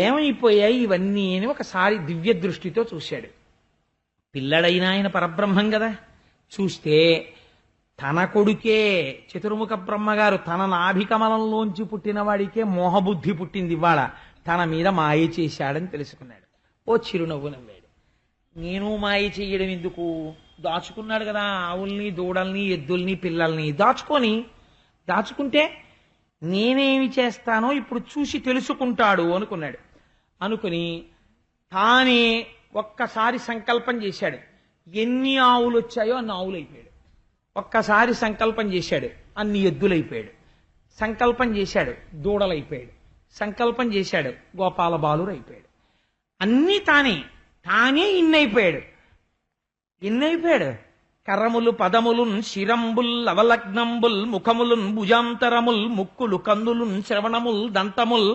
ఏమైపోయాయి ఇవన్నీ అని ఒకసారి దివ్య దృష్టితో చూశాడు. పిల్లడైన ఆయన పరబ్రహ్మం కదా. చూస్తే తన కొడుకే చతుర్ముఖ బ్రహ్మగారు, తన నాభికమలంలోంచి పుట్టిన వాడికే మోహబుద్ధి పుట్టింది ఇవాళ. తన మీద మాయ చేశాడని తెలుసుకున్నాడు. ఓ చిరునవ్వు నవ్వాడు. నేను మాయ చెయ్యడం ఎందుకు, దాచుకున్నాడు కదా ఆవుల్ని దూడల్ని ఎద్దుల్ని పిల్లల్ని, దాచుకుంటే నేనేమి చేస్తానో ఇప్పుడు చూసి తెలుసుకుంటాడు అనుకున్నాడు. అనుకుని తానే ఒక్కసారి సంకల్పం చేశాడు. ఎన్ని ఆవులు వచ్చాయో అన్ని ఆవులు అయిపోయాడు. ఒక్కసారి సంకల్పం చేశాడు, అన్ని ఎద్దులైపోయాడు. సంకల్పం చేశాడు, దూడలైపోయాడు. సంకల్పం చేశాడు, గోపాల బాలురు అయిపోయాడు. అన్నీ తానే ఇన్నైపోయాడు. కర్రములు పదములున్ శిరంబుల్ అవలగ్నంబుల్ ముఖములున్ భుజాంతరముల్ ముక్కులు కందులున్ శ్రవణముల్ దంతముల్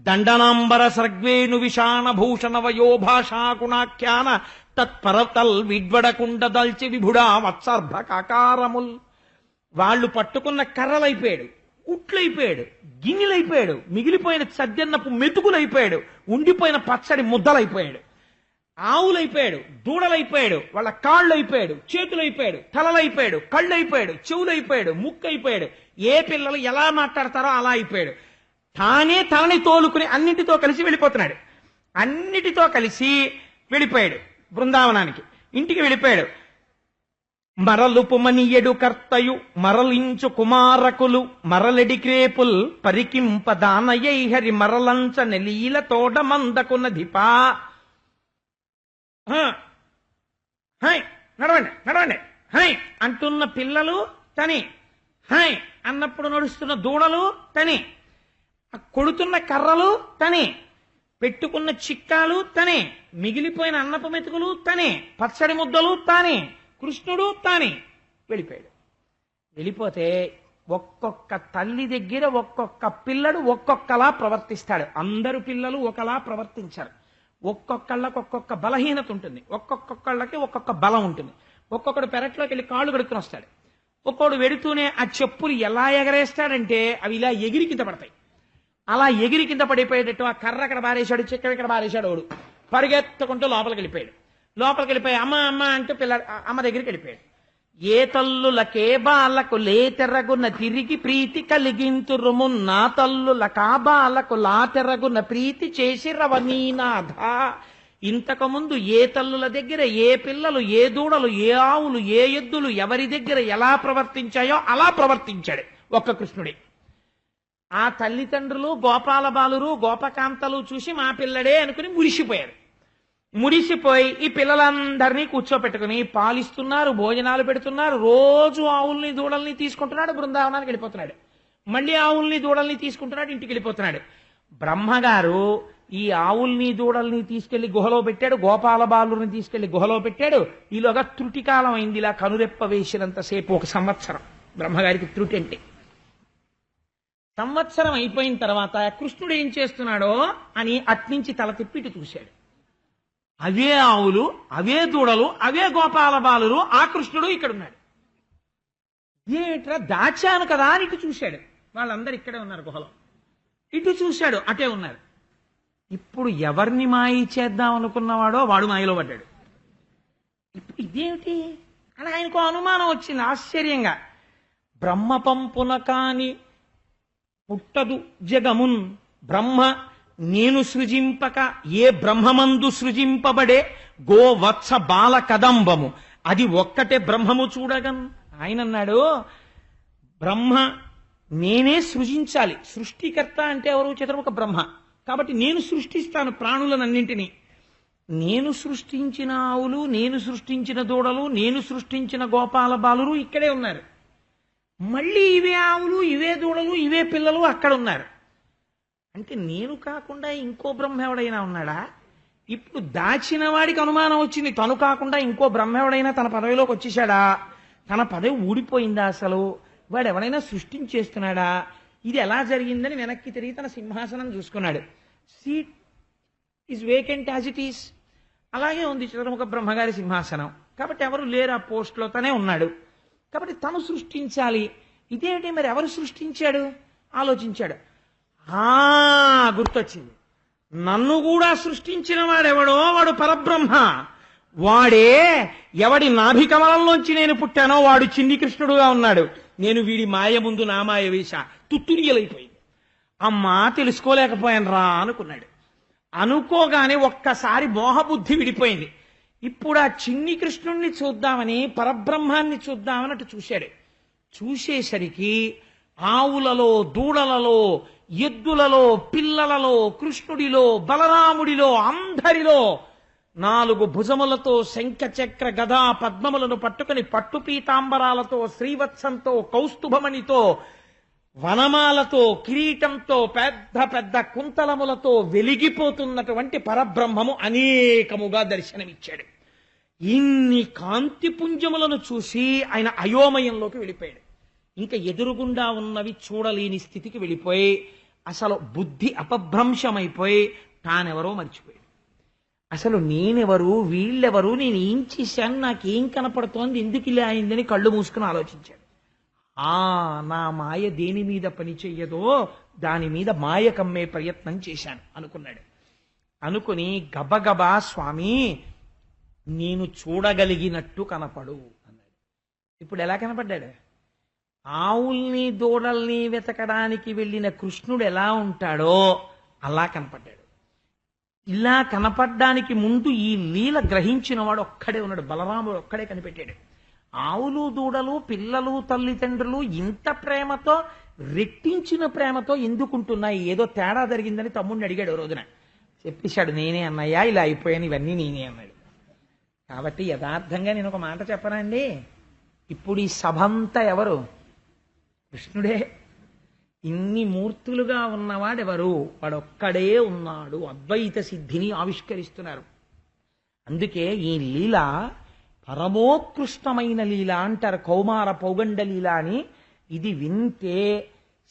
దండనాంబర సర్గ్వేణు విషాణ భూషణ వయోభాషాకుణాఖ్యాన తత్పరతల్ విడ్వడకుండ దల్చి విభుడా వత్సర్భ కాకారముల్. వాళ్ళు పట్టుకున్న కర్రలైపోయాడు, ఉట్లైపోయాడు, గిన్నెలైపోయాడు, మిగిలిపోయిన సద్దన్నపు మెతుకులైపోయాడు, ఉండిపోయిన పచ్చడి ముద్దలైపోయాడు. ఆవులైపోయాడు, దూడలైపోయాడు, వాళ్ళ కాళ్ళు అయిపోయాడు, చేతులైపోయాడు, తలలైపోయాడు, కళ్ళైపోయాడు, చెవులైపోయాడు, ముక్కైపోయాడు. ఏ పిల్లలు ఎలా మాట్లాడతారో అలా అయిపోయాడు. తనని తోలుకుని అన్నిటితో కలిసి వెళ్ళిపోతున్నాడు. అన్నిటితో కలిసి వెళ్ళిపోయాడు బృందావనానికి. ఇంటికి వెళ్ళిపోయాడు. మరలు పుమనియడు కర్తయు మరలించు కుమారకులు మరలెడి క్రేపుల్ పరికింప దానయ్యై హరి మరలంచ నెలీల తోడ మందకున్న ధిపా. నడవండి హై అంటున్న పిల్లలు తని, హై అన్నప్పుడు నడుస్తున్న దూడలు తని, కొడుతున్న కర్రలు తని, పెట్టుకున్న చిక్కాలు తనే, మిగిలిపోయిన అన్నపు మెతుకులు తనే, పచ్చడి ముద్దలు తానే, కృష్ణుడు తానే వెళ్ళిపోయాడు. వెళ్ళిపోతే ఒక్కొక్క తల్లి దగ్గర ఒక్కొక్క పిల్లడు ఒక్కొక్కలా ప్రవర్తిస్తాడు. అందరు పిల్లలు ఒకలా ప్రవర్తించారు. ఒక్కొక్కళ్ళకి ఒక్కొక్క బలహీనత ఉంటుంది, ఒక్కొక్కళ్ళకి ఒక్కొక్క బలం ఉంటుంది. ఒక్కొక్కడు పెరట్లోకి వెళ్ళి కాళ్ళు కడుక్కుని వస్తాడు. ఒక్కొక్కడు వెడుతూనే ఆ చెప్పులు ఎలా ఎగరేస్తాడంటే అవి ఇలా ఎగిరి కింద పడతాయి. అలా ఎగిరి కింద పడిపోయేటట్టు ఆ కర్ర అక్కడ బారేశాడు, చెక్క ఇక్కడ బారేశాడు. వాడు పరిగెత్తుకుంటూ లోపలికి వెళ్ళిపోయి అమ్మ అంటూ అమ్మ దగ్గరికి వెళ్ళిపోయాడు. ఏ తల్లులకే బాలకు లేతెరగున తిరిగి ప్రీతి కలిగింతురుము, నా తల్లుల కాబాలకు లాతెరగున ప్రీతి చేసి రవనీనాథ. ఇంతకుముందు ఏ తల్లుల దగ్గర ఏ పిల్లలు, ఏ దూడలు, ఏ ఆవులు, ఏ ఎద్దులు ఎవరి దగ్గర ఎలా ప్రవర్తించాయో అలా ప్రవర్తించాడు ఒక్క కృష్ణుడే. ఆ తల్లిదండ్రులు గోపాల బాలురు గోపకాంతలు చూసి మా పిల్లడే అనుకుని మురిసిపోయి ఈ పిల్లలందరినీ కూర్చోపెట్టుకుని పాలిస్తున్నారు, భోజనాలు పెడుతున్నారు. రోజు ఆవుల్ని దూడల్ని తీసుకుంటున్నాడు, బృందావనానికి వెళ్ళిపోతున్నాడు. మళ్ళీ ఆవుల్ని దూడల్ని తీసుకుంటున్నాడు, ఇంటికి వెళ్ళిపోతున్నాడు. బ్రహ్మగారు ఈ ఆవుల్ని దూడల్ని తీసుకెళ్లి గుహలో పెట్టాడు, గోపాల బాలుని తీసుకెళ్లి గుహలో పెట్టాడు. ఈలోగా త్రుటికాలం అయింది. ఇలా కనురెప్ప వేసినంతసేపు 1 సంవత్సరం బ్రహ్మగారికి త్రుటి అంటే. సంవత్సరం అయిపోయిన తర్వాత కృష్ణుడు ఏం చేస్తున్నాడో అని అట్నుంచి తల తిప్పిటి చూశాడు. అవే ఆవులు, అవే దూడలు, అవే గోపాల బాలురు, ఆ కృష్ణుడు ఇక్కడున్నాడు. ఏమిట్రా దాచాను కదా అని ఇటు చూశాడు. వాళ్ళందరూ ఇక్కడే ఉన్నారు గుహలో. ఇటు చూశాడు, అటే ఉన్నారు. ఇప్పుడు ఎవరిని మాయ చేద్దాం అనుకున్నవాడో వాడు మాయలో పడ్డాడు. ఇప్పుడు ఇదేమిటి అని ఆయనకు అనుమానం వచ్చింది ఆశ్చర్యంగా. బ్రహ్మ పంపున కాని పుట్టదు జగమున్, బ్రహ్మ నేను సృజింపక ఏ బ్రహ్మమందు సృజింపబడే గోవత్స బాల కదంబము, అది ఒక్కటే బ్రహ్మము చూడగన్. ఆయన అన్నాడు బ్రహ్మ నేనే సృజించాలి. సృష్టికర్త అంటే ఎవరు? చతుర్ముఖ బ్రహ్మ. కాబట్టి నేను సృష్టిస్తాను ప్రాణులనన్నింటినీ. నేను సృష్టించిన ఆవులు, నేను సృష్టించిన దూడలు, నేను సృష్టించిన గోపాల బాలురు ఇక్కడే ఉన్నారు. మళ్ళీ ఇవే ఆవులు, ఇవే దూడలు, ఇవే పిల్లలు అక్కడ ఉన్నారు. అంటే నేను కాకుండా ఇంకో బ్రహ్మ ఎవడైనా ఉన్నాడా? ఇప్పుడు దాచిన వాడికి అనుమానం వచ్చింది, తను కాకుండా ఇంకో బ్రహ్మ ఎవడైనా తన పదవిలోకి వచ్చేసాడా? తన పదవి ఊడిపోయిందా? అసలు వాడు ఎవరైనా సృష్టించేస్తున్నాడా? ఇది ఎలా జరిగిందని వెనక్కి తిరిగి తన సింహాసనం చూసుకున్నాడు. Seat is vacant as it is. అలాగే ఉంది చతుర్ముఖ బ్రహ్మగారి సింహాసనం. కాబట్టి ఎవరు లేరు ఆ పోస్ట్లో, తనే ఉన్నాడు. కాబట్టి తను సృష్టించాలి. ఇదేంటి మరి ఎవరు సృష్టించాడు ఆలోచించాడు. గుర్తొచ్చింది. నన్ను కూడా సృష్టించిన వాడెవడో వాడు పరబ్రహ్మ. వాడే ఎవడి నాభికమలంలోంచి నేను పుట్టానో వాడు చిన్ని కృష్ణుడుగా ఉన్నాడు. నేను వీడి మాయ ముందు నా మాయ వేశ తుత్తురియలైపోయింది. అమ్మా తెలుసుకోలేకపోయాను రా అనుకున్నాడు. అనుకోగానే ఒక్కసారి మోహబుద్ధి విడిపోయింది. ఇప్పుడు ఆ చిన్ని కృష్ణుణ్ణి చూద్దామని, పరబ్రహ్మాన్ని చూద్దామని అటు చూశాడు. చూసేసరికి ఆవులలో, దూడలలో, ఎద్దులలో, పిల్లలలో, కృష్ణుడిలో, బలరాముడిలో, అందరిలో 4 భుజములతో శంఖచక్ర గదా పద్మములను పట్టుకుని పట్టు పీతాంబరాలతో, శ్రీవత్సంతో, కౌస్తుభమణితో, వనమాలతో, కిరీటంతో, పెద్ద పెద్ద కుంతలములతో వెలిగిపోతున్నటువంటి పరబ్రహ్మము అనేకముగా దర్శనమిచ్చాడు. ఇన్ని కాంతిపుంజములను చూసి ఆయన అయోమయంలోకి వెళ్ళిపోయాడు. ఇంకా ఎదురుగుండా ఉన్నవి చూడలేని స్థితికి వెళ్ళిపోయి అసలు బుద్ధి అపభ్రంశమైపోయి తానెవరో మర్చిపోయాడు. అసలు నేనెవరు, వీళ్ళెవరు, నేను ఏం చేశాను, నాకేం కనపడుతోంది, ఎందుకు ఇలా అయిందని కళ్ళు మూసుకుని ఆలోచించాడు. నా మాయ దేని మీద పని చెయ్యదో దాని మీద మాయ కమ్మే ప్రయత్నం చేశాను అనుకున్నాడు. అనుకుని గబగబా స్వామి నేను చూడగలిగినట్టు కనపడు అన్నాడు. ఇప్పుడు ఎలా కనపడ్డాడు? ఆవుల్ని దూడల్ని వెతకడానికి వెళ్ళిన కృష్ణుడు ఎలా ఉంటాడో అలా కనపడ్డాడు. ఇలా కనపడ్డానికి ముందు ఈ లీల గ్రహించిన వాడు ఒక్కడే ఉన్నాడు. బలరాముడు ఒక్కడే కనిపెట్టాడు. ఆవులు, దూడలు, పిల్లలు, తల్లిదండ్రులు ఇంత ప్రేమతో, రెట్టించిన ప్రేమతో ఎందుకుంటున్నాయి? ఏదో తేడా జరిగిందని తమ్ముడిని అడిగాడు. రోజున చెప్పేశాడు, నేనే అన్నయ్యా, ఇలా అయిపోయాను, ఇవన్నీ నేనే అన్నాడు. కాబట్టి యథార్థంగా నేను ఒక మాట చెప్పనండి, ఇప్పుడు ఈ సభంతా ఎవరు? కృష్ణుడే. ఇన్ని మూర్తులుగా ఉన్నవాడెవరు? వాడొక్కడే ఉన్నాడు. అద్వైత సిద్ధిని ఆవిష్కరిస్తున్నారు. అందుకే ఈ లీల పరమోత్కృష్టమైన లీల అంటారు. కౌమార పౌగండ లీల అని. ఇది వింటే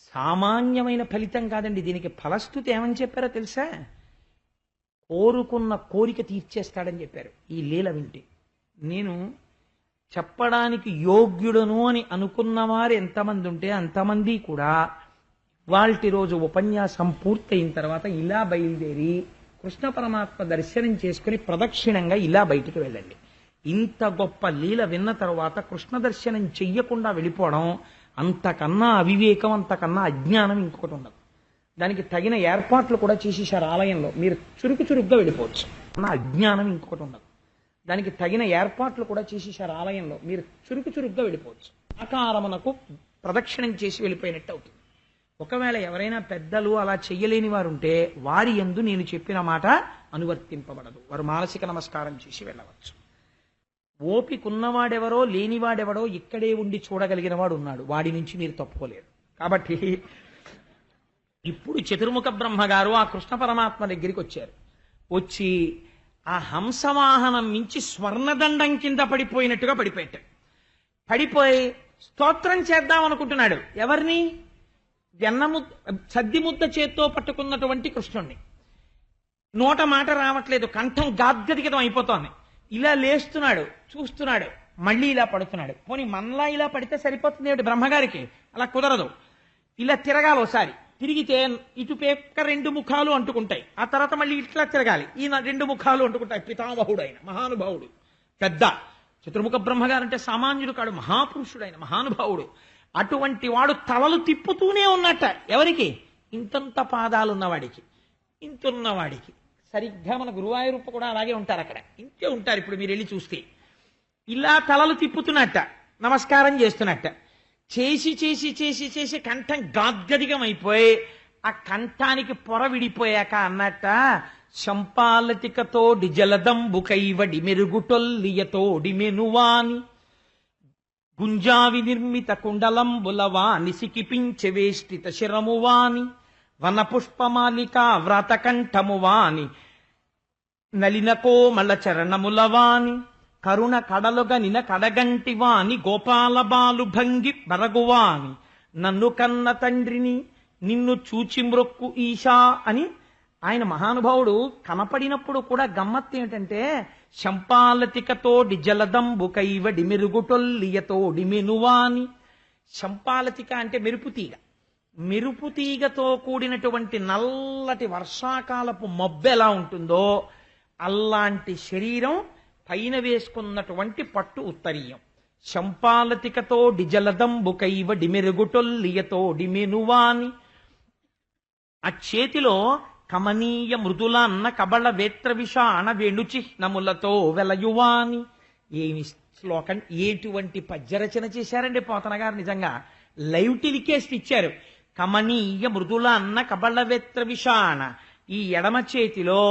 సామాన్యమైన ఫలితం కాదండి. దీనికి ఫలస్థుతి ఏమని చెప్పారో తెలుసా? కోరుకున్న కోరిక తీర్చేస్తాడని చెప్పారు ఈ లీల వింటే. నేను చెప్పడానికి యోగ్యుడను అని అనుకున్నవారు ఎంతమంది ఉంటే అంతమంది కూడా ఇవాల్టి రోజు ఉపన్యాసం పూర్తయిన తర్వాత ఇలా బయలుదేరి కృష్ణ పరమాత్మ దర్శనం చేసుకుని ప్రదక్షిణంగా ఇలా బయటికి వెళ్ళండి. ఇంత గొప్ప లీల విన్న తర్వాత కృష్ణ దర్శనం చెయ్యకుండా వెళ్ళిపోవడం అంతకన్నా అవివేకం, అంతకన్నా అజ్ఞానం ఇంకొకటి ఉండదు. దానికి తగిన ఏర్పాట్లు కూడా చేసేసారు ఆలయంలో. మీరు చురుకుగా వెళ్ళిపోవచ్చు. అజ్ఞానం ఇంకొకటి ఉండదు. దానికి తగిన ఏర్పాట్లు కూడా చేసేసారు ఆలయంలో. మీరు చురుకుగా వెళ్ళిపోవచ్చు. ఆకారమునకు ప్రదక్షిణం చేసి వెళ్ళిపోయినట్టు అవుతుంది. ఒకవేళ ఎవరైనా పెద్దలు అలా చెయ్యలేని వారు ఉంటే వారి యందు నేను చెప్పిన మాట అనువర్తింపబడదు. వారు మానసిక నమస్కారం చేసి వెళ్ళవచ్చు. ఓపికన్నవాడెవరో లేనివాడెవడో ఇక్కడే ఉండి చూడగలిగిన వాడు ఉన్నాడు. వాడి నుంచి మీరు తప్పుకోలేరు. కాబట్టి ఇప్పుడు చతుర్ముఖ బ్రహ్మగారు ఆ కృష్ణ పరమాత్మ దగ్గరికి వచ్చారు. వచ్చి ఆ హంసవాహనం మించి స్వర్ణదండం కింద పడిపోయినట్టుగా పడిపోయాడు. పడిపోయి స్తోత్రం చేద్దాం అనుకుంటున్నాడు. ఎవరిని? సద్ది ముద్ద చేత్తో పట్టుకున్నటువంటి కృష్ణుణ్ణి. నోట మాట రావట్లేదు, కంఠం గాద్గదిగతం అయిపోతోంది. ఇలా లేస్తున్నాడు, చూస్తున్నాడు, మళ్ళీ ఇలా పడుతున్నాడు. పోనీ మనలా ఇలా పడితే సరిపోతుంది ఏమిటి బ్రహ్మగారికి? అలా కుదరదు. ఇలా తిరగాలి. ఒకసారి తిరిగితే ఇటు పేక 2 ముఖాలు అంటుకుంటాయి. ఆ తర్వాత మళ్ళీ ఇట్లా తిరగాలి. ఈ 2 ముఖాలు అంటుకుంటాయి. పితామహుడు ఆయన, మహానుభావుడు, పెద్ద చతుర్ముఖ బ్రహ్మగారు అంటే సామాన్యుడు కాడు, మహాపురుషుడైన మహానుభావుడు. అటువంటి వాడు తలలు తిప్పుతూనే ఉన్నట్ట. ఎవరికి? ఇంతంత పాదాలున్నవాడికి, ఇంతున్నవాడికి. సరిగ్గా మన గురువాయూరప్ప కూడా అలాగే ఉంటారు. అక్కడ ఇంతే ఉంటారు. ఇప్పుడు మీరు వెళ్ళి చూస్తే ఇలా తలలు తిప్పుతున్నట్ట, నమస్కారం చేస్తున్నట్ట. చేసి చేసి చేసి చేసి కంఠం గాద్గదిగం అయిపోయి ఆ కంఠానికి పొర విడిపోయాక అన్నట్ట, శంపాలతికతోడి జలదంబుకైవడి మెరుగుటొల్లియతోడి మెనువాని గుంజావి నిర్మిత కుండలంబులవాని సికిపించె వేష్టిత శిరమువాని వనపుష్పమాలిక వ్రతకంఠమువాని నలినకోమల చరణములవాని కరుణ కడలుగ నిన కడగంటివాని గోపాల బాలు భంగి బరగువాని నన్ను కన్న తండ్రిని నిన్ను చూచి మ్రొక్కు ఈశా అని ఆయన మహానుభావుడు కనపడినప్పుడు కూడా గమ్మత్తు ఏమిటంటే, శంపాలతికతోడి జలదంబుకైవడి మెరుగుటొల్లియతోడి మెనువాని. శంపాలతిక అంటే మెరుపుతీగ. మెరుపుతీగతో కూడినటువంటి నల్లటి వర్షాకాలపు మబ్బు ఎలా ఉంటుందో అలాంటి శరీరం, పైన వేసుకున్నటువంటి పట్టు ఉత్తరీయం. శంపాలతికతోడి జలదంబుకైవడి మెరుగుటొల్లియతోడి మెనువాని. ఆ చేతిలో కమనీయ మృదుల అన్న కబళ వేత్ర విషాణ వేణుచిహ్నములతో వెలయువాని. ఏమి శ్లోకం, ఎటువంటి పద్యరచన చేశారండి పోతన గారు. నిజంగా లైవ్ టెలికాస్ట్ ఇచ్చారు. కమనీయ మృదుల అన్న కబళ వేత్ర విషాణ. ఈ ఎడమ చేతిలో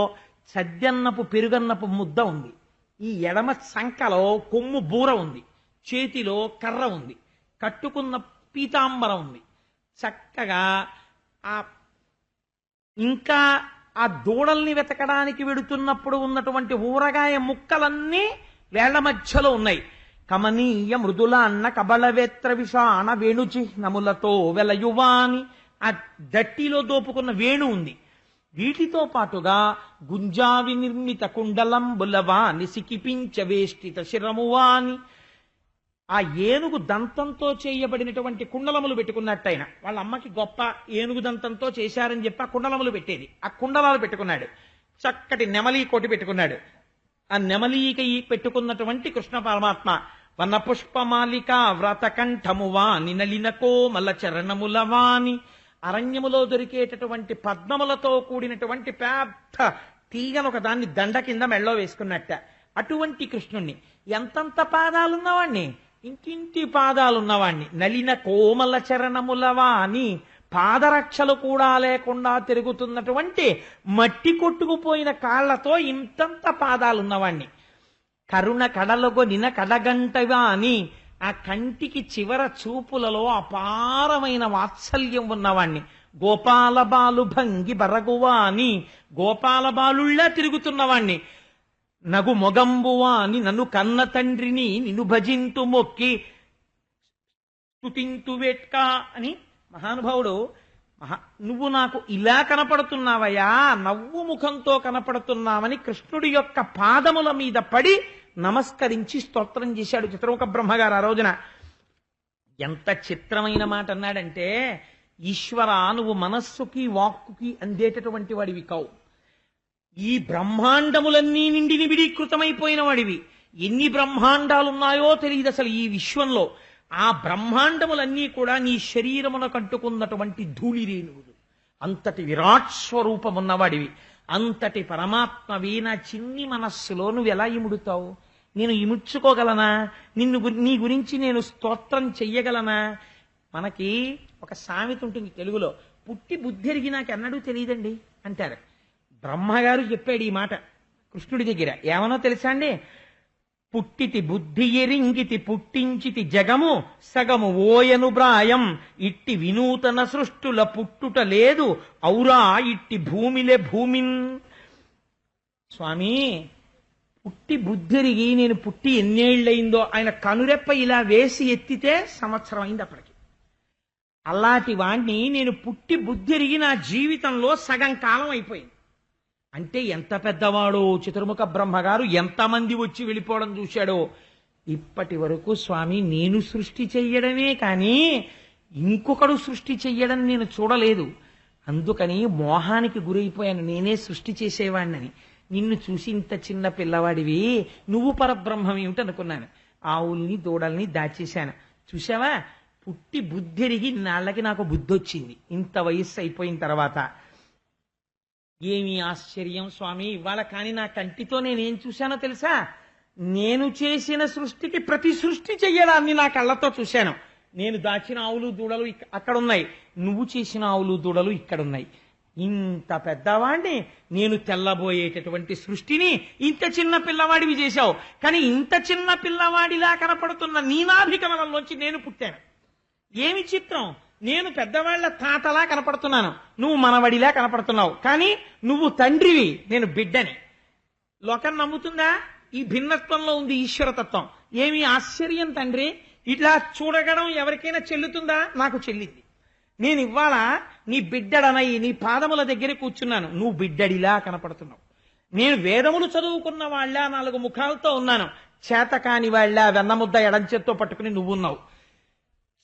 సద్యన్నపు పెరుగన్నపు ముద్ద ఉంది, ఈ ఎడమ సంకలో కొమ్ము బూర ఉంది, చేతిలో కర్ర ఉంది, కట్టుకున్న పీతాంబరం ఉంది. చక్కగా ఆ ఇంకా ఆ దూడల్ని వెతకడానికి వెడుతున్నప్పుడు ఉన్నటువంటి ఊరగాయ ముక్కలన్నీ వేళ్ల మధ్యలో ఉన్నాయి. కమనీయ మృదుల అన్న కబళవేత్ర విషాణ వేణుచిహ్నములతో వెలయువాని. ఆ దట్టిలో దోపుకున్న వేణు ఉంది. వీటితో పాటుగా గుంజావి నిర్మిత కుండలంబులవాని సికిపించ వేష్టిత శిరమువాని. ఆ ఏనుగు దంతంతో చేయబడినటువంటి కుండలములు పెట్టుకున్నట్టయినా వాళ్ళ అమ్మకి గొప్ప ఏనుగు దంతంతో చేశారని చెప్పి ఆ కుండలములు పెట్టేది. ఆ కుండలాలు పెట్టుకున్నాడు. చక్కటి నెమలి కోటి పెట్టుకున్నాడు. ఆ నెమలీకి పెట్టుకున్నటువంటి కృష్ణ పరమాత్మ వన పుష్పమాలిక వ్రతకంఠమువాని నలినకో మల్ల చరణములవాని. అరణ్యములో దొరికేటటువంటి పద్మములతో కూడినటువంటి పెద్ద తీగను ఒక దాన్ని దండ కింద మెళ్ళో వేసుకున్నట్ట. అటువంటి కృష్ణుణ్ణి. ఎంతంత పాదాలున్నవాణ్ణి, ఇంకింటి పాదాలున్నవాణ్ణి. నలిన కోమల చరణములవాని. పాదరక్షలు కూడా లేకుండా తిరుగుతున్నటువంటి మట్టి కొట్టుకుపోయిన కాళ్లతో ఇంతంత పాదాలున్నవాణ్ణి. కరుణ కడలగొనిన కడగంటవాని. ఆ కంటికి చివర చూపులలో అపారమైన వాత్సల్యం ఉన్నవాణ్ణి. గోపాల బాలు భంగి బరగువాని. గోపాల బాలుళ్ళా తిరుగుతున్నవాణ్ణి. నగు మొగంబువాని. నన్ను కన్న తండ్రిని నిన్ను భజింతు మొక్కి స్తుతింతు వేట్కా అని మహానుభావుడు. నువ్వు నాకు ఇలా కనపడుతున్నావయ్యా, నవ్వు ముఖంతో కనపడుతున్నావని కృష్ణుడి యొక్క పాదముల మీద పడి నమస్కరించి స్తోత్రం చేశాడు చిత్రముఖ బ్రహ్మగారు ఆ రోజున. ఎంత చిత్రమైన మాట అన్నాడంటే, ఈశ్వర నువ్వు మనస్సుకి వాక్కుకి అందేటటువంటి వాడివి కావు. ఈ బ్రహ్మాండములన్నీ నిండి నిబిడీకృతమైపోయిన వాడివి. ఎన్ని బ్రహ్మాండాలున్నాయో తెలియదు అసలు ఈ విశ్వంలో. ఆ బ్రహ్మాండములన్నీ కూడా నీ శరీరమున కంటుకున్నటువంటి ధూళిరేణువులు. అంతటి విరాట్ స్వరూపం ఉన్నవాడివి. అంతటి పరమాత్మవి నా చిన్ని మనస్సులో నువ్వు ఎలా ఇముడుతావు? నేను ఇముడ్చుకోగలనా? నీ గురించి నేను స్తోత్రం చెయ్యగలనా? మనకి ఒక సామెత ఉంటుంది తెలుగులో, పుట్టి బుద్ధి ఎరిగి నాకు ఎన్నడూ తెలియదండి అంటారు. బ్రహ్మగారు చెప్పాడు ఈ మాట కృష్ణుడి దగ్గర. ఏమనో తెలుసా అండి? పుట్టితి బుద్ధి ఎరింగితి పుట్టించితి జగము సగము ఓయను బ్రాయం. ఇట్టి వినూతన సృష్టుల పుట్టుట లేదు ఔరా ఇట్టి భూమిలే భూమిన్. స్వామి పుట్టి బుద్ధిరిగి నేను పుట్టి ఎన్నేళ్లయిందో ఆయన కనురెప్ప ఇలా వేసి ఎత్తితే సంవత్సరం అయింది అప్పటికి. అలాంటి వాణ్ణి నేను పుట్టి బుద్ధిరిగి నా జీవితంలో సగం కాలం అయిపోయింది. అంటే ఎంత పెద్దవాడో చతుర్ముఖ బ్రహ్మగారు, ఎంతమంది వచ్చి వెళ్ళిపోవడం చూశాడో. ఇప్పటి వరకు స్వామి నేను సృష్టి చెయ్యడమే కానీ ఇంకొకడు సృష్టి చెయ్యడం నేను చూడలేదు. అందుకని మోహానికి గురైపోయాను, నేనే సృష్టి చేసేవాడినని. నిన్ను చూసి ఇంత చిన్న పిల్లవాడివి, నువ్వు పరబ్రహ్మం ఏమిటి అనుకున్నాను. ఆవుల్ని దూడల్ని దాచేశాను. చూసావా, పుట్టి బుద్ధిరిగి నాళ్ళకి నాకు బుద్ధి వచ్చింది ఇంత వయస్సు అయిపోయిన తర్వాత. ఏమి ఆశ్చర్యం స్వామి ఇవాళ. కానీ నా కంటితో నేనేం చూశానో తెలుసా? నేను చేసిన సృష్టికి ప్రతి సృష్టి చెయ్యడాన్ని నా కళ్ళతో చూశాను. నేను దాచిన ఆవులు దూడలు అక్కడున్నాయి, నువ్వు చేసిన ఆవులు దూడలు ఇక్కడున్నాయి. ఇంత పెద్దవాడిని నేను తెల్లబోయేటటువంటి సృష్టిని ఇంత చిన్న పిల్లవాడివి చేశావు. కానీ ఇంత చిన్న పిల్లవాడిలా కనపడుతున్న నీనాభికమలంలోంచి నేను పుట్టాను. ఏమి చిత్రం! నేను పెద్దవాళ్ల తాతలా కనపడుతున్నాను, నువ్వు మనవడిలా కనపడుతున్నావు. కానీ నువ్వు తండ్రివి, నేను బిడ్డని. లోకం నమ్ముతుందా? ఈ భిన్నత్వంలో ఉంది ఈశ్వరతత్వం. ఏమి ఆశ్చర్యం తండ్రి! ఇట్లా చూడగడం ఎవరికైనా చెల్లుతుందా? నాకు చెల్లింది. నేను ఇవాళ నీ బిడ్డడనై నీ పాదముల దగ్గర కూర్చున్నాను, నువ్వు బిడ్డడిలా కనపడుతున్నావు. నేను వేదములు చదువుకున్న వాళ్ళ 4 ముఖాలతో ఉన్నాను, చేతకాని వాళ్ళ వెన్నముద్ద ఎడంచేత్తో పట్టుకుని నువ్వున్నావు.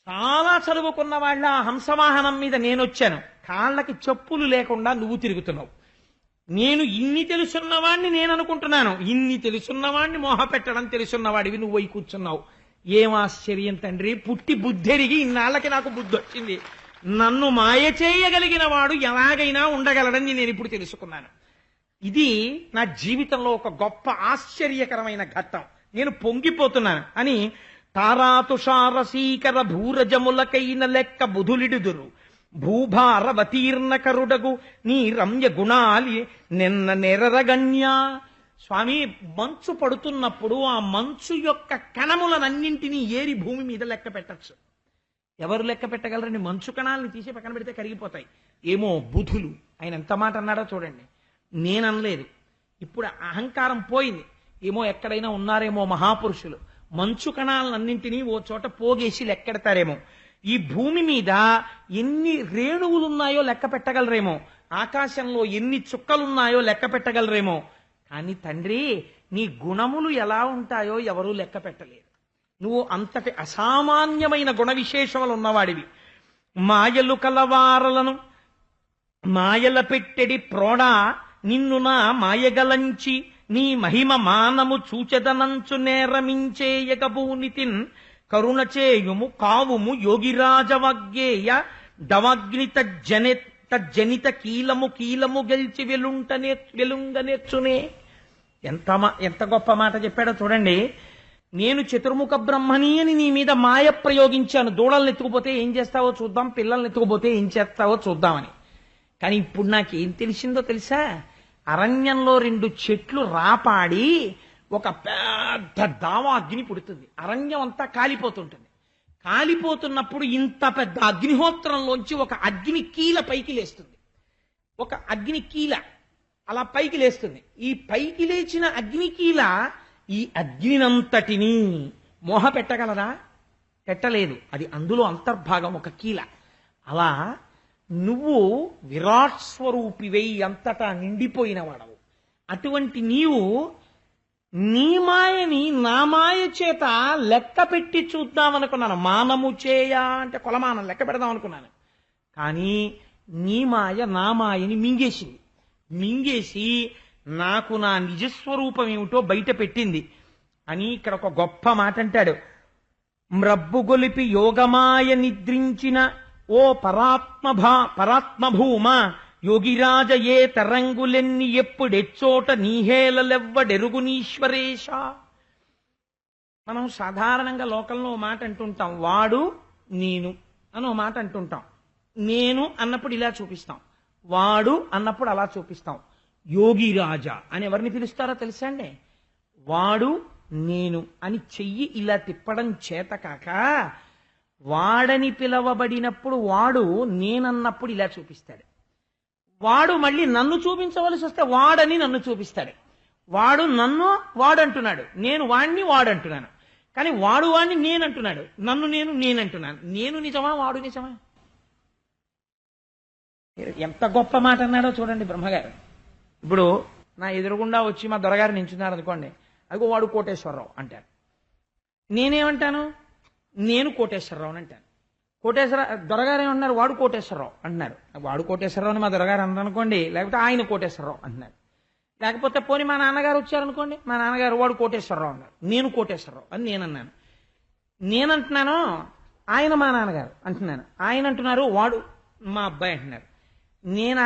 చాలా చదువుకున్న వాళ్ళ హంసవాహనం మీద నేనొచ్చాను, కాళ్ళకి చెప్పులు లేకుండా నువ్వు తిరుగుతున్నావు. నేను ఇన్ని తెలుసున్నవాణ్ణి నేను అనుకుంటున్నాను, ఇన్ని తెలుసున్నవాణ్ణి మోహ పెట్టడం తెలుసున్నవాడివి నువ్వు అయి కూర్చున్నావు. ఏం ఆశ్చర్యం తండ్రి! పుట్టి బుద్ధెరిగి ఇన్నాళ్ళకి నాకు బుద్ధి వచ్చింది. నన్ను మాయ చేయగలిగిన వాడు ఎలాగైనా ఉండగలడని నేను ఇప్పుడు తెలుసుకున్నాను. ఇది నా జీవితంలో ఒక గొప్ప ఆశ్చర్యకరమైన ఘట్టం. నేను పొంగిపోతున్నాను అని తారాతుషారసీకర భూరజములకైన లెక్క బుధులిడుదురు భూభారవతీర్ణ కరుడగు నీ రమ్య గుణాలి నిన్న నెరరగణ్య. స్వామి, మంచు పడుతున్నప్పుడు ఆ మంచు యొక్క కణములనన్నింటినీ ఏరి భూమి మీద లెక్క పెట్టచ్చు. ఎవరు లెక్క పెట్టగలరని? మంచు కణాలని తీసి పక్కన పెడితే కరిగిపోతాయి. ఏమో బుధులు. ఆయన ఎంత మాట అన్నాడో చూడండి. నేననలేదు. ఇప్పుడు అహంకారం పోయింది. ఏమో ఎక్కడైనా ఉన్నారేమో మహాపురుషులు, మంచు కణాలన్నింటినీ ఓ చోట పోగేసి లెక్కెడతారేమో. ఈ భూమి మీద ఎన్ని రేణువులున్నాయో లెక్క పెట్టగలరేమో, ఆకాశంలో ఎన్ని చుక్కలున్నాయో లెక్క పెట్టగలరేమో. కానీ తండ్రి, నీ గుణములు ఎలా ఉంటాయో ఎవరూ లెక్క పెట్టలేరు. నువ్వు అంతటి అసామాన్యమైన గుణ విశేషములు ఉన్నవాడివి. మాయలు కలవారలను మాయల పెట్టెడి ప్రోడా నిన్ను నా మాయగలంచి నీ మహిమ మానము చూచెదనంచు నేరమించేయగబూనితిన్ కరుణ చేయుము కావుము యోగిరాజవగ్గేయ డవగ్ని తజ్జనిత కీలము కీలము గెలిచి వెలుంగనేర్చునే. ఎంత గొప్ప మాట చెప్పాడో చూడండి. నేను చతుర్ముఖ బ్రహ్మని అని నీ మీద మాయ ప్రయోగించాను. దూడల్ని ఎత్తుకుపోతే ఏం చేస్తావో చూద్దాం, పిల్లల్ని ఎత్తుకుపోతే ఏం చేస్తావో చూద్దామని. కానీ ఇప్పుడు నాకేం తెలిసిందో తెలుసా? అరణ్యంలో 2 చెట్లు రాపాడి ఒక పెద్ద దావా అగ్ని పుడుతుంది. అరణ్యం అంతా కాలిపోతుంటుంది. కాలిపోతున్నప్పుడు ఇంత పెద్ద అగ్నిహోత్రంలోంచి ఒక అగ్ని కీల పైకి లేస్తుంది. ఒక అగ్ని కీల అలా పైకి లేస్తుంది. ఈ పైకి లేచిన అగ్ని కీల ఈ అగ్నినంతటినీ మోహ పెట్టగలరా? పెట్టలేదు. అది అందులో అంతర్భాగం, ఒక కీల. అలా నువ్వు విరాట్ స్వరూపివై అంతటా నిండిపోయిన వాడవు. అటువంటి నీవు నీ మాయని నా మాయ చేత లెక్క పెట్టి చూద్దామనుకున్నాను. మానము చేయ అంటే కొలమానం లెక్క పెడదాం అనుకున్నాను. కానీ నీ మాయ నా మాయని మింగేసింది. మింగేసి నాకు నా నిజస్వరూపం ఏమిటో బయట పెట్టింది అని ఇక్కడ ఒక గొప్ప మాట అంటాడు. మ్రబ్బు గొలిపి యోగమాయ నిద్రించిన ఓ పరాత్మభూమ యోగిరాజ ఏ తరంగులెన్ని ఎప్పుడెచ్చోట నీహేలెవ్వడెరుగునీశ్వరేశ. మనం సాధారణంగా లోకంలో ఓ మాట అంటుంటాం, వాడు నేను అని ఓ మాట అంటుంటాం. నేను అన్నప్పుడు ఇలా చూపిస్తాం, వాడు అన్నప్పుడు అలా చూపిస్తాం. యోగిరాజా అని ఎవరిని పిలుస్తారో తెలుసా అండి? వాడు నేను అని చెయ్యి ఇలా తిప్పడం చేత కాక వాడని పిలవబడినప్పుడు వాడు నేనన్నప్పుడు ఇలా చూపిస్తాడు. వాడు మళ్ళీ నన్ను చూపించవలసి వస్తే వాడని నన్ను చూపిస్తాడు. వాడు నన్ను వాడంటున్నాడు, నేను వాణ్ణి వాడంటున్నాను. కానీ వాడు వాణ్ణి నేనంటున్నాడు, నన్ను నేనంటున్నాను. నేను నిజమా, వాడు నిజమా? ఎంత గొప్ప మాట అన్నాడో చూడండి బ్రహ్మగారు. ఇప్పుడు నా ఎదురుగుండా వచ్చి మా దొరగారు నించున్నారు అనుకోండి, అదిగో వాడు కోటేశ్వరరావు అంటారు. నేనేమంటాను? నేను కోటేశ్వరరావు అని అంటాను. దొరగారు ఏమన్నారు? వాడు కోటేశ్వరరావు అంటున్నారు. వాడు కోటేశ్వరరావు అని మా దొరగారు అన్నారు అనుకోండి, లేకపోతే ఆయన కోటేశ్వరరావు అంటున్నారు. లేకపోతే పోనీ మా నాన్నగారు వచ్చారనుకోండి, మా నాన్నగారు వాడు కోటేశ్వరరావు అన్నారు, నేను కోటేశ్వరరావు అని నేనన్నాను. నేనంటున్నాను, ఆయన మా నాన్నగారు అంటున్నాను. ఆయన అంటున్నారు వాడు మా అబ్బాయి అంటున్నారు. నేను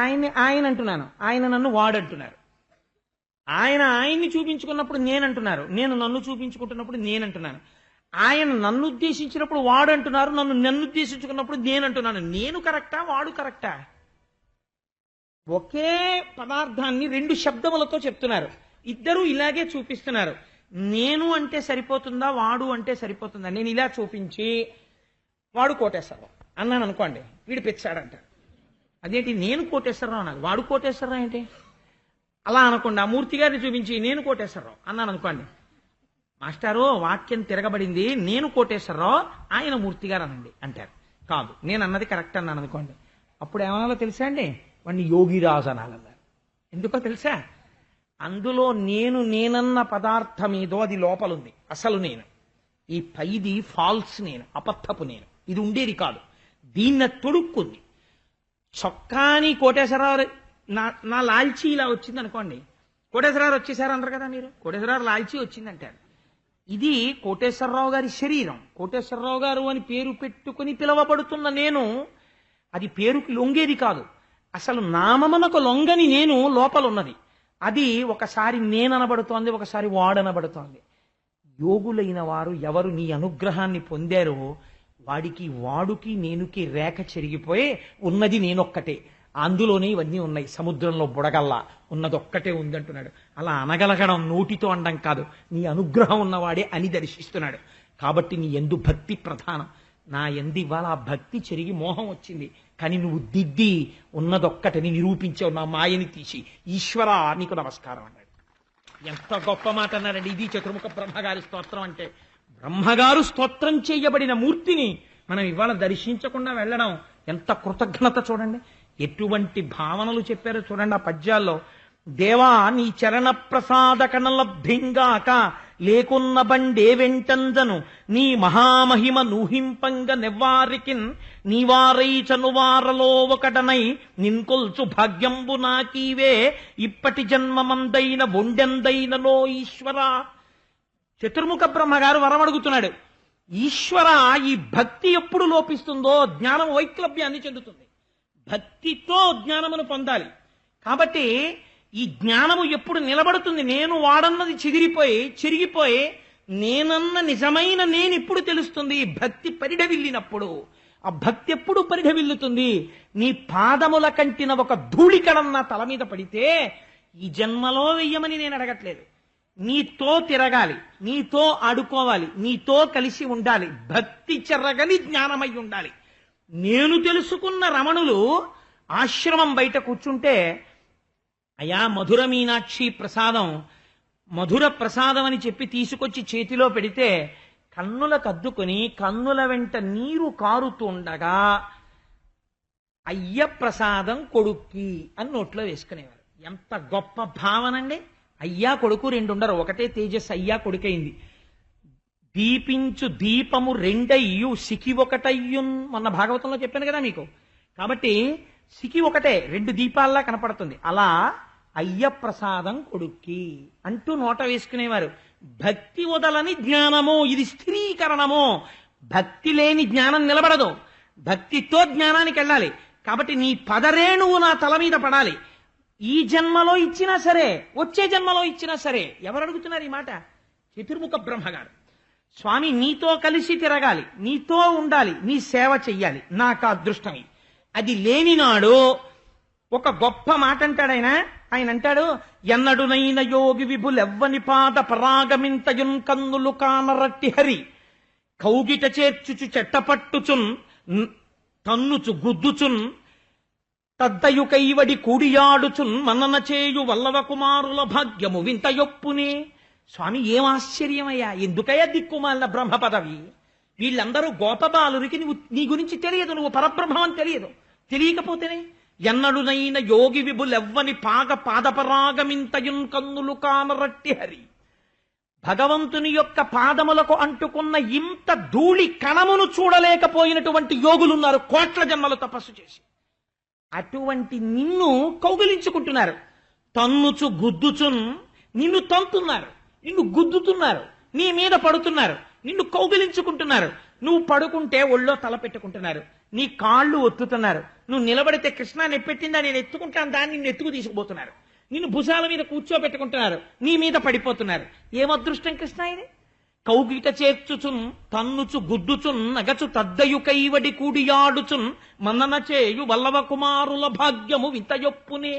ఆయన అంటున్నాను, ఆయన నన్ను వాడు అంటున్నారు. ఆయన్ని చూపించుకున్నప్పుడు నేనంటున్నారు, నేను నన్ను చూపించుకుంటున్నప్పుడు నేనంటున్నాను. ఆయన నన్ను ఉద్దేశించినప్పుడు వాడు అంటున్నారు, నన్ను ఉద్దేశించుకున్నప్పుడు నేనంటున్నాను. నేను కరెక్టా, వాడు కరెక్టా? ఒకే పదార్థాన్ని 2 శబ్దములతో చెప్తున్నారు. ఇద్దరూ ఇలాగే చూపిస్తున్నారు. నేను అంటే సరిపోతుందా, వాడు అంటే సరిపోతుందా? నేను ఇలా చూపించి వాడు కోటేశ్వరరావు అన్నాను అనుకోండి, వీడు పిచ్చాడంట. అదేంటి నేను కోటేశ్వరరావు అన్నాను, వాడు కోటేశ్వరరావు ఏంటి? అలా అనుకోండి. ఆ మూర్తి గారిని చూపించి నేను కోటేశ్వరరావు అన్నాను అనుకోండి, మాస్టారు వాక్యం తిరగబడింది, నేను కోటేశ్వరరావు ఆయన మూర్తి గారు అనండి అంటారు. కాదు, నేను అన్నది కరెక్ట్ అన్నాను అనుకోండి, అప్పుడు ఏమనాలో తెలుసా అండి? వాడిని యోగిరాజు అనాలన్నారు. ఎందుకో తెలుసా? అందులో నేనన్న పదార్థం ఏదో అది లోపలుంది, అసలు నేను. ఈ పైది ఫాల్స్ నేను, అబద్ధపు నేను, ఇది ఉండేది కాదు. దీన్ని తొడుక్కుంది. చొక్కాని కోటేశ్వరరావు నా లాల్చీ ఇలా వచ్చింది అనుకోండి, కోటేశ్వరరావు వచ్చేసారు అంటారు కదా మీరు, కోటేశ్వరరావు లాల్చీ వచ్చిందంటారు. ఇది కోటేశ్వరరావు గారి శరీరం. కోటేశ్వరరావు గారు అని పేరు పెట్టుకుని పిలవబడుతున్న నేను అది పేరుకి లొంగేది కాదు. అసలు నామమునకు లొంగని నేను లోపలున్నది. అది ఒకసారి నేననబడుతోంది, ఒకసారి వాడనబడుతోంది. యోగులైన వారు ఎవరు నీ అనుగ్రహాన్ని పొందారో వాడికి వాడుకి నేనుకి రేఖ చెరిగిపోయి ఉన్నది నేనొక్కటే, అందులోనే ఇవన్నీ ఉన్నాయి, సముద్రంలో బుడగల్లా ఉన్నదొక్కటే ఉందంటున్నాడు. అలా అనగలగడం నోటితో అనడం కాదు, నీ అనుగ్రహం ఉన్నవాడే అని దర్శిస్తున్నాడు. కాబట్టి నీ ఎందు భక్తి ప్రధానం. నా ఎందు ఇవాళ ఆ భక్తి చెరిగి మోహం వచ్చింది, కానీ నువ్వు దిద్ది ఉన్నదొక్కటని నిరూపించావు, నా మాయని తీసి. ఈశ్వరా నీకు నమస్కారం అన్నాడు. ఎంత గొప్ప మాట అన్నారండి. ఇది చతుర్ముఖ బ్రహ్మగారి స్తోత్రం అంటే. బ్రహ్మగారు స్తోత్రం చేయబడిన మూర్తిని మనం ఇవాళ దర్శించకుండా వెళ్ళడం ఎంత కృతజ్ఞత చూడండి. ఎటువంటి భావనలు చెప్పారో చూడండి ఆ పద్యాల్లో. దేవా నీ చరణ ప్రసాద కణలబ్ధింగాక లేకున్న బండే వెంటంజను నీ మహామహిమ నూహింపంగ నెవ్వారికిన్ నీవారై చనువారలో ఒకటనై నిన్కొల్చు భాగ్యంబు నాకీవే ఇప్పటి జన్మమందైన ఒండెందైనలో ఈశ్వరా. చతుర్ముఖ బ్రహ్మగారు వరమడుగుతున్నాడు. ఈశ్వర, ఈ భక్తి ఎప్పుడు లోపిస్తుందో జ్ఞానం వైక్లభ్యాన్ని చెందుతుంది. భక్తితో జ్ఞానమును పొందాలి. కాబట్టి ఈ జ్ఞానము ఎప్పుడు నిలబడుతుంది, నేను వాడన్నది చెరిగిపోయి నేనన్న నిజమైన నేను ఇప్పుడు తెలుస్తుంది. భక్తి పరిఢవిల్లినప్పుడు. ఆ భక్తి ఎప్పుడు పరిఢవిల్లుతుంది? నీ పాదముల కంటిన ఒక ధూళికడం నా తల మీద పడితే ఈ జన్మలో వెయ్యమని నేను అడగట్లేదు. నీతో తిరగాలి, నీతో ఆడుకోవాలి, నీతో కలిసి ఉండాలి, భక్తి చెరగని జ్ఞానమై ఉండాలి. నేను తెలుసుకున్న రమణులు ఆశ్రమం బయట కూర్చుంటే, అయా మధుర మీనాక్షి ప్రసాదం, మధుర ప్రసాదం అని చెప్పి తీసుకొచ్చి చేతిలో పెడితే కన్నులకు అద్దుకొని కన్నుల వెంట నీరు కారుతూ ఉండగా అయ్య ప్రసాదం కొడుక్కి అని నోట్లో వేసుకునేవారు. ఎంత గొప్ప భావనండి. అయ్యా కొడుకు రెండు ఉండరు, ఒకటే తేజస్ అయ్యా కొడుకైంది. దీపించు దీపము రెండయ్యు సికి ఒకటయ్యున్, మొన్న భాగవతంలో చెప్పాను కదా మీకు. కాబట్టి సికి ఒకటే, రెండు దీపాల్లా కనపడుతుంది. అలా అయ్య ప్రసాదం కొడుక్కి అంటూ నోట వేసుకునేవారు. భక్తి వదలని జ్ఞానము, ఇది స్థిరీకరణము. భక్తి లేని జ్ఞానం నిలబడదు, భక్తితో జ్ఞానానికి వెళ్ళాలి. కాబట్టి నీ పదరేణువు నా తల మీద పడాలి. ఈ జన్మలో ఇచ్చినా సరే, వచ్చే జన్మలో ఇచ్చినా సరే. ఎవరు అడుగుతున్నారు ఈ మాట? చతుర్ముఖ బ్రహ్మగారు. స్వామి నీతో కలిసి తిరగాలి, నీతో ఉండాలి, నీ సేవ చెయ్యాలి, నాకు అదృష్టమే. అది లేనినాడు ఒక గొప్ప మాట అంటాడు ఆయన. ఆయన అంటాడు, ఎన్నడునైన యోగి విభులెవ్వని పాద పరాగమింతయున్ కన్నులు కానరట్టి హరి కౌగిట చేర్చుచు చెట్టపట్టుచున్ తన్నుచు గుద్దుచున్ తద్దయు కైవడి కూడియాడుచున్ మనన చేయు వల్లవ కుమారుల భాగ్యము వింత యొప్పునే. స్వామి ఏం ఆశ్చర్యమయ్యా, ఎందుకయ్యా దిక్కుమాలిన బ్రహ్మ పదవి? వీళ్ళందరూ గోపబాలురికి నీ గురించి తెలియదు, నువ్వు పరబ్రహ్మం అని తెలియదు. తెలియకపోతేనే ఎన్నడునైన యోగి విభులెవ్వని పాదపరాగమింతయున్ కన్నులు కానరట్టి హరి. భగవంతుని యొక్క పాదములకు అంటుకున్న ఇంత ధూళి కణమును చూడలేకపోయినటువంటి యోగులున్నారు కోట్ల జన్మలు తపస్సు చేసి. అటువంటి నిన్ను కౌగిలించుకుంటున్నారు. తన్నుచు గుద్దుచున్, నిన్ను తంతున్నారు, నిన్ను గుద్దుతున్నారు, నీ మీద పడుతున్నారు, నిన్ను కౌగిలించుకుంటున్నారు. నువ్వు పడుకుంటే ఒళ్ళో తల పెట్టుకుంటున్నారు, నీ కాళ్ళు ఒత్తుతున్నారు. నువ్వు నిలబడితే కృష్ణ నెప్పెట్టిందా నేను ఎత్తుకుంటాను దాన్ని, నిన్ను ఎత్తుకు తీసుకుపోతున్నారు. నిన్ను భుజాల మీద కూర్చోబెట్టుకుంటున్నారు, నీ మీద పడిపోతున్నారు. ఏం అదృష్టం కృష్ణ ఇది? కౌగిట చేర్చుచున్ తన్నుచు గుద్దుచున్ నగచు తద్దయు కైవడి కూడియాడుచున్ మనన చేయు వల్లవ కుమారుల భాగ్యము వింత యొప్పునే.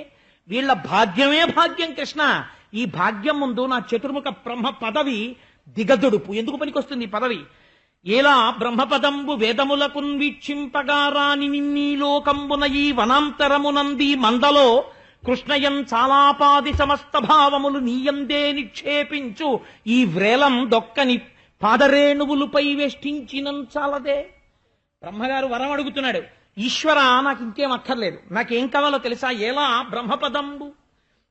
వీళ్ళ భాగ్యమే భాగ్యం కృష్ణ. ఈ భాగ్యం ముందు నా చతుర్ముఖ బ్రహ్మ పదవి దిగదుడుపు. ఎందుకు పనికొస్తుంది ఈ పదవి? ఏలా బ్రహ్మపదంబు వేదములకున్ వీక్షింపగారాని నిన్నీ లోకంబున ఈ వనాంతరమునంది మందలో కృష్ణయం చాలాపాది సమస్త భావములు నీయందే నిక్షేపించు ఈ వ్రేలం దొక్కని పాదరేణువులపై వేష్టించినం చాలదే. బ్రహ్మగారు వరం అడుగుతున్నాడు. ఈశ్వర, నాకు ఇంకేం అక్కర్లేదు, నాకేం కావాలో తెలుసా? ఎలా బ్రహ్మపదంబు,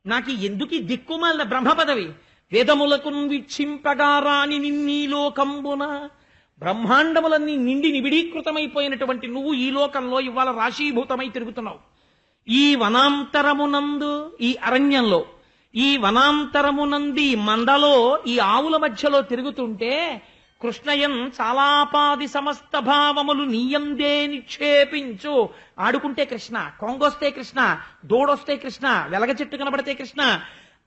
నాకు ఎందుకు దిక్కుమాలిన బ్రహ్మ పదవి? వేదములకు వీక్షింపగారాని నిన్నీ లోకంబున, బ్రహ్మాండములన్నీ నిండి నిబిడీకృతమైపోయినటువంటి నువ్వు ఈ లోకంలో ఇవాళ రాశీభూతమై తిరుగుతున్నావు. ఈ వనాంతరమునందు, ఈ అరణ్యంలో, ఈ వనాంతరమునంది మందలో, ఈ ఆవుల మధ్యలో తిరుగుతుంటే కృష్ణయం చాలాపాది సమస్త భావములు నీయందే నిక్షేపించు. ఆడుకుంటే కృష్ణ, కొంగొస్తే కృష్ణ, దూడొస్తే కృష్ణ, వెలగ చెట్టు కనపడితే కృష్ణ,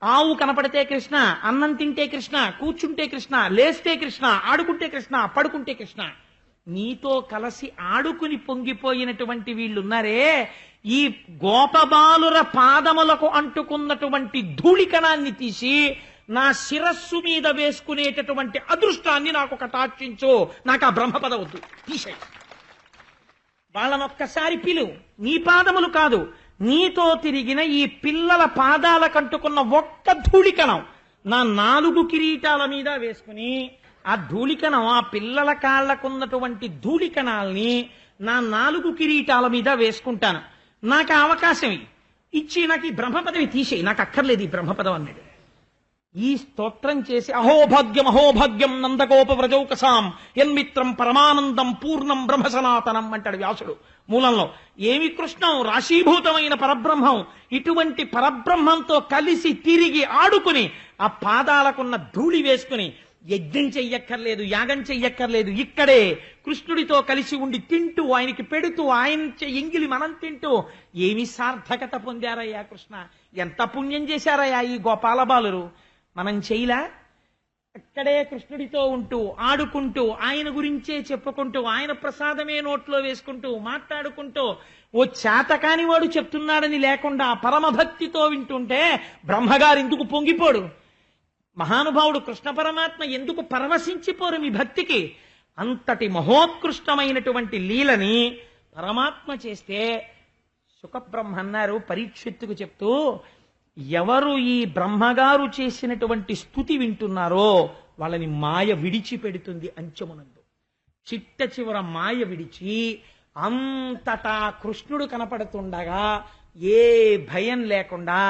ఆవు కనపడితే కృష్ణ, అన్నం తింటే కృష్ణ, కూర్చుంటే కృష్ణ, లేస్తే కృష్ణ, ఆడుకుంటే కృష్ణ, పడుకుంటే కృష్ణ. నీతో కలిసి ఆడుకుని పొంగిపోయినటువంటి వీళ్ళున్నారే, ఈ గోపబాలుర పాదములకు అంటుకున్నటువంటి ధూళికణాన్ని తీసి నా శిరస్సు మీద వేసుకునేటటువంటి అదృష్టాన్ని నాకు కటాక్షించు. నాకు ఆ బ్రహ్మపద వద్దు, తీసేయి. వాళ్ళనొక్కసారి పిలు. నీ పాదములు కాదు, నీతో తిరిగిన ఈ పిల్లల పాదాలకంటుకున్న ఒక్క ధూళికణం నా 4 కిరీటాల మీద వేసుకుని, ఆ ధూళికణం, ఆ పిల్లల కాళ్లకున్నటువంటి ధూళికణాల్ని నా 4 కిరీటాల మీద వేసుకుంటాను. నాకు ఆ అవకాశం ఇచ్చి నాకు ఈ బ్రహ్మపదవి తీసేయి, నాకు అక్కర్లేదు ఈ బ్రహ్మపదం అన్నాడు. ఈ స్తోత్రం చేసి అహోభాగ్యం అహోభాగ్యం నందగోప వ్రజౌకసాం యన్మిత్రం పరమానందం పూర్ణం బ్రహ్మ సనాతనం అంటాడు వ్యాసుడు మూలంలో. ఏమి కృష్ణం, రాశీభూతమైన పరబ్రహ్మం. ఇటువంటి పరబ్రహ్మంతో కలిసి తిరిగి ఆడుకుని ఆ పాదాలకున్న ధూళి వేసుకుని యజ్ఞం చెయ్యక్కర్లేదు, యాగం చెయ్యక్కర్లేదు, ఇక్కడే కృష్ణుడితో కలిసి ఉండి తింటూ, ఆయనకి పెడుతూ, ఆయన ఎంగిలి మనం తింటూ ఏమి సార్థకత పొందారయ్యా కృష్ణ, ఎంత పుణ్యం చేశారయ్యా ఈ గోపాలబాలురు. మనం చేయలా? అక్కడే కృష్ణుడితో ఉంటూ ఆడుకుంటూ ఆయన గురించే చెప్పుకుంటూ ఆయన ప్రసాదమే నోట్లో వేసుకుంటూ మాట్లాడుకుంటూ ఓ చేతకాని వాడు చెప్తున్నాడని లేకుండా పరమభక్తితో వింటుంటే బ్రహ్మగారు ఎందుకు పొంగిపోడు? మహానుభావుడు కృష్ణ పరమాత్మ ఎందుకు పరవశించిపోరు మీ భక్తికి? అంతటి మహోత్కృష్టమైనటువంటి లీలని పరమాత్మ చేస్తే సుఖబ్రహ్మ అన్నారు పరీక్షిత్తుకు చెప్తూ, ఎవరు ఈ బ్రహ్మగారు చేసినటువంటి స్తుతి వింటున్నారో వాళ్ళని మాయ విడిచిపెడుతుంది అంచమునందు. చిట్ట చివర మాయ విడిచి అంతటా కృష్ణుడు కనపడుతుండగా ఏ భయం లేకుండా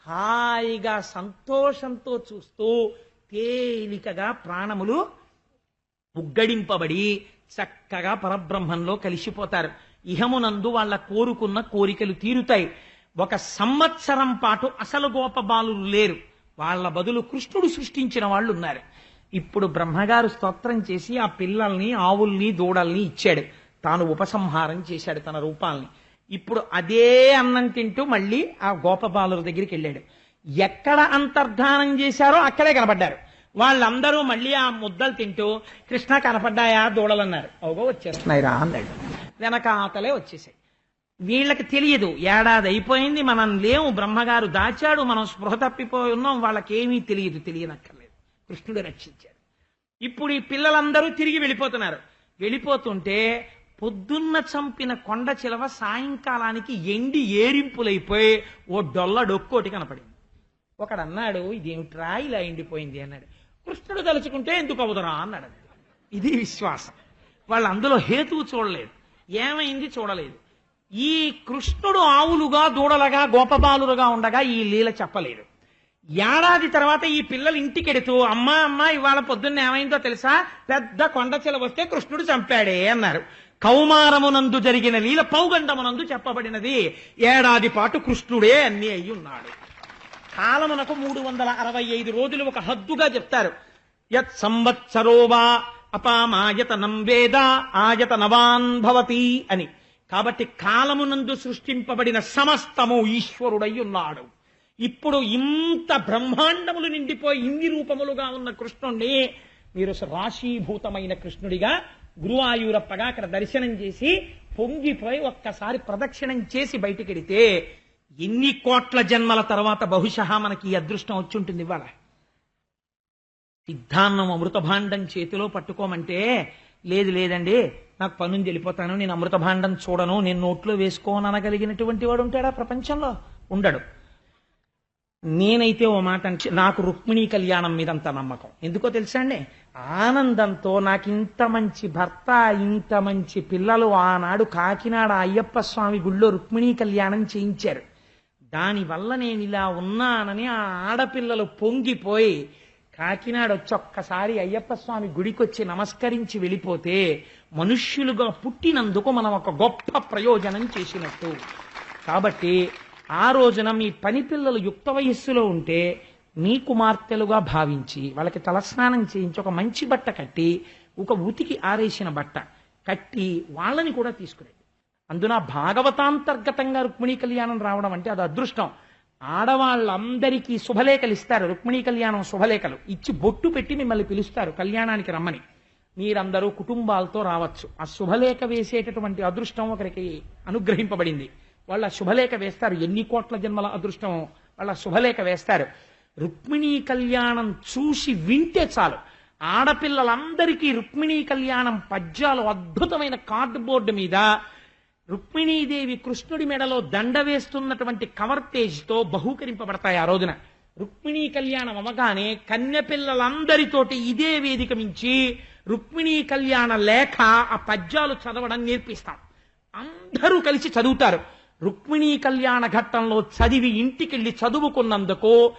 హాయిగా సంతోషంతో చూస్తూ తేలికగా ప్రాణములు ఉగ్గడింపబడి చక్కగా పరబ్రహ్మంలో కలిసిపోతారు. ఇహమునందు వాళ్ళ కోరుకున్న కోరికలు తీరుతాయి. 1 సంవత్సరం పాటు అసలు గోపబాలురు లేరు, వాళ్ళ బదులు కృష్ణుడు సృష్టించిన వాళ్ళు ఉన్నారు. ఇప్పుడు బ్రహ్మగారు స్తోత్రం చేసి ఆ పిల్లల్ని, ఆవుల్ని, దూడల్ని ఇచ్చాడు. తాను ఉపసంహారం చేశాడు తన రూపాల్ని. ఇప్పుడు అదే అన్నం తింటూ మళ్ళీ ఆ గోపబాలుర దగ్గరికి వెళ్ళాడు. ఎక్కడ అంతర్ధానం చేశారో అక్కడే కనపడ్డారు. వాళ్ళందరూ మళ్ళీ ఆ ముద్దలు తింటూ కృష్ణ కనపడ్డాయా దూడలన్నారు. ఓగో వచ్చేస్తున్నాయి రా అన్నాడు. వెనకాతలే వచ్చేసాయి. వీళ్ళకి తెలియదు, ఏడాది అయిపోయింది, మనం లేవు, బ్రహ్మగారు దాచాడు, మనం స్పృహ తప్పిపోయి ఉన్నాం, వాళ్ళకేమీ తెలియదు, తెలియనక్కర్లేదు, కృష్ణుడు రక్షించాడు. ఇప్పుడు ఈ పిల్లలందరూ తిరిగి వెళ్ళిపోతున్నారు. వెళ్ళిపోతుంటే పొద్దున్న చంపిన కొండ చిలవ సాయంకాలానికి ఎండి ఏరింపులైపోయి ఓ డొల్లడొక్కోటి కనపడింది. ఒకడన్నాడు, ఇదేమిట్రా ఇలా ఎండిపోయింది అన్నాడు. కృష్ణుడు తలుచుకుంటే ఎందుకు అవుదరా అన్నాడు. ఇది విశ్వాసం. వాళ్ళు అందులో హేతువు చూడలేదు, ఏమైంది చూడలేదు. ఈ కృష్ణుడు ఆవులుగా, దూడలుగా, గోపబాలురుగా ఉండగా ఈ లీల చెప్పలేదు. ఏడాది తర్వాత ఈ పిల్లలు ఇంటికెడుతూ అమ్మా అమ్మా ఇవాళ పొద్దున్న ఏమైందో తెలుసా, పెద్ద కొండ చిలవ వస్తే కృష్ణుడు చంపాడే అన్నారు. కౌమారమునందు జరిగిన లీల పౌగండమునందు చెప్పబడినది. ఏడాది పాటు కృష్ణుడే అన్ని అయి ఉన్నాడు. కాలమునకు 365 రోజులు ఒక హద్దుగా చెప్తారు. యత్ సంవత్సరోవా అపామాయతనం వేద ఆయతనవాన్ భవతి అని. కాబట్టి కాలమునందు సృష్టింపబడిన సమస్తము ఈశ్వరుడై ఉన్నాడు. ఇప్పుడు ఇంత బ్రహ్మాండములు నిండిపోయి ఇన్ని రూపములుగా ఉన్న కృష్ణుణ్ణి మీరు రాశీభూతమైన కృష్ణుడిగా గురువాయూరప్పగా అక్కడ దర్శనం చేసి పొంగిపోయి ఒక్కసారి ప్రదక్షిణం చేసి బయటికెడితే ఎన్ని కోట్ల జన్మల తర్వాత బహుశా మనకి ఈ అదృష్టం వచ్చి ఉంటుంది. ఇవాళ సిద్ధాన్నం అమృతభాండం చేతిలో పట్టుకోమంటే లేదు లేదండి నాకు పనుంది వెళ్ళిపోతాను, నేను అమృతభాండం చూడను, నేను నోట్లో వేసుకోను అనగలిగినటువంటి వాడు ఉంటాడా ప్రపంచంలో? ఉండడు. నేనైతే ఓ మాట నాకు రుక్మిణీ కళ్యాణం మీద అంత నమ్మకం. ఎందుకో తెలుసా అండి, ఆనందంతో నాకు ఇంత మంచి భర్త, ఇంత మంచి పిల్లలు ఆనాడు కాకినాడ అయ్యప్ప స్వామి గుళ్ళో రుక్మిణీ కళ్యాణం చేయించారు. దానివల్ల నేను ఇలా ఉన్నానని ఆ ఆడపిల్లలు పొంగిపోయి కాకినాడ వచ్చి ఒక్కసారి అయ్యప్ప స్వామి గుడికొచ్చి నమస్కరించి వెళ్ళిపోతే మనుష్యులుగా పుట్టినందుకు మనం ఒక గొప్ప ప్రయోజనం చేసినట్టు. కాబట్టి ఆ రోజున మీ పని పిల్లలు యుక్త వయస్సులో ఉంటే మీ కుమార్తెలుగా భావించి వాళ్ళకి తలస్నానం చేయించి ఒక మంచి బట్ట కట్టి ఒక ఉతికి ఆరేసిన బట్ట కట్టి వాళ్ళని కూడా తీసుకురండి. అందున భాగవతాంతర్గతంగా రుక్మిణీ కళ్యాణం రావడం అంటే అది అదృష్టం. ఆడవాళ్ళందరికీ శుభలేఖలు ఇస్తారు. రుక్మిణీ కళ్యాణం శుభలేఖలు ఇచ్చి బొట్టు పెట్టి మిమ్మల్ని పిలుస్తారు కళ్యాణానికి రమ్మని. మీరందరూ కుటుంబాలతో రావచ్చు. ఆ శుభలేఖ వేసేటటువంటి అదృష్టం ఒకరికి అనుగ్రహింపబడింది. వాళ్ళ శుభలేఖ వేస్తారు. ఎన్ని కోట్ల జన్మల అదృష్టం వాళ్ళ శుభలేఖ వేస్తారు. రుక్మిణీ కళ్యాణం చూసి వింటే చాలు. ఆడపిల్లలందరికీ రుక్మిణీ కళ్యాణం పద్యాలు అద్భుతమైన కార్డ్బోర్డు మీద రుక్మిణీదేవి కృష్ణుడి మెడలో దండ వేస్తున్నటువంటి కవర్ పేజ్తో బహూకరింపబడతాయి ఆ రోజున. రుక్మిణీ కళ్యాణం అవగానే కన్యపిల్లలందరితోటి ఇదే వేదిక మించి రుక్మిణీ కళ్యాణ లేఖ ఆ పద్యాలు చదవడం నేర్పిస్తాం. అందరూ కలిసి చదువుతారు. రుక్మిణీ కళ్యాణ ఘట్టంలో చదివి ఇంటికెళ్ళి చదువుకున్నందుకు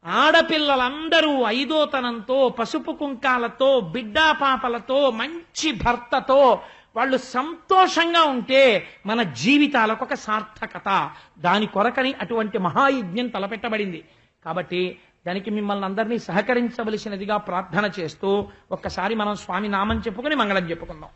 ఆడపిల్లలందరూ ఐదోతనంతో పసుపు కుంకాలతో బిడ్డా పాపలతో మంచి భర్తతో వాళ్ళు సంతోషంగా ఉంటే మన జీవితాలకు ఒక సార్థకత. దాని కొరకని అటువంటి మహాయజ్ఞం తలపెట్టబడింది. కాబట్టి దానికి మిమ్మల్ని అందరినీ సహకరించవలసినదిగా ప్రార్థన చేస్తూ ఒక్కసారి మనం స్వామి నామం చెప్పుకొని మంగళం చెప్పుకుందాం.